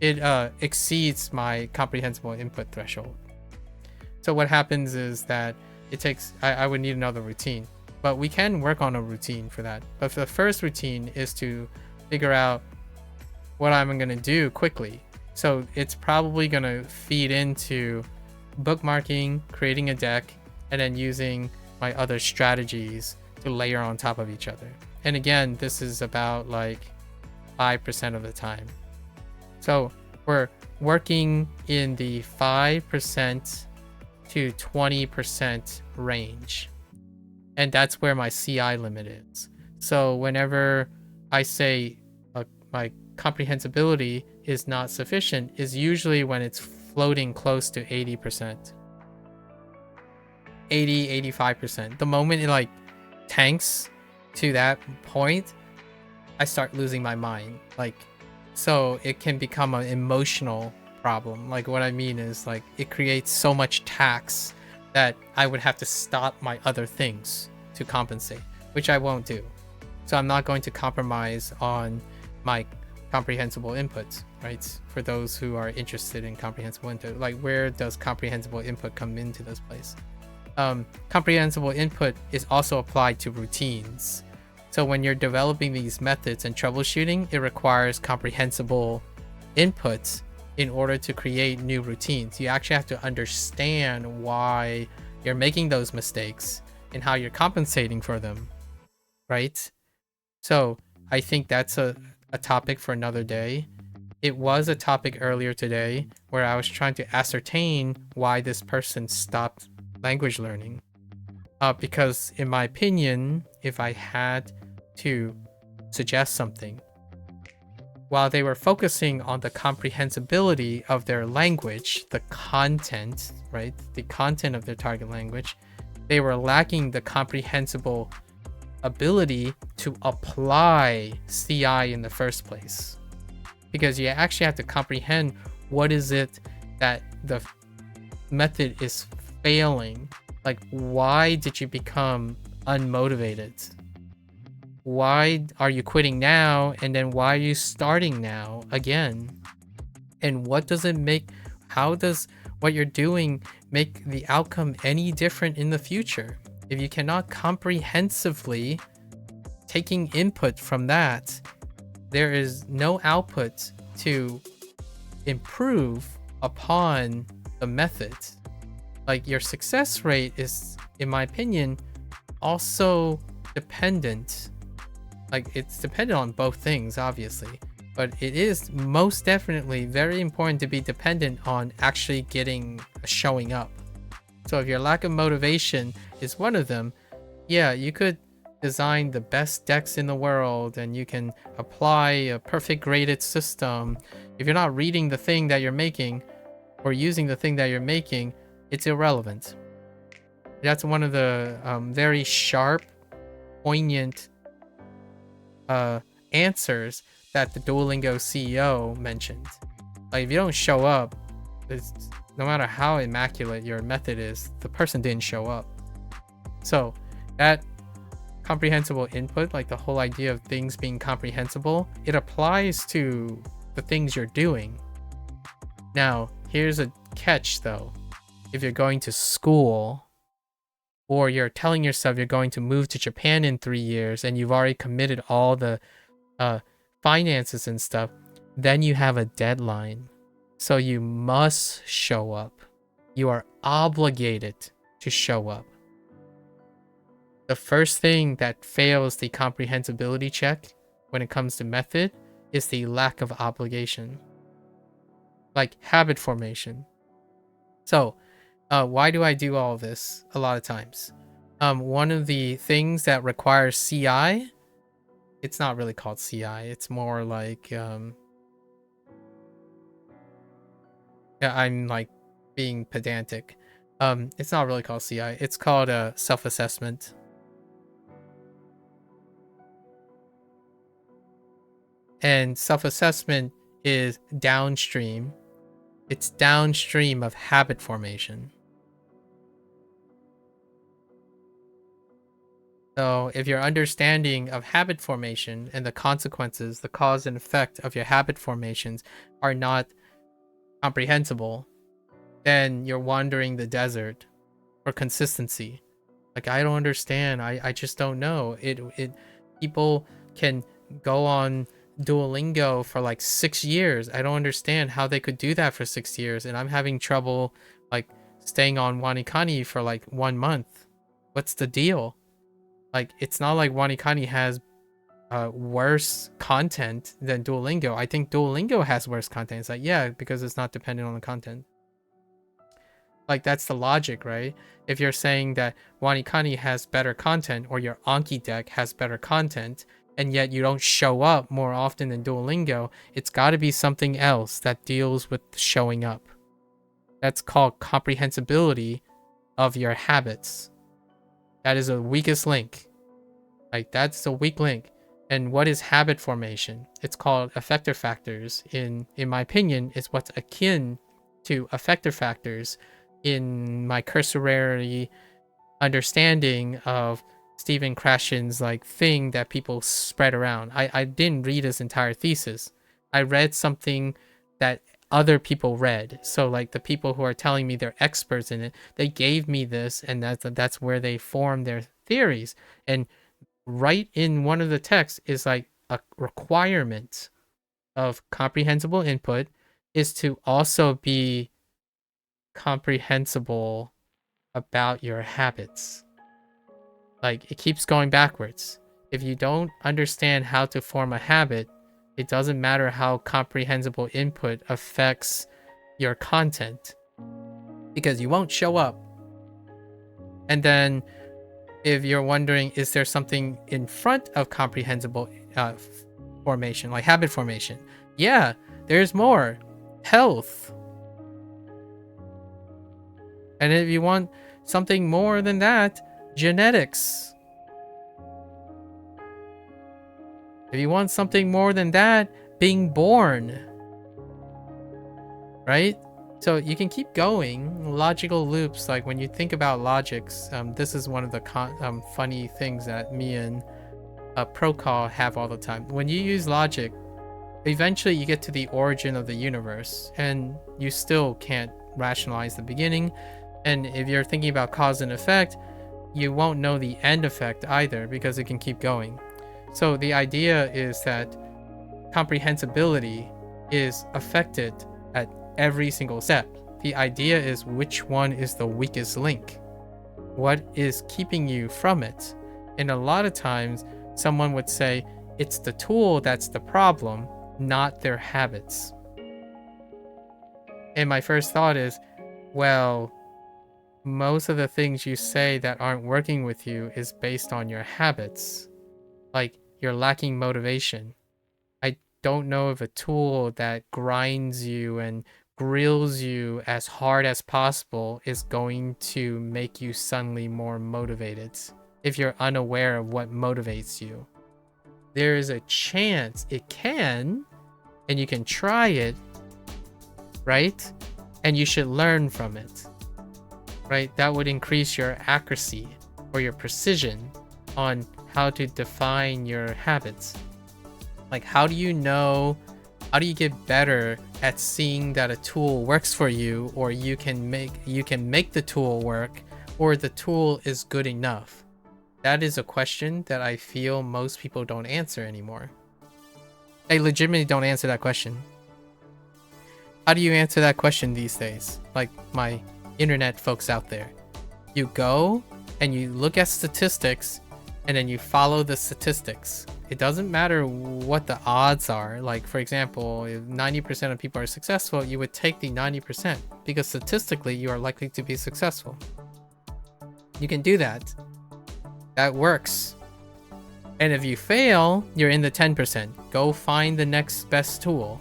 A: It exceeds my comprehensible input threshold. So what happens is that it takes, I would need another routine, but we can work on a routine for that. But for the first routine is to figure out what I'm going to do quickly. So it's probably going to feed into bookmarking, creating a deck, and then using my other strategies to layer on top of each other. And again, this is about like 5% of the time. So we're working in the 5% to 20% range. And that's where my CI limit is. So whenever I say my comprehensibility is not sufficient, is usually when it's floating close to 80%. 80-85%. The moment it like tanks to that point, I start losing my mind. Like, so it can become an emotional problem. Like what I mean is like it creates so much tax that I would have to stop my other things to compensate, which I won't do. So I'm not going to compromise on my comprehensible input, right? For those who are interested in comprehensible input, like where does comprehensible input come into this place? Comprehensible input is also applied to routines. So when you're developing these methods and troubleshooting, it requires comprehensible input in order to create new routines. You actually have to understand why you're making those mistakes and how you're compensating for them, right? So I think that's a topic for another day. It was a topic earlier today where I was trying to ascertain why this person stopped language learning. Because in my opinion, if I had to suggest something, while they were focusing on the comprehensibility of their language, the content, right? The content of their target language, they were lacking the comprehensible ability to apply CI in the first place. Because you actually have to comprehend what is it that the method is failing. Like, why did you become unmotivated? Why are you quitting now? And then why are you starting now again? And what does it make? How does what you're doing make the outcome any different in the future? If you cannot comprehensively taking input from that, there is no output to improve upon the method. Like your success rate is, in my opinion, also dependent. Like it's dependent on both things, obviously, but it is most definitely very important to be dependent on actually showing up. So if your lack of motivation is one of them, yeah, you could design the best decks in the world and you can apply a perfect graded system. If you're not reading the thing that you're making or using the thing that you're making, it's irrelevant. That's one of the very sharp, poignant answers that the Duolingo CEO mentioned. Like if you don't show up, no matter how immaculate your method is, the person didn't show up. So that comprehensible input, like the whole idea of things being comprehensible, it applies to the things you're doing. Now, here's a catch though. If you're going to school, or you're telling yourself you're going to move to Japan in 3 years and you've already committed all the finances and stuff, then you have a deadline. So you must show up. You are obligated to show up. The first thing that fails the comprehensibility check when it comes to method is the lack of obligation. Like habit formation. So, why do I do all of this a lot of times? One of the things that requires CI, it's not really called CI. It's more like, yeah, I'm like being pedantic. It's not really called CI. It's called self-assessment. And self-assessment is downstream. It's downstream of habit formation. So if your understanding of habit formation and the consequences, the cause and effect of your habit formations are not comprehensible, then you're wandering the desert for consistency. Like, I don't understand. I just don't know. People can go on Duolingo for like 6 years. I don't understand how they could do that for 6 years, and I'm having trouble like staying on Wanikani for like 1 month. What's the deal? Like, it's not like Wanikani has worse content than Duolingo. I think Duolingo has worse content. It's like, yeah, because it's not dependent on the content. Like, that's the logic, right? If you're saying that Wanikani has better content, or your Anki deck has better content, and yet you don't show up more often than Duolingo, it's got to be something else that deals with showing up. That's called comprehensibility of your habits. That is the weakest link. Like, that's the weak link. And what is habit formation? It's called effector factors. In my opinion, it's what's akin to effector factors in my cursory understanding of Stephen Krashen's like thing that people spread around. I didn't read his entire thesis. I read something that other people read. So like the people who are telling me they're experts in it, they gave me this, and that's where they form their theories. And right in one of the texts is like a requirement of comprehensible input is to also be comprehensible about your habits. Like, it keeps going backwards. If you don't understand how to form a habit, it doesn't matter how comprehensible input affects your content, because you won't show up. And then if you're wondering, is there something in front of comprehensible formation, like habit formation? Yeah, there's more. Health. And if you want something more than that, genetics. If you want something more than that, being born. Right? So you can keep going. Logical loops, like when you think about logics, this is one of the funny things that me and Procall have all the time. When you use logic, eventually you get to the origin of the universe, and you still can't rationalize the beginning. And if you're thinking about cause and effect, you won't know the end effect either, because it can keep going. So the idea is that comprehensibility is affected at every single step. The idea is which one is the weakest link? What is keeping you from it? And a lot of times, someone would say it's the tool that's the problem, not their habits. And my first thought is, well, most of the things you say that aren't working with you is based on your habits. Like, you're lacking motivation. I don't know if a tool that grinds you and grills you as hard as possible is going to make you suddenly more motivated if you're unaware of what motivates you. There is a chance it can, and you can try it, right? And you should learn from it, right? That would increase your accuracy or your precision on how to define your habits. Like, how do you get better at seeing that a tool works for you, or you can make the tool work, or the tool is good enough? That is a question that I feel most people don't answer anymore. They legitimately don't answer that question. How do you answer that question these days? Like my internet folks out there. You go and you look at statistics, and then you follow the statistics. It doesn't matter what the odds are. Like, for example, if 90% of people are successful, you would take the 90% because statistically you are likely to be successful. You can do that. That works. And if you fail, you're in the 10%. Go find the next best tool.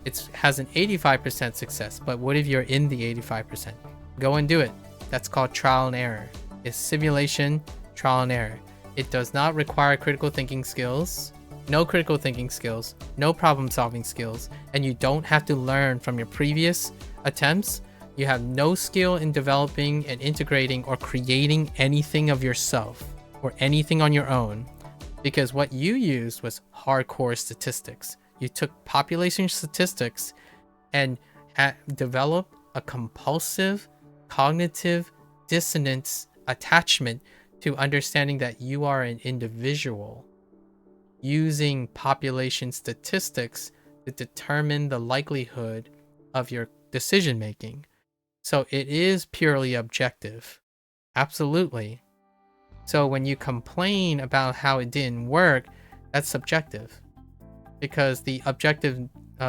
A: It has an 85% success, but what if you're in the 85%? Go and do it. That's called trial and error. It's simulation, trial and error. It does not require critical thinking skills, no critical thinking skills, no problem solving skills, and you don't have to learn from your previous attempts. You have no skill in developing and integrating or creating anything of yourself or anything on your own, because what you used was hardcore statistics. You took population statistics and developed a compulsive cognitive dissonance attachment to understanding that you are an individual, using population statistics to determine the likelihood of your decision making. So it is purely objective. Absolutely. So when you complain about how it didn't work, that's subjective. Because the objective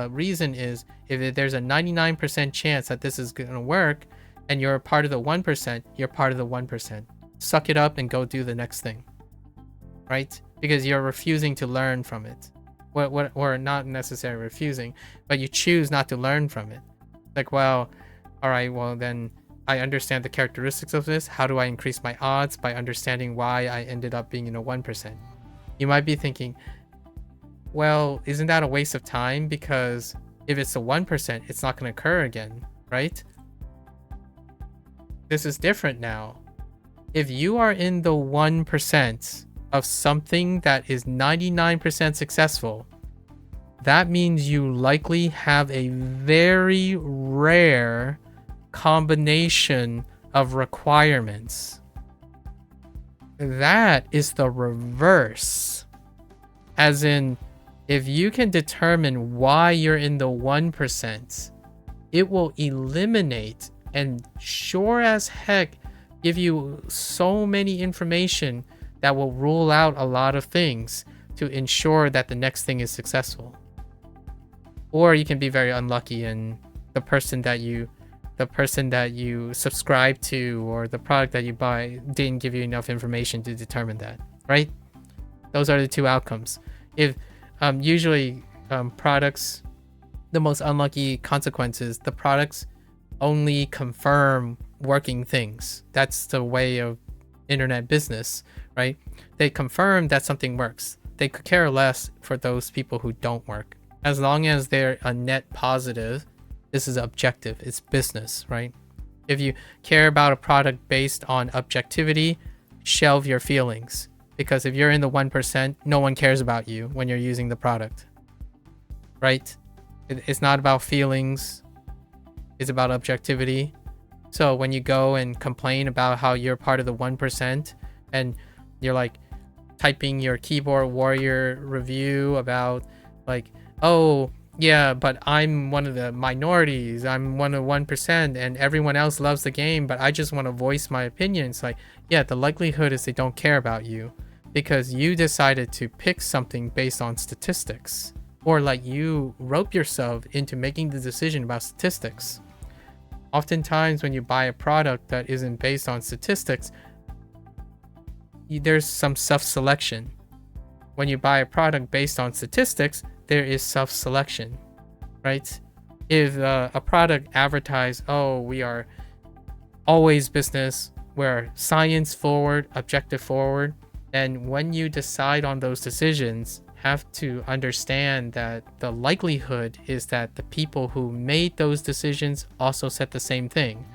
A: reason is, if there's a 99% chance that this is going to work and you're a part of the 1%, you're part of the 1%. Suck it up and go do the next thing, right? Because you're refusing to learn from it. Or not necessarily refusing, but you choose not to learn from it. Like, well, all right, well then I understand the characteristics of this. How do I increase my odds? By understanding why I ended up being in a 1%. You might be thinking, well, isn't that a waste of time? Because if it's a 1%, it's not going to occur again, right? This is different now. If you are in the 1% of something that is 99% successful, that means you likely have a very rare combination of requirements. That is the reverse. As in, if you can determine why you're in the 1%, it will eliminate and sure as heck give you so many information that will rule out a lot of things to ensure that the next thing is successful. Or you can be very unlucky and the person that you subscribe to or the product that you buy didn't give you enough information to determine that, right? Those are the two outcomes. If usually products, the most unlucky consequences, the products only confirm working things. That's the way of internet business, right? They confirm that something works. They could care less for those people who don't work. As long as they're a net positive, this is objective. It's business, right? If you care about a product based on objectivity, shelve your feelings. Because if you're in the 1%, no one cares about you when you're using the product, right? It's not about feelings. It's about objectivity. So when you go and complain about how you're part of the 1% and you're like typing your keyboard warrior review about like, oh, yeah, but I'm one of the minorities, I'm one of 1%, and everyone else loves the game, but I just want to voice my opinion. It's like, yeah, the likelihood is they don't care about you because you decided to pick something based on statistics, or like you rope yourself into making the decision about statistics. Oftentimes when you buy a product that isn't based on statistics, there's some self-selection. When you buy a product based on statistics, there is self-selection, right? If a product advertised, oh, we are always business, we're science forward, objective forward, then when you decide on those decisions, have to understand that the likelihood is that the people who made those decisions also said the same thing.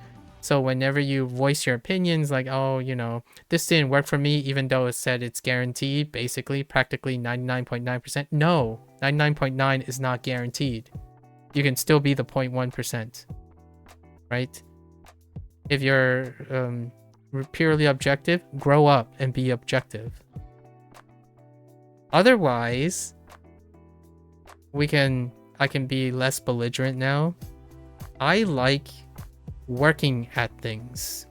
A: So whenever you voice your opinions like, oh, you know, this didn't work for me, even though it said it's guaranteed, basically, practically 99.9%. No, 99.9 is not guaranteed. You can still be the 0.1%, right? If you're purely objective, grow up and be objective. Otherwise, I can be less belligerent now. I like working at things.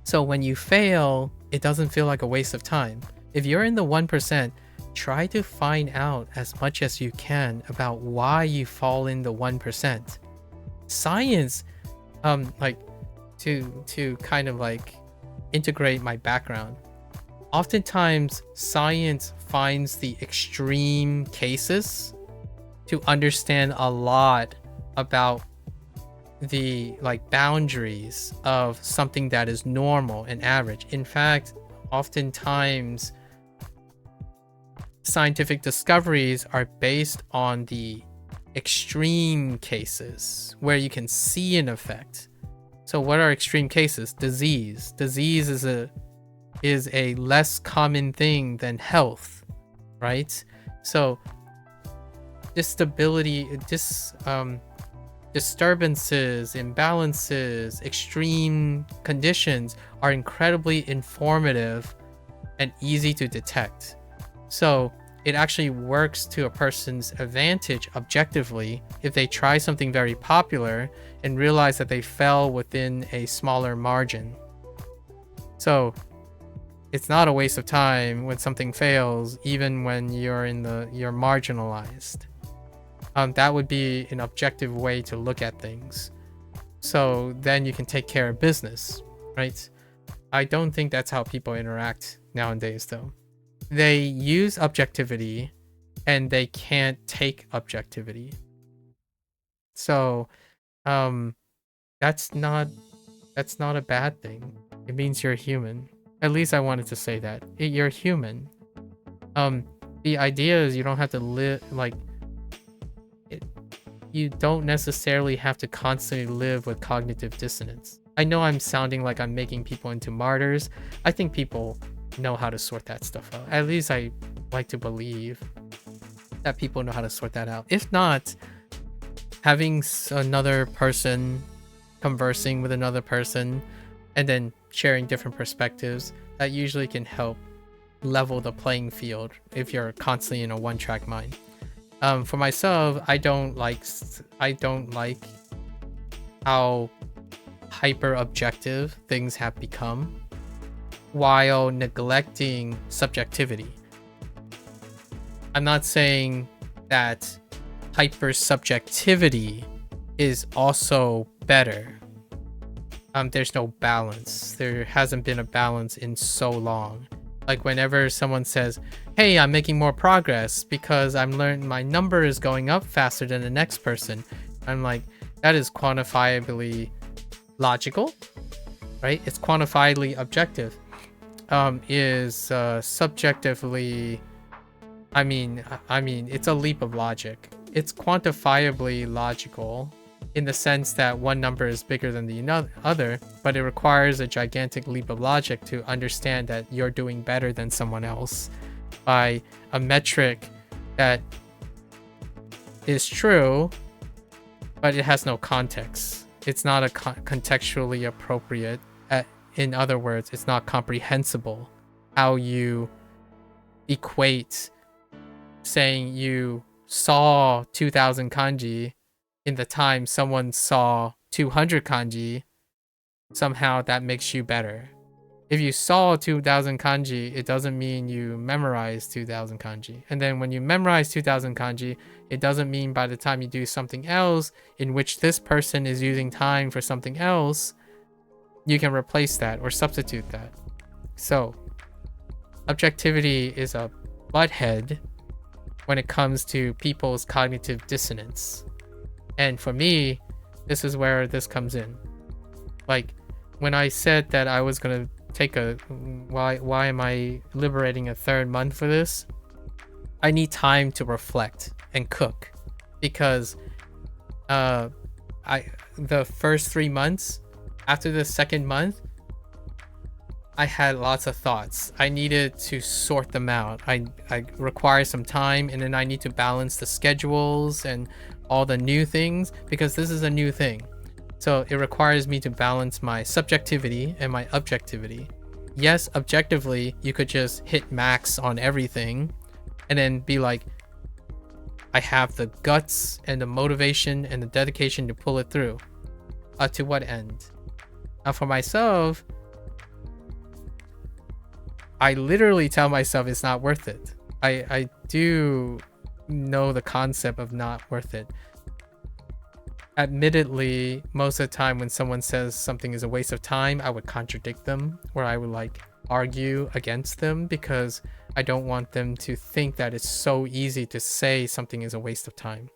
A: So when you fail, it doesn't feel like a waste of time. If you're in the 1%, try to find out as much as you can about why you fall in the 1%. Science, like to kind of like integrate my background. Oftentimes, science finds the extreme cases to understand a lot about the like boundaries of something that is normal and average. In fact, oftentimes scientific discoveries are based on the extreme cases where you can see an effect. So what are extreme cases? Disease is a less common thing than health, right? So disturbances, imbalances, extreme conditions are incredibly informative and easy to detect. So it actually works to a person's advantage objectively if they try something very popular and realize that they fell within a smaller margin. So it's not a waste of time when something fails, even when you're marginalized. That would be an objective way to look at things. So then you can take care of business, right? I don't think that's how people interact nowadays, though. They use objectivity and they can't take objectivity. So that's not a bad thing. It means you're human. At least I wanted to say that. You're human. The idea is you don't have to live like it, you don't necessarily have to constantly live with cognitive dissonance. I know I'm sounding like I'm making people into martyrs. I think people know how to sort that stuff out. At least I like to believe that people know how to sort that out. If not, having another person conversing with another person and then sharing different perspectives, that usually can help level the playing field if you're constantly in a one-track mind. For myself, I don't like how hyper objective things have become while neglecting subjectivity. I'm not saying that hyper subjectivity is also better. There's no balance. There hasn't been a balance in so long. Like whenever someone says, hey, I'm making more progress because I'm learning, my number is going up faster than the next person. I'm like, that is quantifiably logical, right? It's quantifiably objective. Is subjectively, I mean, it's a leap of logic. It's quantifiably logical in the sense that one number is bigger than the other, but it requires a gigantic leap of logic to understand that you're doing better than someone else by a metric that is true, but it has no context. It's not a contextually appropriate. In other words, it's not comprehensible how you equate saying you saw 2000 kanji in the time someone saw 200 kanji, somehow that makes you better. If you saw 2000 kanji, it doesn't mean you memorized 2000 kanji. And then when you memorize 2000 kanji, it doesn't mean by the time you do something else in which this person is using time for something else, you can replace that or substitute that. So, objectivity is a butthead when it comes to people's cognitive dissonance. And for me, this is where this comes in. Like, when I said that I was going to take a why am I liberating a third month for this? I need time to reflect and cook, because the first 3 months, after the second month, I had lots of thoughts. I needed to sort them out. I require some time, and then I need to balance the schedules and all the new things, because this is a new thing. So it requires me to balance my subjectivity and my objectivity. Yes, objectively, you could just hit max on everything and then be like, I have the guts and the motivation and the dedication to pull it through. To what end? Now for myself, I literally tell myself it's not worth it. I do know the concept of not worth it. Admittedly, most of the time when someone says something is a waste of time, I would contradict them, or I would like argue against them, because I don't want them to think that it's so easy to say something is a waste of time.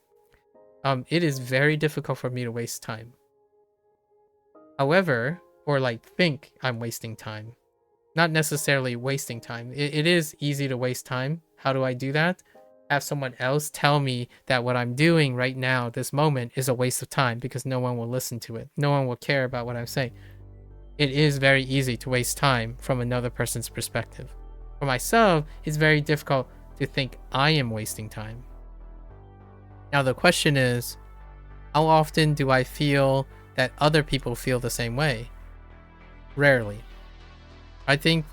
A: It is very difficult for me to waste time. However, or like think I'm wasting time. Not necessarily wasting time. It is easy to waste time. How do I do that? Have someone else tell me that what I'm doing right now, this moment, is a waste of time, because no one will listen to it. No one will care about what I'm saying. It is very easy to waste time from another person's perspective. For myself, it's very difficult to think I am wasting time. Now the question is, how often do I feel that other people feel the same way? Rarely. I think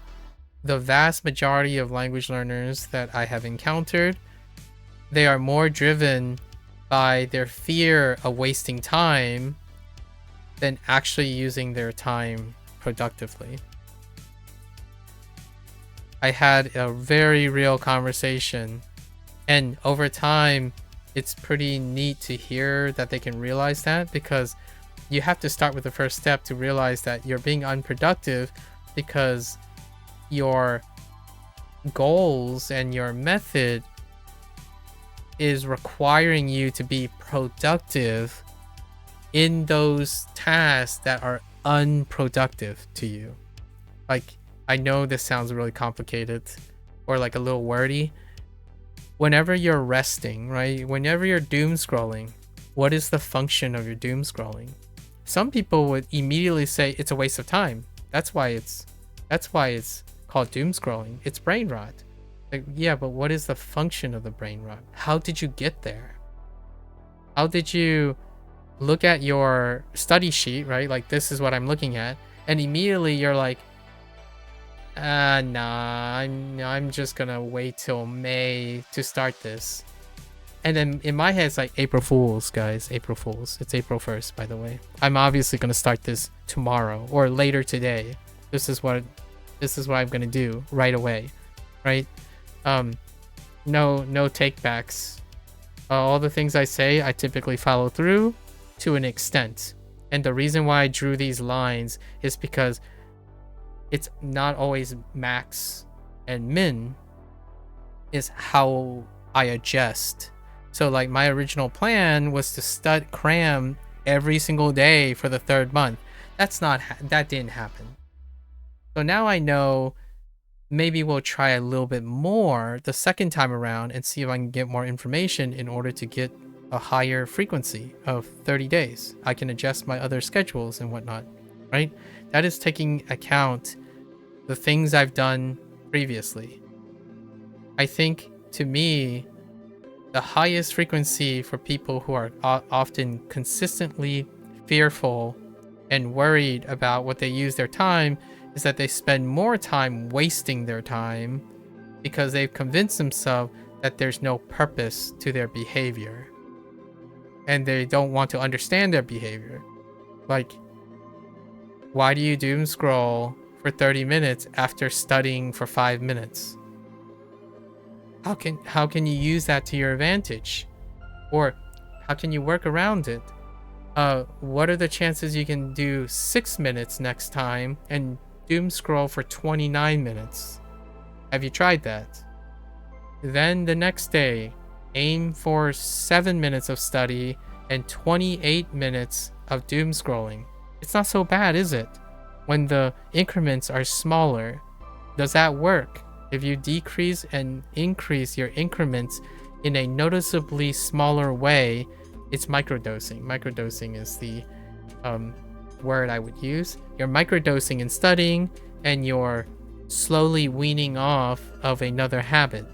A: the vast majority of language learners that I have encountered, they are more driven by their fear of wasting time than actually using their time productively. I had a very real conversation, and over time, it's pretty neat to hear that they can realize that, because you have to start with the first step to realize that you're being unproductive because your goals and your method is requiring you to be productive in those tasks that are unproductive to you. Like, I know this sounds really complicated or like a little wordy. Whenever you're resting, right? Whenever you're doom scrolling, what is the function of your doom scrolling? Some people would immediately say it's a waste of time. That's why it's called doom scrolling. It's brain rot. Like, yeah, but what is the function of the brain rot? How did you get there? How did you look at your study sheet, right? Like, this is what I'm looking at, and immediately you're like, nah, I'm just gonna wait till May to start this. And then in my head, it's like, April Fools, guys. April Fools. It's April 1st, by the way. I'm obviously gonna start this tomorrow or later today. This is what I'm gonna do right away, right? No takebacks. All the things I say, I typically follow through to an extent. And the reason why I drew these lines is because it's not always max and min, is how I adjust. So like my original plan was to cram every single day for the third month. That didn't happen. So now I know maybe we'll try a little bit more the second time around and see if I can get more information in order to get a higher frequency of 30 days. I can adjust my other schedules and whatnot, right? That is taking account the things I've done previously. I think, to me, the highest frequency for people who are often consistently fearful and worried about what they use their time is that they spend more time wasting their time because they've convinced themselves that there's no purpose to their behavior. And they don't want to understand their behavior. Like, why do you doom scroll for 30 minutes after studying for 5 minutes? How can you use that to your advantage? Or how can you work around it? What are the chances you can do 6 minutes next time and doom scroll for 29 minutes? Have you tried that? Then the next day, aim for 7 minutes of study and 28 minutes of doom scrolling. It's not so bad, is it? When the increments are smaller, does that work? If you decrease and increase your increments in a noticeably smaller way, it's microdosing. Microdosing is the word I would use. You're microdosing in studying, and you're slowly weaning off of another habit.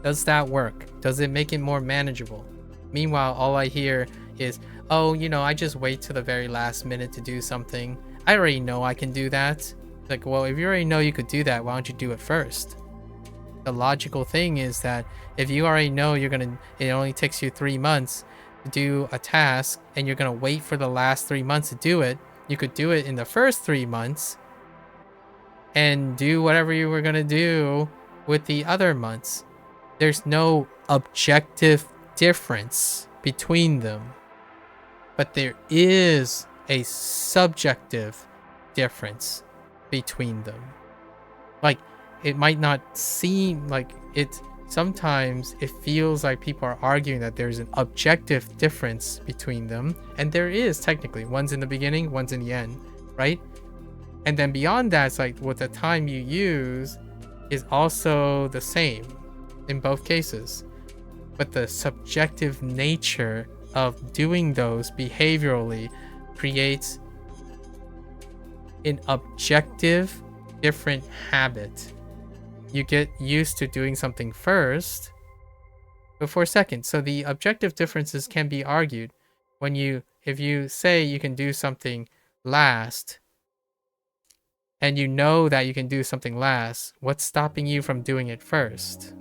A: Does that work? Does it make it more manageable? Meanwhile, all I hear is, oh, I just wait to the very last minute to do something. I already know I can do that. Like, well, if you already know you could do that, why don't you do it first? The logical thing is that if you already know it only takes you 3 months to do a task, and you're gonna wait for the last 3 months to do it, you could do it in the first 3 months and do whatever you were gonna do with the other months. There's no objective difference between them, but there is a subjective difference between them. Like, it might not seem like it. Sometimes it feels like people are arguing that there's an objective difference between them, and there is technically. One's in the beginning, one's in the end, right? And then beyond that, it's like what the time you use is also the same in both cases, but the subjective nature of doing those behaviorally creates an objective different habit. You get used to doing something first before second. So the objective differences can be argued if you say you can do something last, and you know that you can do something last, what's stopping you from doing it first?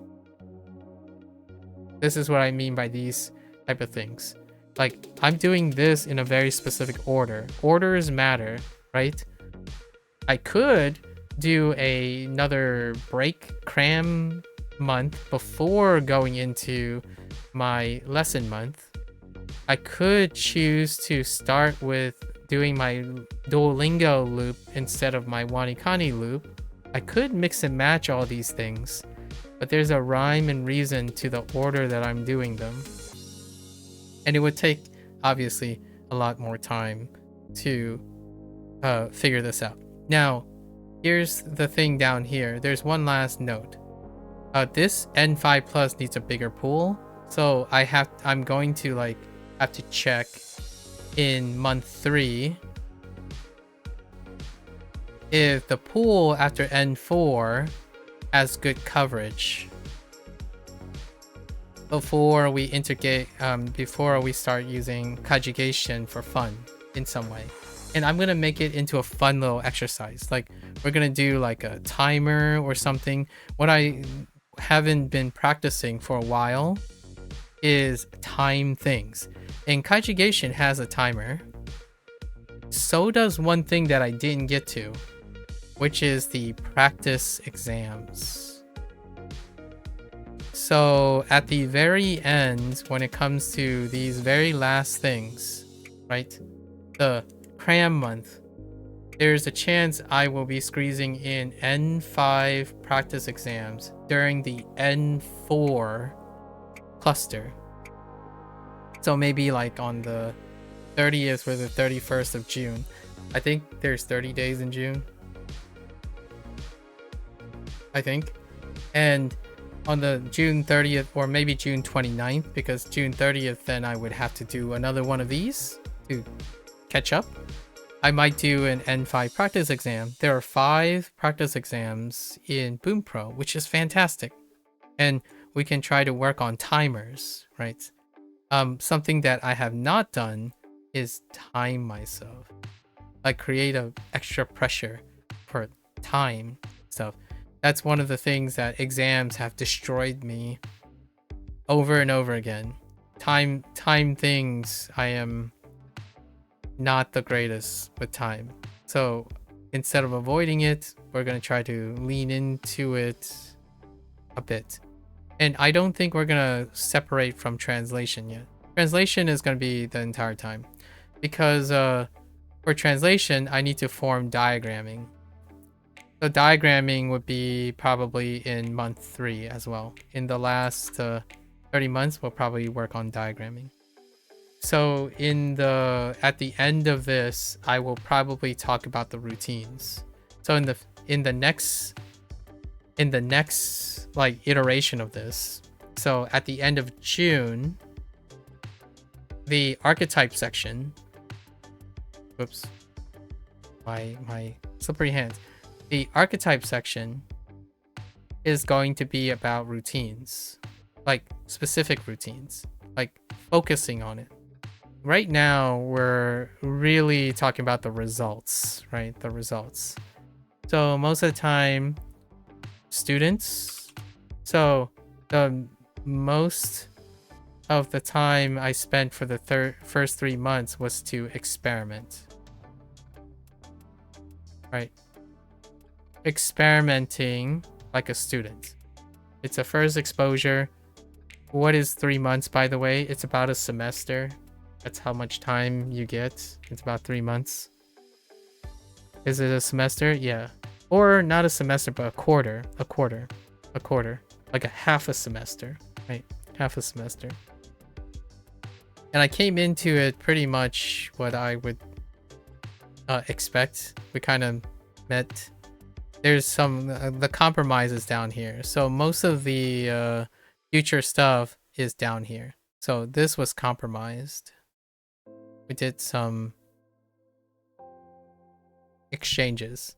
A: This is what I mean by these type of things. Like, I'm doing this in a very specific order. Orders matter, right? I could do another cram month before going into my lesson month. I could choose to start with doing my Duolingo loop instead of my Wanikani loop. I could mix and match all these things, but there's a rhyme and reason to the order that I'm doing them. And it would take, obviously, a lot more time to figure this out. Now, here's the thing down here. There's one last note. This N5 Plus needs a bigger pool, so I'm going to have to check in month 3 if the pool after N4 has good coverage before we integrate, before we start using conjugation for fun in some way. And I'm gonna make it into a fun little exercise. Like, we're gonna do like a timer or something. What I haven't been practicing for a while is time things. And conjugation has a timer. So does one thing that I didn't get to, which is the practice exams. So at the very end, when it comes to these very last things, right? The cram month, there's a chance I will be squeezing in N5 practice exams during the N4 cluster. So maybe like on the 30th or the 31st of June. I think there's 30 days in June, I think. And on the June 30th or maybe June 29th, because June 30th, then I would have to do another one of these to catch up. I might do an N5 practice exam. There are 5 practice exams in Bunpro, which is fantastic. And we can try to work on timers, right? Something that I have not done is time myself. Like, create a extra pressure for time stuff. That's one of the things that exams have destroyed me over and over again. Time things, I am not the greatest with time. So instead of avoiding it, we're going to try to lean into it a bit. And I don't think we're going to separate from translation yet. Translation is going to be the entire time. Because for translation, I need to form diagramming. So diagramming would be probably in month 3 as well. In the last 30 months, we'll probably work on diagramming. So at the end of this, I will probably talk about the routines. So in the next like iteration of this, so at the end of June, the archetype section, whoops, my slippery hands. The archetype section is going to be about routines, like specific routines, like focusing on it. Right now, we're really talking about the results, right? The results. So most of the time, students. So the most of the time I spent for the first 3 months was to experiment, right? Experimenting like a student. It's a first exposure. What is 3 months, by the way? It's about a semester. That's how much time you get. It's about 3 months. Is it a semester? Yeah. Or not a semester, but a quarter. Like a half a semester, right? Half a semester. And I came into it pretty much what I would expect. We kind of met. There's some the compromises down here. So most of the future stuff is down here. So this was compromised. We did some exchanges.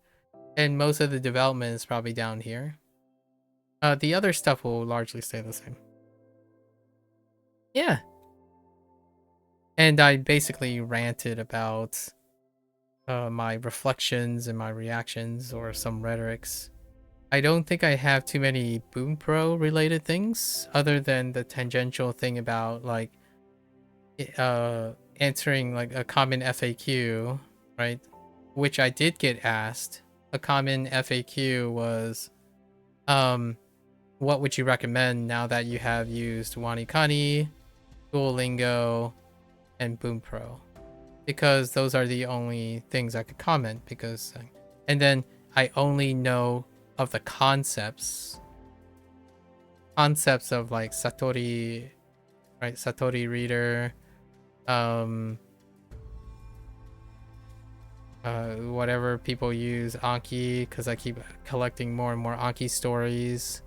A: And most of the development is probably down here. The other stuff will largely stay the same. Yeah. And I basically ranted about my reflections and my reactions or some rhetorics. I don't think I have too many Bunpro related things other than the tangential thing about like answering like a common FAQ, right? Which I did get asked. A common FAQ was what would you recommend now that you have used Wanikani, Duolingo, and Bunpro? Because those are the only things I could comment because and then I only know of the concepts of like Satori, right? Satori reader, whatever people use, Anki, because I keep collecting more and more Anki stories.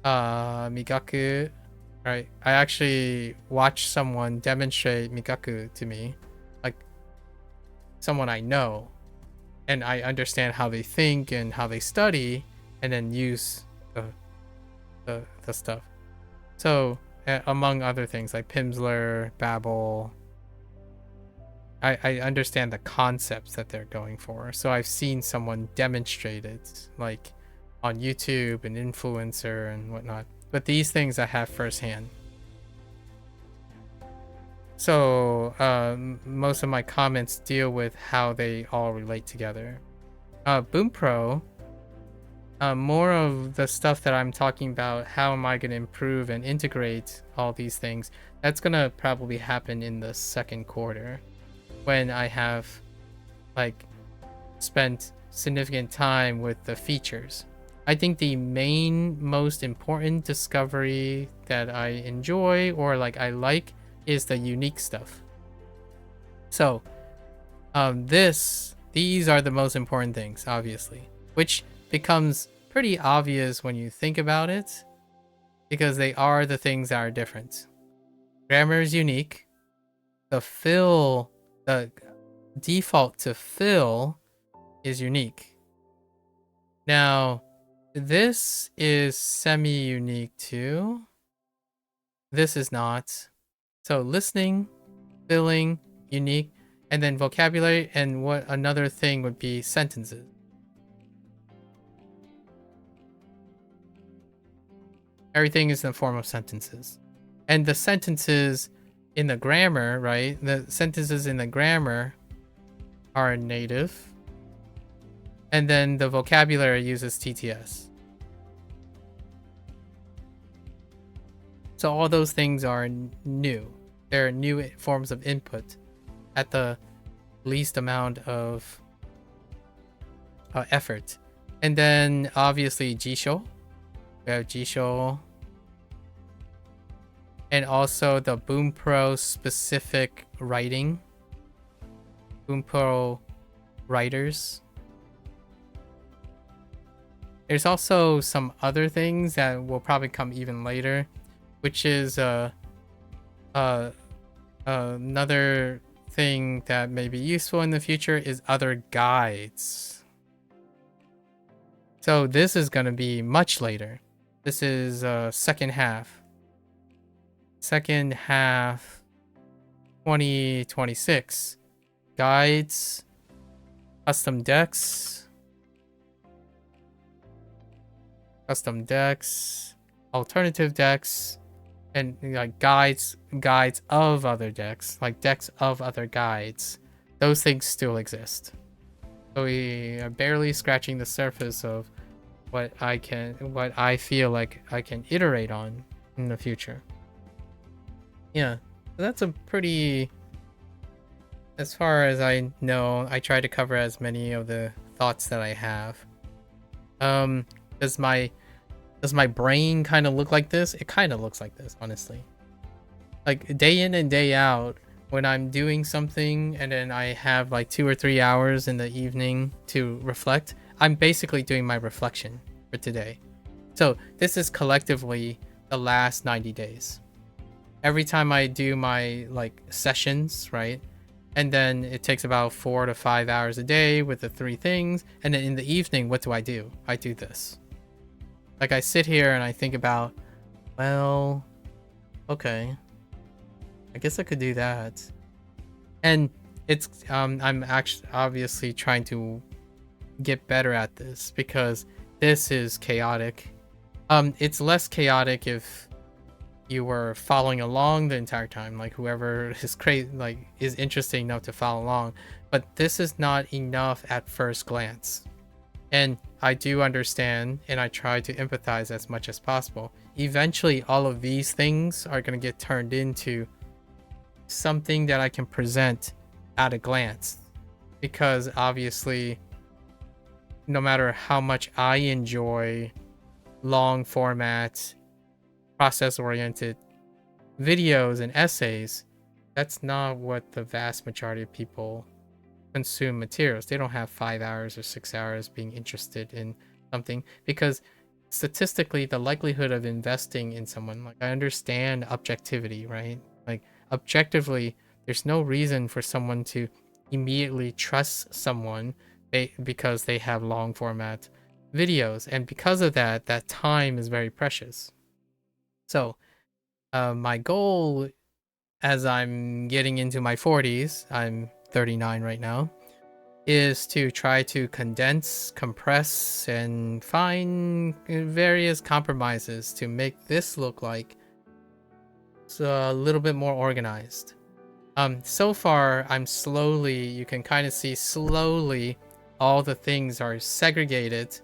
A: Migaku, right? I actually watched someone demonstrate Migaku to me, like someone I know, and I understand how they think and how they study, and then use the stuff. So among other things like Pimsleur, Babel, I understand the concepts that they're going for. So I've seen someone demonstrate it, like on YouTube, an influencer and whatnot. But these things I have firsthand. So most of my comments deal with how they all relate together. Bunpro, more of the stuff that I'm talking about, how am I going to improve and integrate all these things, that's going to probably happen in the second quarter when I have like spent significant time with the features. I think the most important discovery that I enjoy or like I like is the unique stuff. So these are the most important things, obviously, which becomes pretty obvious when you think about it because they are the things that are different. Grammar is unique. The default to fill is unique. Now, this is semi-unique too. This is not. So listening, filling, unique, and then vocabulary, and what another thing would be sentences. Everything is in the form of sentences. And the sentences in the grammar, right? The sentences in the grammar are native. And then the vocabulary uses TTS. So all those things are new. They're new forms of input at the least amount of effort. And then obviously Jisho. We have Jisho. And also the Bunpro specific writing. Bunpro writers. There's also some other things that will probably come even later, which is another thing that may be useful in the future is other guides. So this is going to be much later. This is second half 2026. Guides, custom decks, alternative decks, and like guides of other decks, like decks of other guides. Those things still exist. So we are barely scratching the surface of what I feel like I can iterate on in the future. Yeah, that's a pretty, as far as I know, I try to cover as many of the thoughts that I have. Does my brain kind of look like this? It kind of looks like this, honestly. Like day in and day out, when I'm doing something and then I have like 2 or 3 hours in the evening to reflect, I'm basically doing my reflection for today. So this is collectively the last 90 days. Every time I do my like sessions, right? And then it takes about 4 to 5 hours a day with the 3 things. And then in the evening, what do? I do this. Like I sit here and I think about, well, okay, I guess I could do that. And it's I'm actually obviously trying to get better at this because this is chaotic. It's less chaotic if you were following along the entire time, like whoever is crazy, like is interested enough to follow along. But this is not enough at first glance. And I do understand, and I try to empathize as much as possible. Eventually, all of these things are going to get turned into something that I can present at a glance. Because obviously, no matter how much I enjoy long format, process-oriented videos and essays, that's not what the vast majority of people consume materials. They don't have 5 hours or 6 hours being interested in something, because statistically the likelihood of investing in someone, like I understand objectivity, right? Like objectively there's no reason for someone to immediately trust someone because they have long format videos, and because of that, that time is very precious. So my goal as I'm getting into my 40s, I'm 39 right now, is to try to condense, compress, and find various compromises to make this look like it's a little bit more organized. So far, I'm slowly, you can kind of see slowly, all the things are segregated,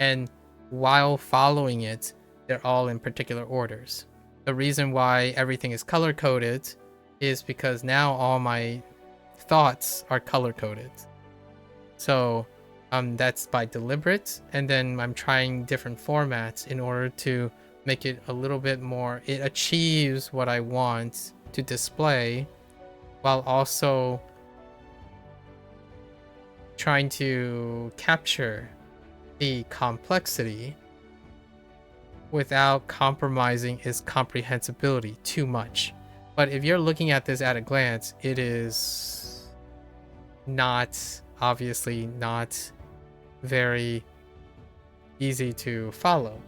A: and while following it, they're all in particular orders. The reason why everything is color-coded is because now all my thoughts are color-coded. So that's by deliberate, and then I'm trying different formats in order to make it a little bit more, it achieves what I want to display, while also trying to capture the complexity without compromising its comprehensibility too much. But if you're looking at this at a glance, it is not, obviously not very easy to follow.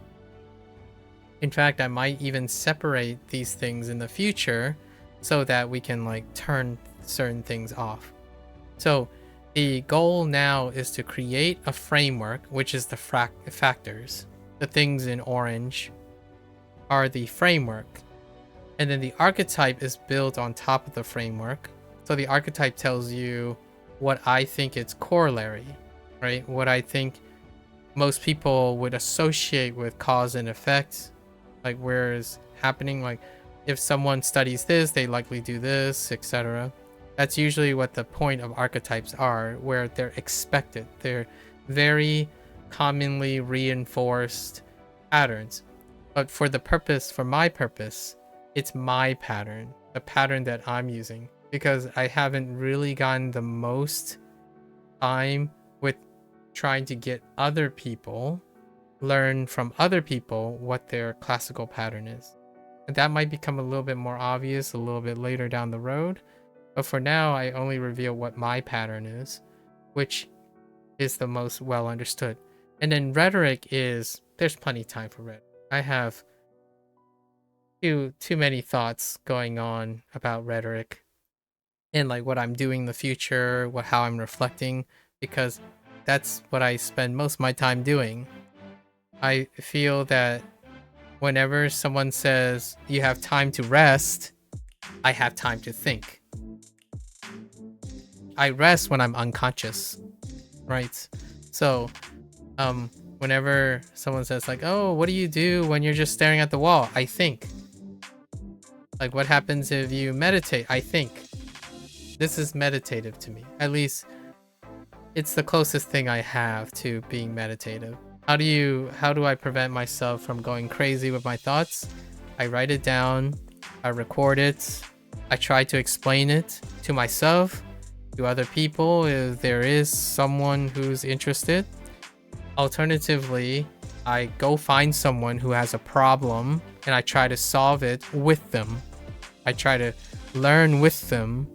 A: In fact, I might even separate these things in the future so that we can like turn certain things off. So the goal now is to create a framework, which is the factors, the things in orange, are the framework. And then the archetype is built on top of the framework. So the archetype tells you what I think its corollary, right? What I think most people would associate with cause and effect, like where is happening, like if someone studies this, they likely do this, etc. That's usually what the point of archetypes are, where they're expected. They're very commonly reinforced patterns. But for my purpose, it's my pattern, the pattern that I'm using, because I haven't really gotten the most time with trying to get other people, learn from other people what their classical pattern is. And that might become a little bit more obvious a little bit later down the road. But for now, I only reveal what my pattern is, which is the most well understood. And then rhetoric is, there's plenty of time for rhetoric. I have too many thoughts going on about rhetoric and like what I'm doing in the future, how I'm reflecting, because that's what I spend most of my time doing. I feel that whenever someone says you have time to rest, I have time to think. I rest when I'm unconscious, right? So, whenever someone says like, oh, what do you do when you're just staring at the wall? I think. Like, what happens if you meditate? I think. This is meditative to me. At least it's the closest thing I have to being meditative. How do I prevent myself from going crazy with my thoughts? I write it down, I record it, I try to explain it to myself, to other people if there is someone who's interested. Alternatively, I go find someone who has a problem and I try to solve it with them. I try to learn with them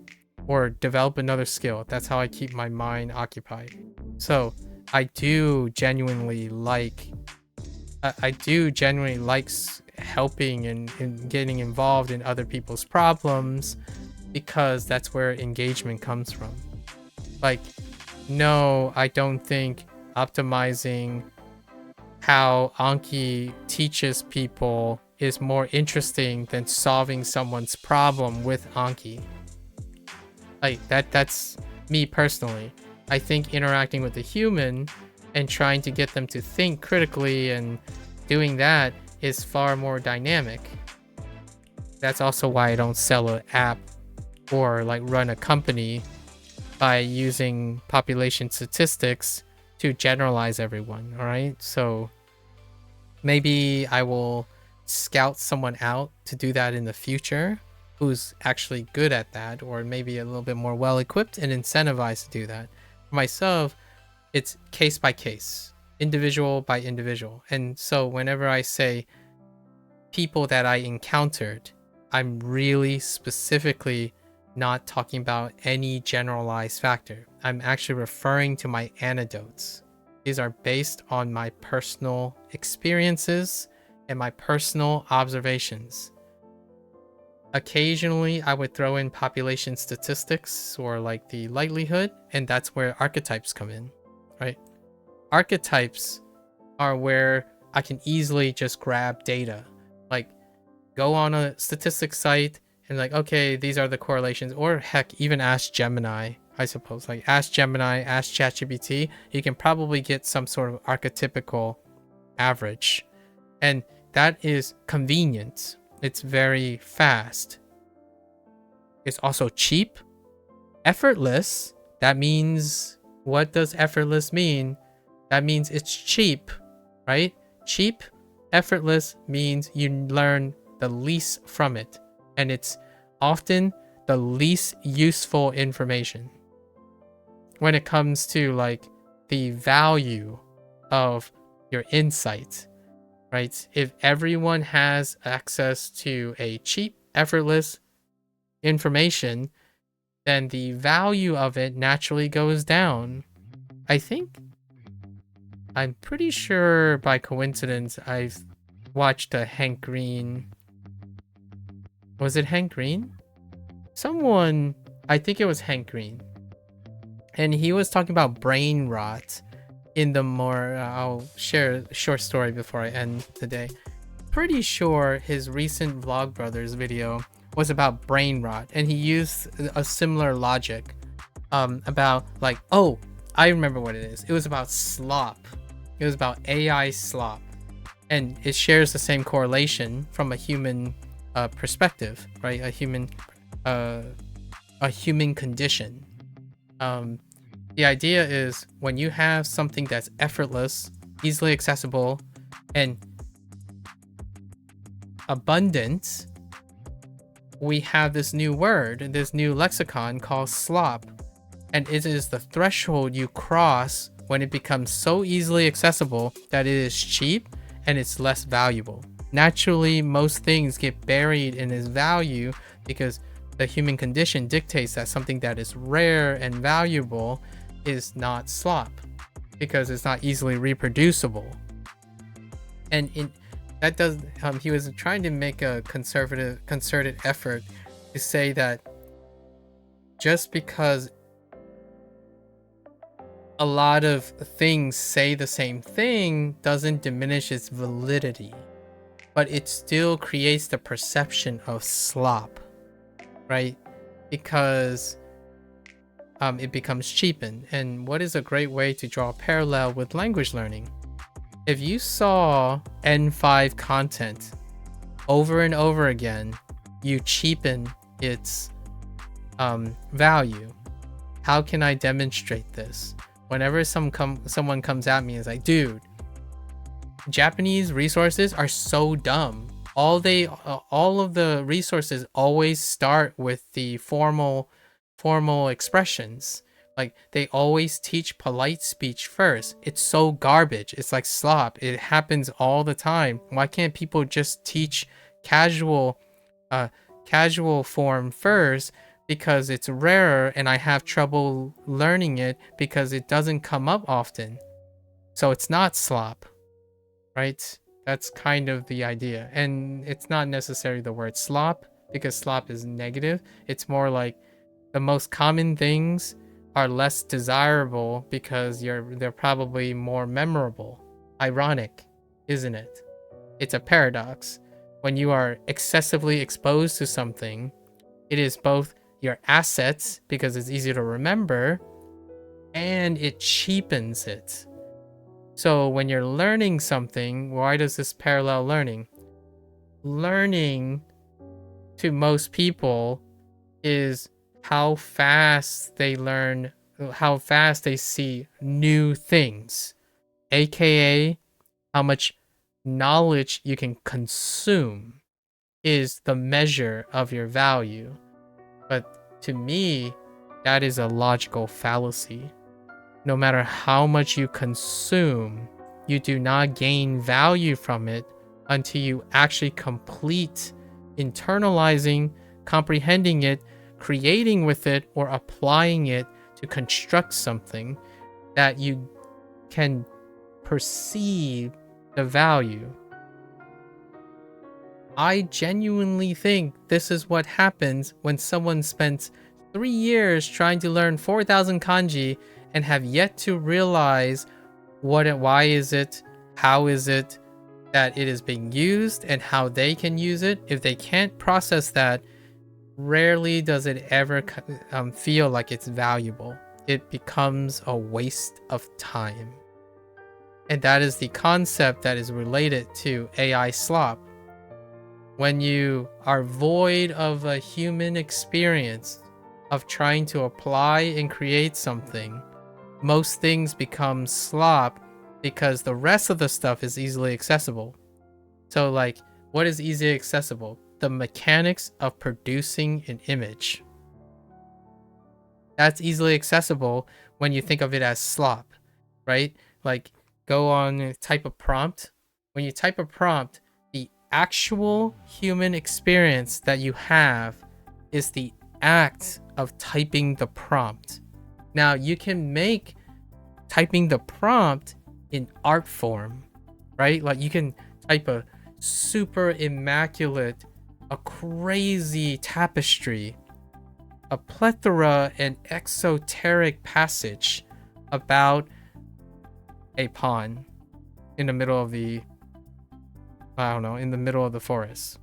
A: or develop another skill. That's how I keep my mind occupied. So I do genuinely like helping and getting involved in other people's problems, because that's where engagement comes from. Like, no, I don't think optimizing how Anki teaches people is more interesting than solving someone's problem with Anki. Like, that's me personally. I think interacting with a human and trying to get them to think critically and doing that is far more dynamic. That's also why I don't sell an app or like run a company by using population statistics to generalize everyone. All right, so maybe I will scout someone out to do that in the future who's actually good at that, or maybe a little bit more well equipped and incentivized to do that. For myself, it's case by case, individual by individual. And so whenever I say people that I encountered, I'm really specifically not talking about any generalized factor. I'm actually referring to my anecdotes. These are based on my personal experiences and my personal observations. Occasionally, I would throw in population statistics or like the likelihood, and that's where archetypes come in, right? Archetypes are where I can easily just grab data, like go on a statistics site and like, okay, these are the correlations, or heck, even ask Gemini, I suppose. Like ask Gemini, ask ChatGPT, you can probably get some sort of archetypical average. And that is convenient. It's very fast. It's also cheap, effortless. That means, what does effortless mean? That means it's cheap, right? Cheap, effortless means you learn the least from it. And it's often the least useful information when it comes to like the value of your insight, right? If everyone has access to a cheap, effortless information, then the value of it naturally goes down. I'm pretty sure by coincidence I've watched a Hank Green. Was it Hank Green? Someone, I think it was Hank Green. And he was talking about brain rot in the more, I'll share a short story before I end today. pretty sure his recent Vlogbrothers video was about brain rot, and he used a similar logic about like, oh, I remember what it is. It was about slop. It was about AI slop, and it shares the same correlation from a human perspective, right? A human condition. The idea is when you have something that's effortless, easily accessible, and abundant, we have this new word, this new lexicon called slop. And it is the threshold you cross when it becomes so easily accessible that it is cheap and it's less valuable. Naturally, most things get buried in its value because the human condition dictates that something that is rare and valuable is not slop because it's not easily reproducible. And he was trying to make a concerted effort to say that just because a lot of things say the same thing doesn't diminish its validity, but it still creates the perception of slop, right? Because it becomes cheapened. And what is a great way to draw a parallel with language learning? If you saw N5 content over and over again, you cheapen its value. How can I demonstrate this? Whenever someone comes at me and is like, dude, Japanese resources are so dumb. All of the resources always start with the formal expressions. Like they always teach polite speech first. It's so garbage. It's like slop. It happens all the time. Why can't people just teach casual form first? Because it's rarer and I have trouble learning it because it doesn't come up often. So it's not slop, right? That's kind of the idea. And it's not necessarily the word slop because slop is negative. It's more like the most common things are less desirable because they're probably more memorable. Ironic, isn't it? It's a paradox. When you are excessively exposed to something, it is both your assets because it's easy to remember and it cheapens it. So when you're learning something, why does this parallel learning? Learning to most people is how fast they learn, how fast they see new things, aka how much knowledge you can consume is the measure of your value. But to me, that is a logical fallacy. No matter how much you consume, you do not gain value from it until you actually complete internalizing, comprehending it, creating with it, or applying it to construct something that you can perceive the value. I genuinely think this is what happens when someone spent 3 years trying to learn 4,000 kanji and have yet to realize why is it, how is it that it is being used, and how they can use it. If they can't process that, rarely does it ever feel like it's valuable. It becomes a waste of time. And that is the concept that is related to AI slop. When you are void of a human experience of trying to apply and create something, most things become slop because the rest of the stuff is easily accessible. So like, what is easily accessible? The mechanics of producing an image. That's easily accessible when you think of it as slop, right? Like, go on and type a prompt. When you type a prompt, the actual human experience that you have is the act of typing the prompt. Now, you can make typing the prompt in art form, right? Like you can type a super immaculate, a crazy tapestry, a plethora and exoteric passage about a pawn in the middle of the I don't know, in the middle of the forest.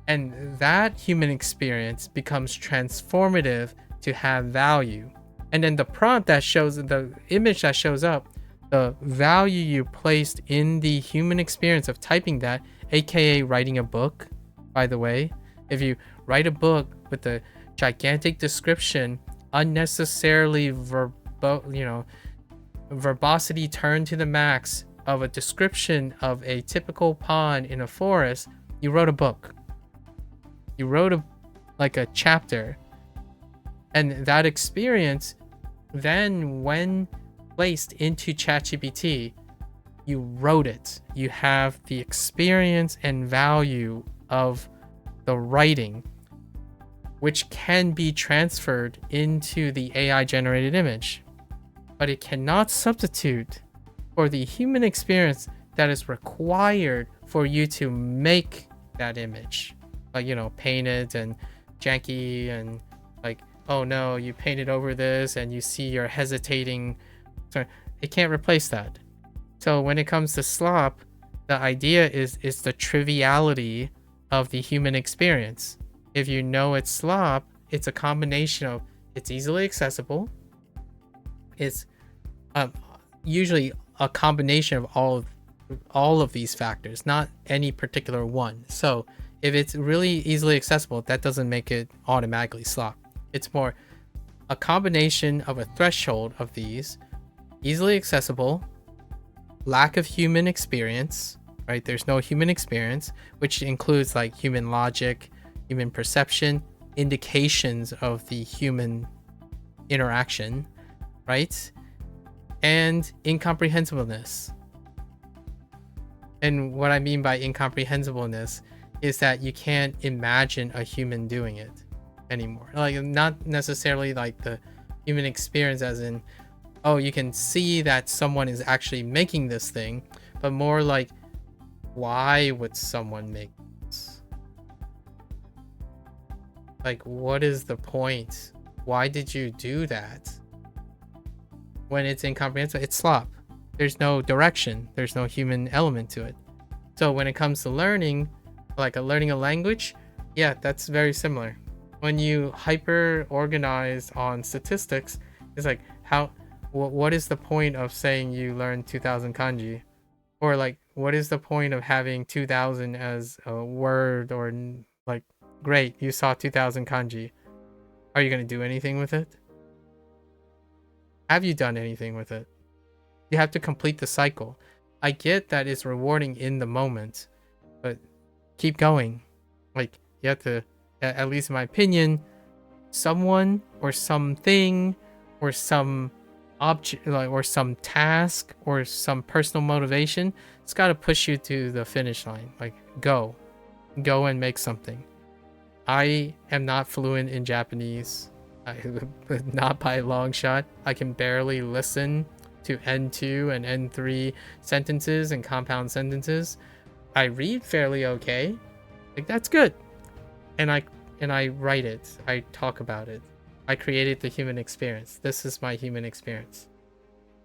A: And that human experience becomes transformative to have value. And then the prompt that shows, the image that shows up, the value you placed in the human experience of typing that, aka writing a book, by the way. If you write a book with a gigantic description, unnecessarily verbosity turned to the max of a description of a typical pond in a forest, you wrote a book. You wrote a chapter. And that experience, then when placed into ChatGPT, you wrote it. You have the experience and value of the writing, which can be transferred into the AI generated image. But it cannot substitute for the human experience that is required for you to make that image. Like, paint it and janky and like, oh no, you painted over this and you see you're hesitating. So it can't replace that. So when it comes to slop, the idea is the triviality of the human experience. If you know it's slop, it's a combination of it's easily accessible. It's usually a combination of all of these factors, not any particular one. So if it's really easily accessible, that doesn't make it automatically slop. It's more a combination of a threshold of these: easily accessible, lack of human experience, right? There's no human experience, which includes like human logic, human perception, indications of the human interaction, right? And incomprehensibleness. And what I mean by incomprehensibleness is that you can't imagine a human doing it anymore. Like, not necessarily like the human experience as in, oh, you can see that someone is actually making this thing, but more like, why would someone make this? Like, what is the point? Why did you do that? When it's incomprehensible, it's slop. There's no direction. There's no human element to it. So when it comes to learning, like learning a language, yeah, that's very similar. When you hyper organize on statistics, it's like, what is the point of saying you learned 2000 kanji? Or like, what is the point of having 2000 as a word? Or like, great, you saw 2000 kanji. Are you going to do anything with it? Have you done anything with it? You have to complete the cycle. I get that it's rewarding in the moment, but keep going. Like, you have to, at least in my opinion, someone or something or some object, like, or some task or some personal motivation, it's got to push you to the finish line. Like, go and make something. I am not fluent in Japanese, not by a long shot. I can barely listen to N2 and N3 sentences and compound sentences. I read fairly okay. Like, that's good. And I write it. I talk about it. I created the human experience. This is my human experience.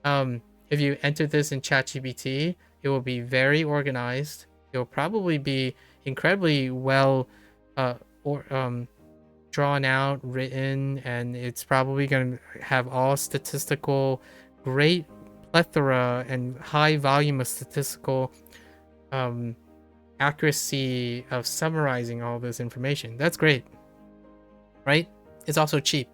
A: If you enter this in ChatGPT, it will be very organized. It will probably be incredibly well drawn out, written, and it's probably going to have all statistical, great plethora and high volume of statistical accuracy of summarizing all this information. That's great, right? It's also cheap.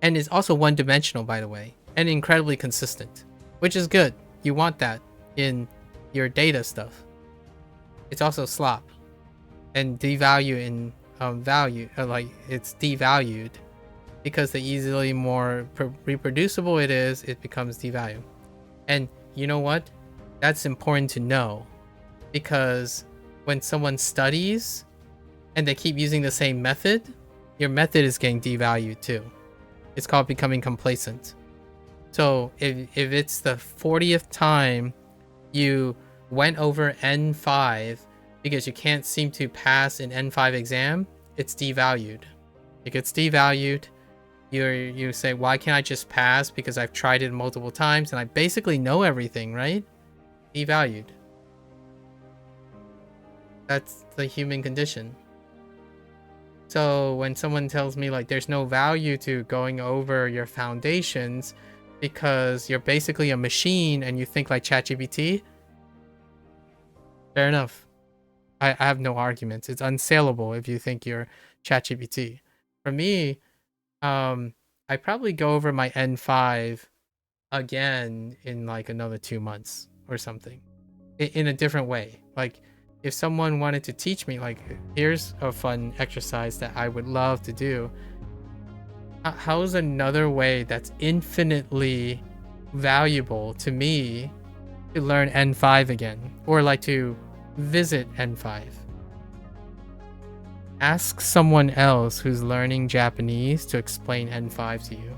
A: And it's also one-dimensional, by the way, and incredibly consistent, which is good. You want that in your data stuff. It's also slop and devalue in value, like it's devalued because the easily more reproducible it is, it becomes devalued. And you know what? That's important to know, because when someone studies and they keep using the same method, your method is getting devalued too. It's called becoming complacent. So if it's the 40th time you went over N5 because you can't seem to pass an N5 exam, it's devalued. It gets devalued. You say, why can't I just pass? Because I've tried it multiple times and I basically know everything, right? Devalued. That's the human condition. So when someone tells me like there's no value to going over your foundations because you're basically a machine and you think like ChatGPT, fair enough. I have no arguments. It's unsaleable if you think you're ChatGPT. For me, I probably go over my N5 again in like another 2 months or something, in a different way. Like if someone wanted to teach me, like, here's a fun exercise that I would love to do. How's another way that's infinitely valuable to me to learn N5 again, or like to visit N5? Ask someone else who's learning Japanese to explain N5 to you.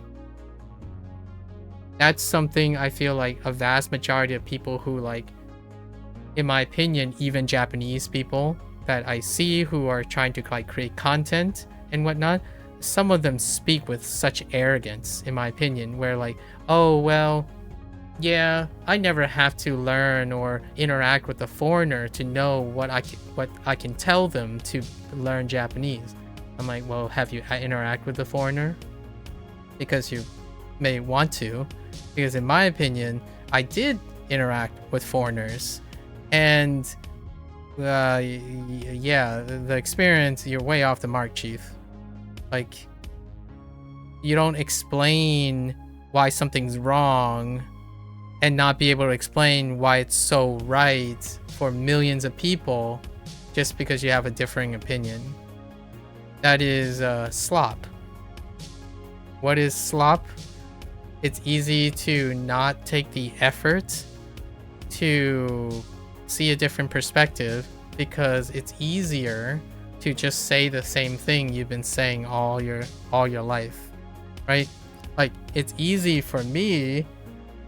A: That's something I feel like a vast majority of people who, like, in my opinion, even Japanese people that I see who are trying to like create content and whatnot, some of them speak with such arrogance, in my opinion, where like, oh, well, yeah, I never have to learn or interact with a foreigner to know what I can tell them to learn Japanese. I'm like, well, have you interact with a foreigner? Because you may want to, because in my opinion, I did interact with foreigners, and yeah, the experience, you're way off the mark, Chief. Like, you don't explain why something's wrong and not be able to explain why it's so right for millions of people just because you have a differing opinion. That is slop. What is slop? It's easy to not take the effort to see a different perspective because it's easier to just say the same thing you've been saying all your life, right? Like, it's easy for me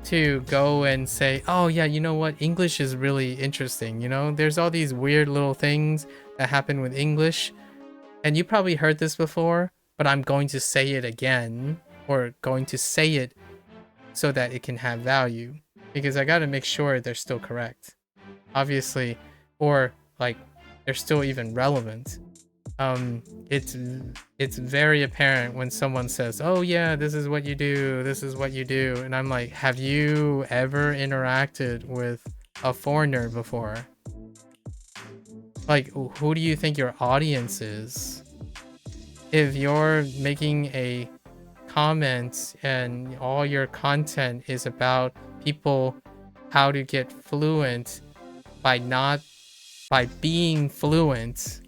A: to go and say, oh yeah, you know what, English is really interesting, you know, there's all these weird little things that happen with English, and you probably heard this before, but I'm going to say it again, or going to say it so that it can have value, because I got to make sure they're still correct, obviously, or like they're still even relevant. It's very apparent when someone says, oh yeah, this is what you do, this is what you do, and I'm like, have you ever interacted with a foreigner before? Like, who do you think your audience is? If you're making a comment and all your content is about people, how to get fluent by being fluent,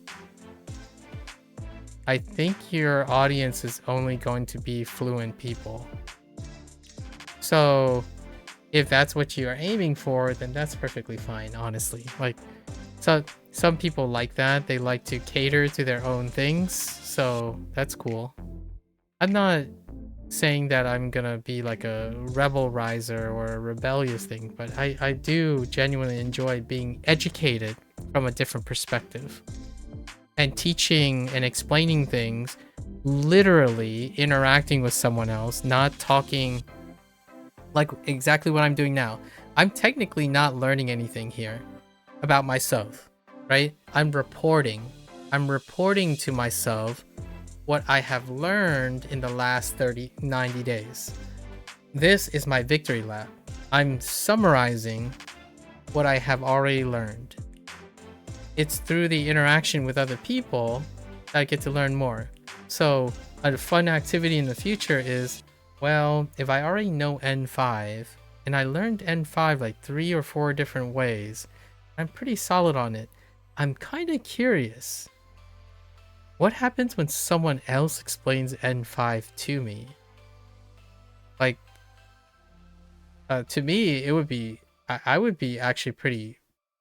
A: I think your audience is only going to be fluent people. So if that's what you are aiming for, then that's perfectly fine, honestly. Like, so some people like that. They like to cater to their own things, so that's cool. I'm not saying that I'm gonna be like a rebel riser or a rebellious thing, but I do genuinely enjoy being educated from a different perspective and teaching and explaining things, literally interacting with someone else, not talking like exactly what I'm doing now. I'm technically not learning anything here about myself, right? I'm reporting to myself what I have learned in the last 90 days. This is my victory lap. I'm summarizing what I have already learned. It's through the interaction with other people that I get to learn more. So a fun activity in the future is, well, if I already know N5 and I learned N5 like 3 or 4 different ways, I'm pretty solid on it. I'm kind of curious. What happens when someone else explains N5 to me? Like, to me, it would be, I would be actually pretty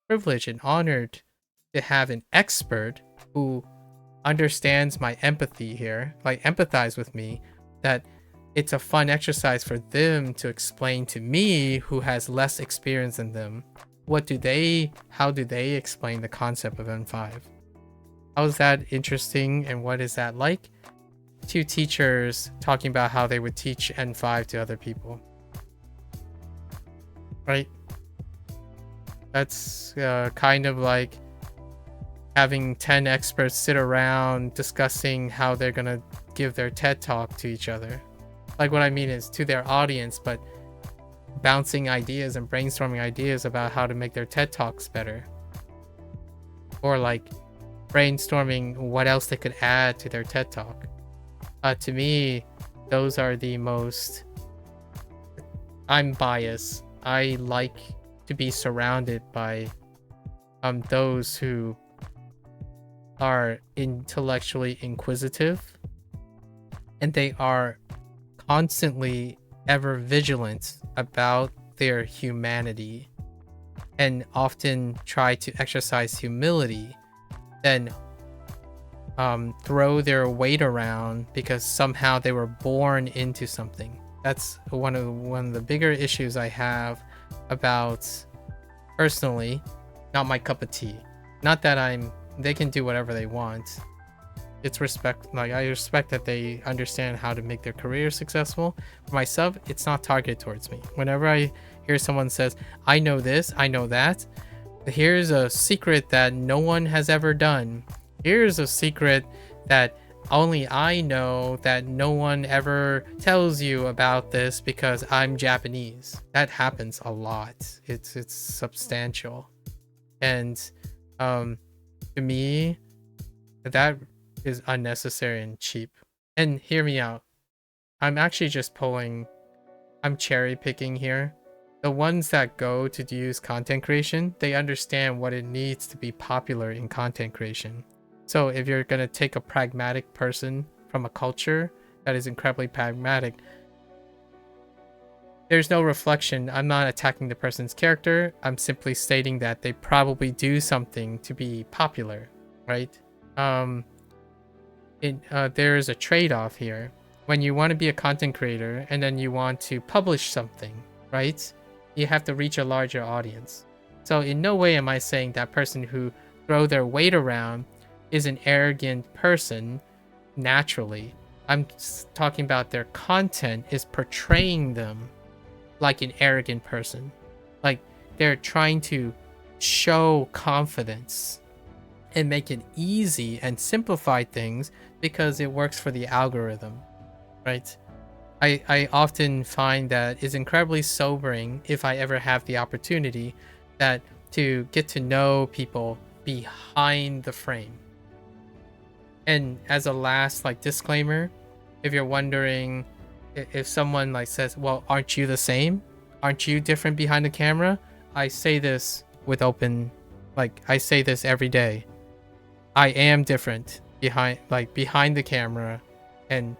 A: privileged and honored to have an expert who understands my empathy here, like empathize with me, that it's a fun exercise for them to explain to me, who has less experience than them, how do they explain the concept of N5? How is that interesting, and what is that like? 2 teachers talking about how they would teach N5 to other people. Right? That's kind of like having 10 experts sit around discussing how they're gonna give their TED talk to each other. Like, what I mean is to their audience, but bouncing ideas and brainstorming ideas about how to make their TED talks better, or like brainstorming what else they could add to their TED talk. To me, those are the most... I'm biased. I like to be surrounded by those who are intellectually inquisitive, and they are constantly ever vigilant about their humanity, and often try to exercise humility, then throw their weight around because somehow they were born into something. That's one of the bigger issues I have about, personally, not my cup of tea. Not that they can do whatever they want. It's respect, like I respect that they understand how to make their career successful. For myself, it's not targeted towards me. Whenever I hear someone says, I know this, I know that, here's a secret that no one has ever done. Here's a secret that only I know, that no one ever tells you about this because I'm Japanese. That happens a lot. It's substantial. And to me, that is unnecessary and cheap. And hear me out. I'm actually just I'm cherry picking here. The ones that go to use content creation, they understand what it needs to be popular in content creation. So if you're going to take a pragmatic person from a culture that is incredibly pragmatic, there's no reflection. I'm not attacking the person's character. I'm simply stating that they probably do something to be popular, right? There is a trade-off here. When you want to be a content creator and then you want to publish something, right? You have to reach a larger audience. So in no way am I saying that person who throw their weight around is an arrogant person naturally. I'm talking about their content is portraying them like an arrogant person. Like they're trying to show confidence and make it easy and simplify things because it works for the algorithm, right? I often find that it's incredibly sobering, if I ever have the opportunity, that to get to know people behind the frame. And as a last disclaimer, if you're wondering, if someone says, well, aren't you the same? Aren't you different behind the camera? I say this with open, I say this every day. I am different behind the camera and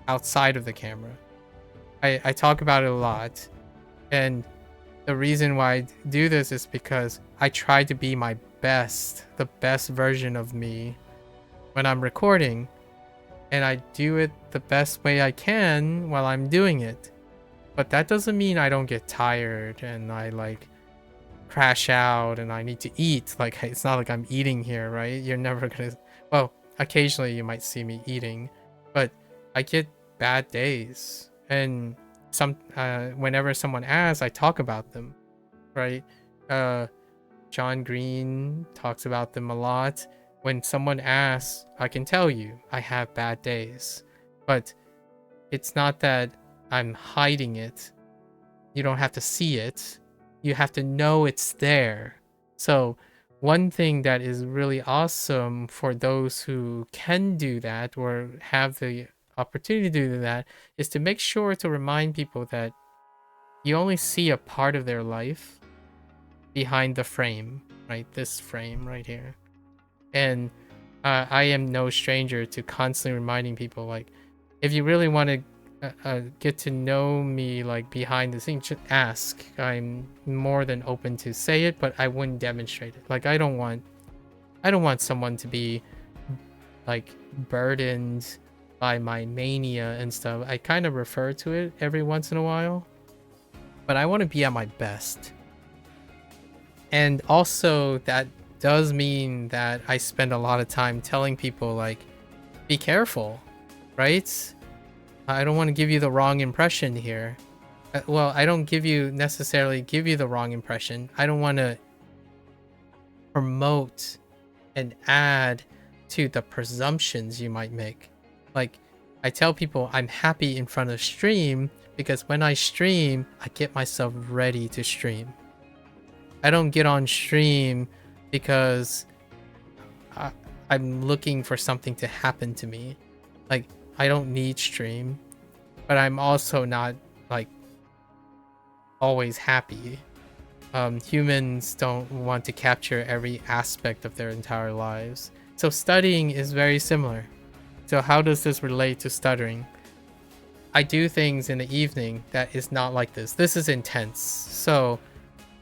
A: outside of the camera. I talk about it a lot. And the reason why I do this is because I try to be my best, the best version of me when I'm recording. And I do it the best way I can while I'm doing it. But that doesn't mean I don't get tired and I crash out and I need to eat. It's not like I'm eating here, right? You're never gonna... Well, occasionally you might see me eating, but I get bad days. And whenever someone asks, I talk about them, right? John Green talks about them a lot. When someone asks, I can tell you I have bad days, but it's not that I'm hiding it. You don't have to see it. You have to know it's there. So one thing that is really awesome for those who can do that or have the opportunity to do that is to make sure to remind people that you only see a part of their life behind the frame, right? This frame right here. And I am no stranger to constantly reminding people, if you really want to get to know me behind the scenes, just ask. I'm more than open to say it, but I wouldn't demonstrate it. I don't want someone to be burdened by my mania and stuff. I kind of refer to it every once in a while, but I want to be at my best. And also that does mean that I spend a lot of time telling people be careful, right? I don't want to give you the wrong impression here. Well, I don't necessarily give you the wrong impression. I don't want to promote and add to the presumptions you might make. Like, I tell people I'm happy in front of stream because when I stream, I get myself ready to stream. I don't get on stream because I'm looking for something to happen to me. Like, I don't need stream, but I'm also not like always happy. Humans don't want to capture every aspect of their entire lives. So studying is very similar. So how does this relate to stuttering? I do things in the evening that is not like this. This is intense. So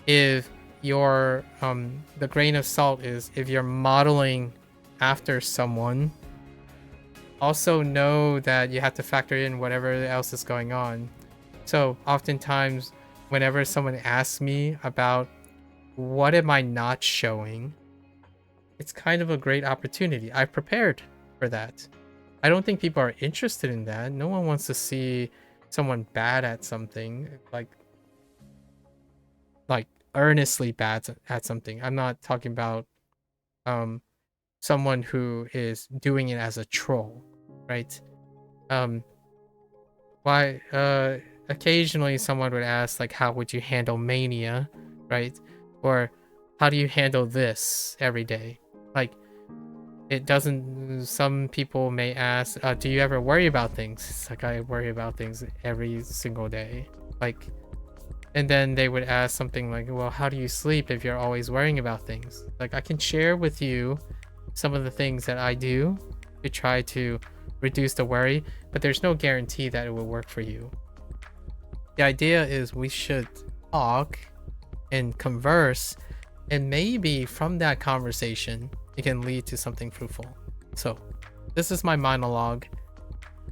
A: if you're, the grain of salt is if you're modeling after someone, also know that you have to factor in whatever else is going on. So oftentimes, whenever someone asks me about what am I not showing, it's kind of a great opportunity. I've prepared for that. I don't think people are interested in that. No one wants to see someone bad at something, like earnestly bad at something. I'm not talking about someone who is doing it as a troll, right? Occasionally someone would ask, like, how would you handle mania, right? Or how do you handle this every day? Like, it doesn't, some people may ask, do you ever worry about things? It's like, I worry about things every single day. Like, and then they would ask something like, well, how do you sleep if you're always worrying about things? Like, I can share with you some of the things that I do to try to reduce the worry, but there's no guarantee that it will work for you. The idea is we should talk and converse, and maybe from that conversation, it can lead to something fruitful. So this is my monologue.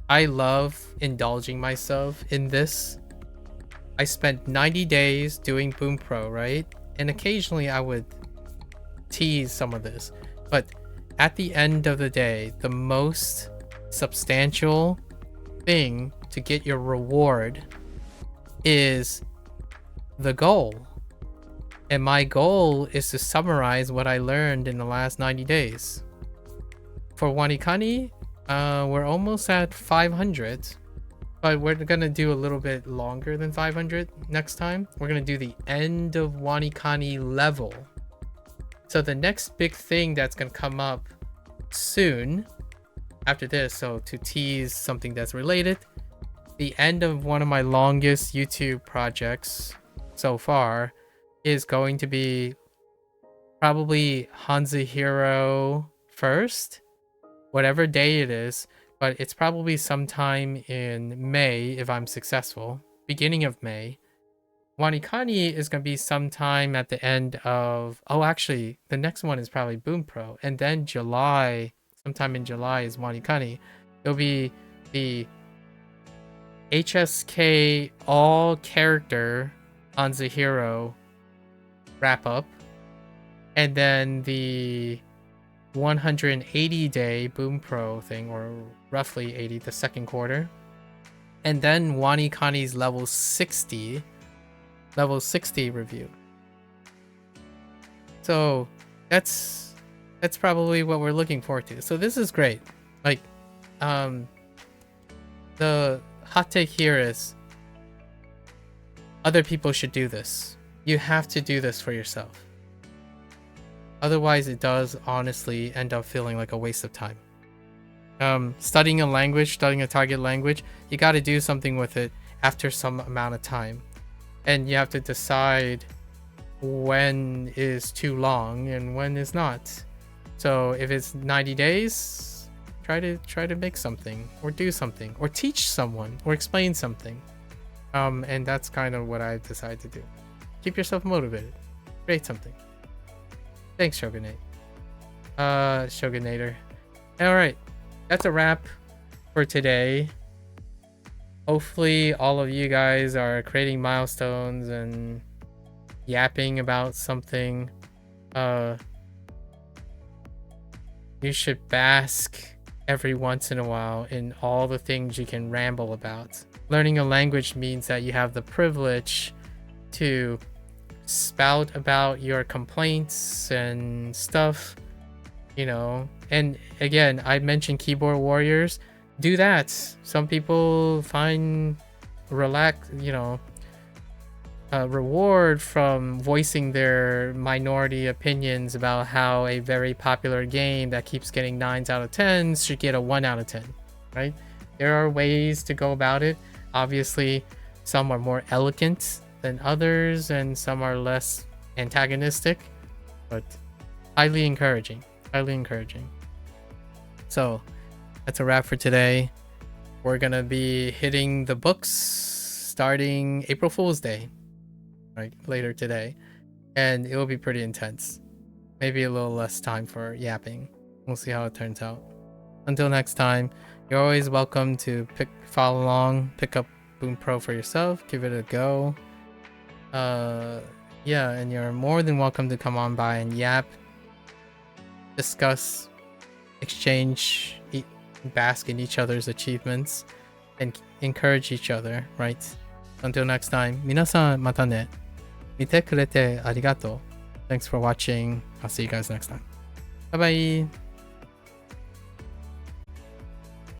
A: I love indulging myself in this. I spent 90 days doing Bunpro, right? And occasionally I would tease some of this, but at the end of the day, the most substantial thing to get your reward is the goal. And my goal is to summarize what I learned in the last 90 days. For Wanikani, we're almost at 500, but we're gonna do a little bit longer than 500 next time. We're gonna do the end of Wanikani level. So the next big thing that's gonna come up soon after this, so to tease something that's related, the end of one of my longest YouTube projects so far is going to be probably Hanzahiro first, whatever day it is, but it's probably sometime in May if I'm successful, beginning of May. Wanikani is going to be sometime at the end of, oh, actually, the next one is probably Bunpro, and then July, sometime in July is Wanikani. It'll be the HSK all character Hanzahiro wrap up, and then the 180 day Bunpro thing, or roughly 80, the second quarter, and then Wanikani's level 60 review. So that's probably what we're looking forward to. So this is great. Like, the hot take here is other people should do this. You have to do this for yourself. Otherwise, it does honestly end up feeling like a waste of time. Studying a language, studying a target language, you got to do something with it after some amount of time. And you have to decide when is too long and when is not. So if it's 90 days, try to make something, or do something, or teach someone, or explain something. And that's kind of what I've decided to do. Keep yourself motivated. Create something. Thanks, Shogunate. Shogunator. Alright, that's a wrap for today. Hopefully all of you guys are creating milestones and yapping about something. You should bask every once in a while in all the things you can ramble about. Learning a language means that you have the privilege to spout about your complaints and stuff you know. And again, I mentioned keyboard warriors. Do that. Some people find reward from voicing their minority opinions about how a very popular game that keeps getting 9s out of 10s should get a 1 out of 10, right? There are ways to go about it. Obviously, some are more elegant than others, and some are less antagonistic, but highly encouraging. Highly encouraging. So, that's a wrap for today. We're gonna be hitting the books starting April Fool's Day, right, later today, and it will be pretty intense. Maybe a little less time for yapping. We'll see how it turns out. Until next time, you're always welcome to follow along, pick up Bunpro for yourself, give it a go. Yeah, and you're more than welcome to come on by and yap, discuss, exchange, bask in each other's achievements, and encourage each other, right? Until next time, 皆さんまたね。見てくれてありがとう。Thanks for watching. I'll see you guys next time. Bye bye.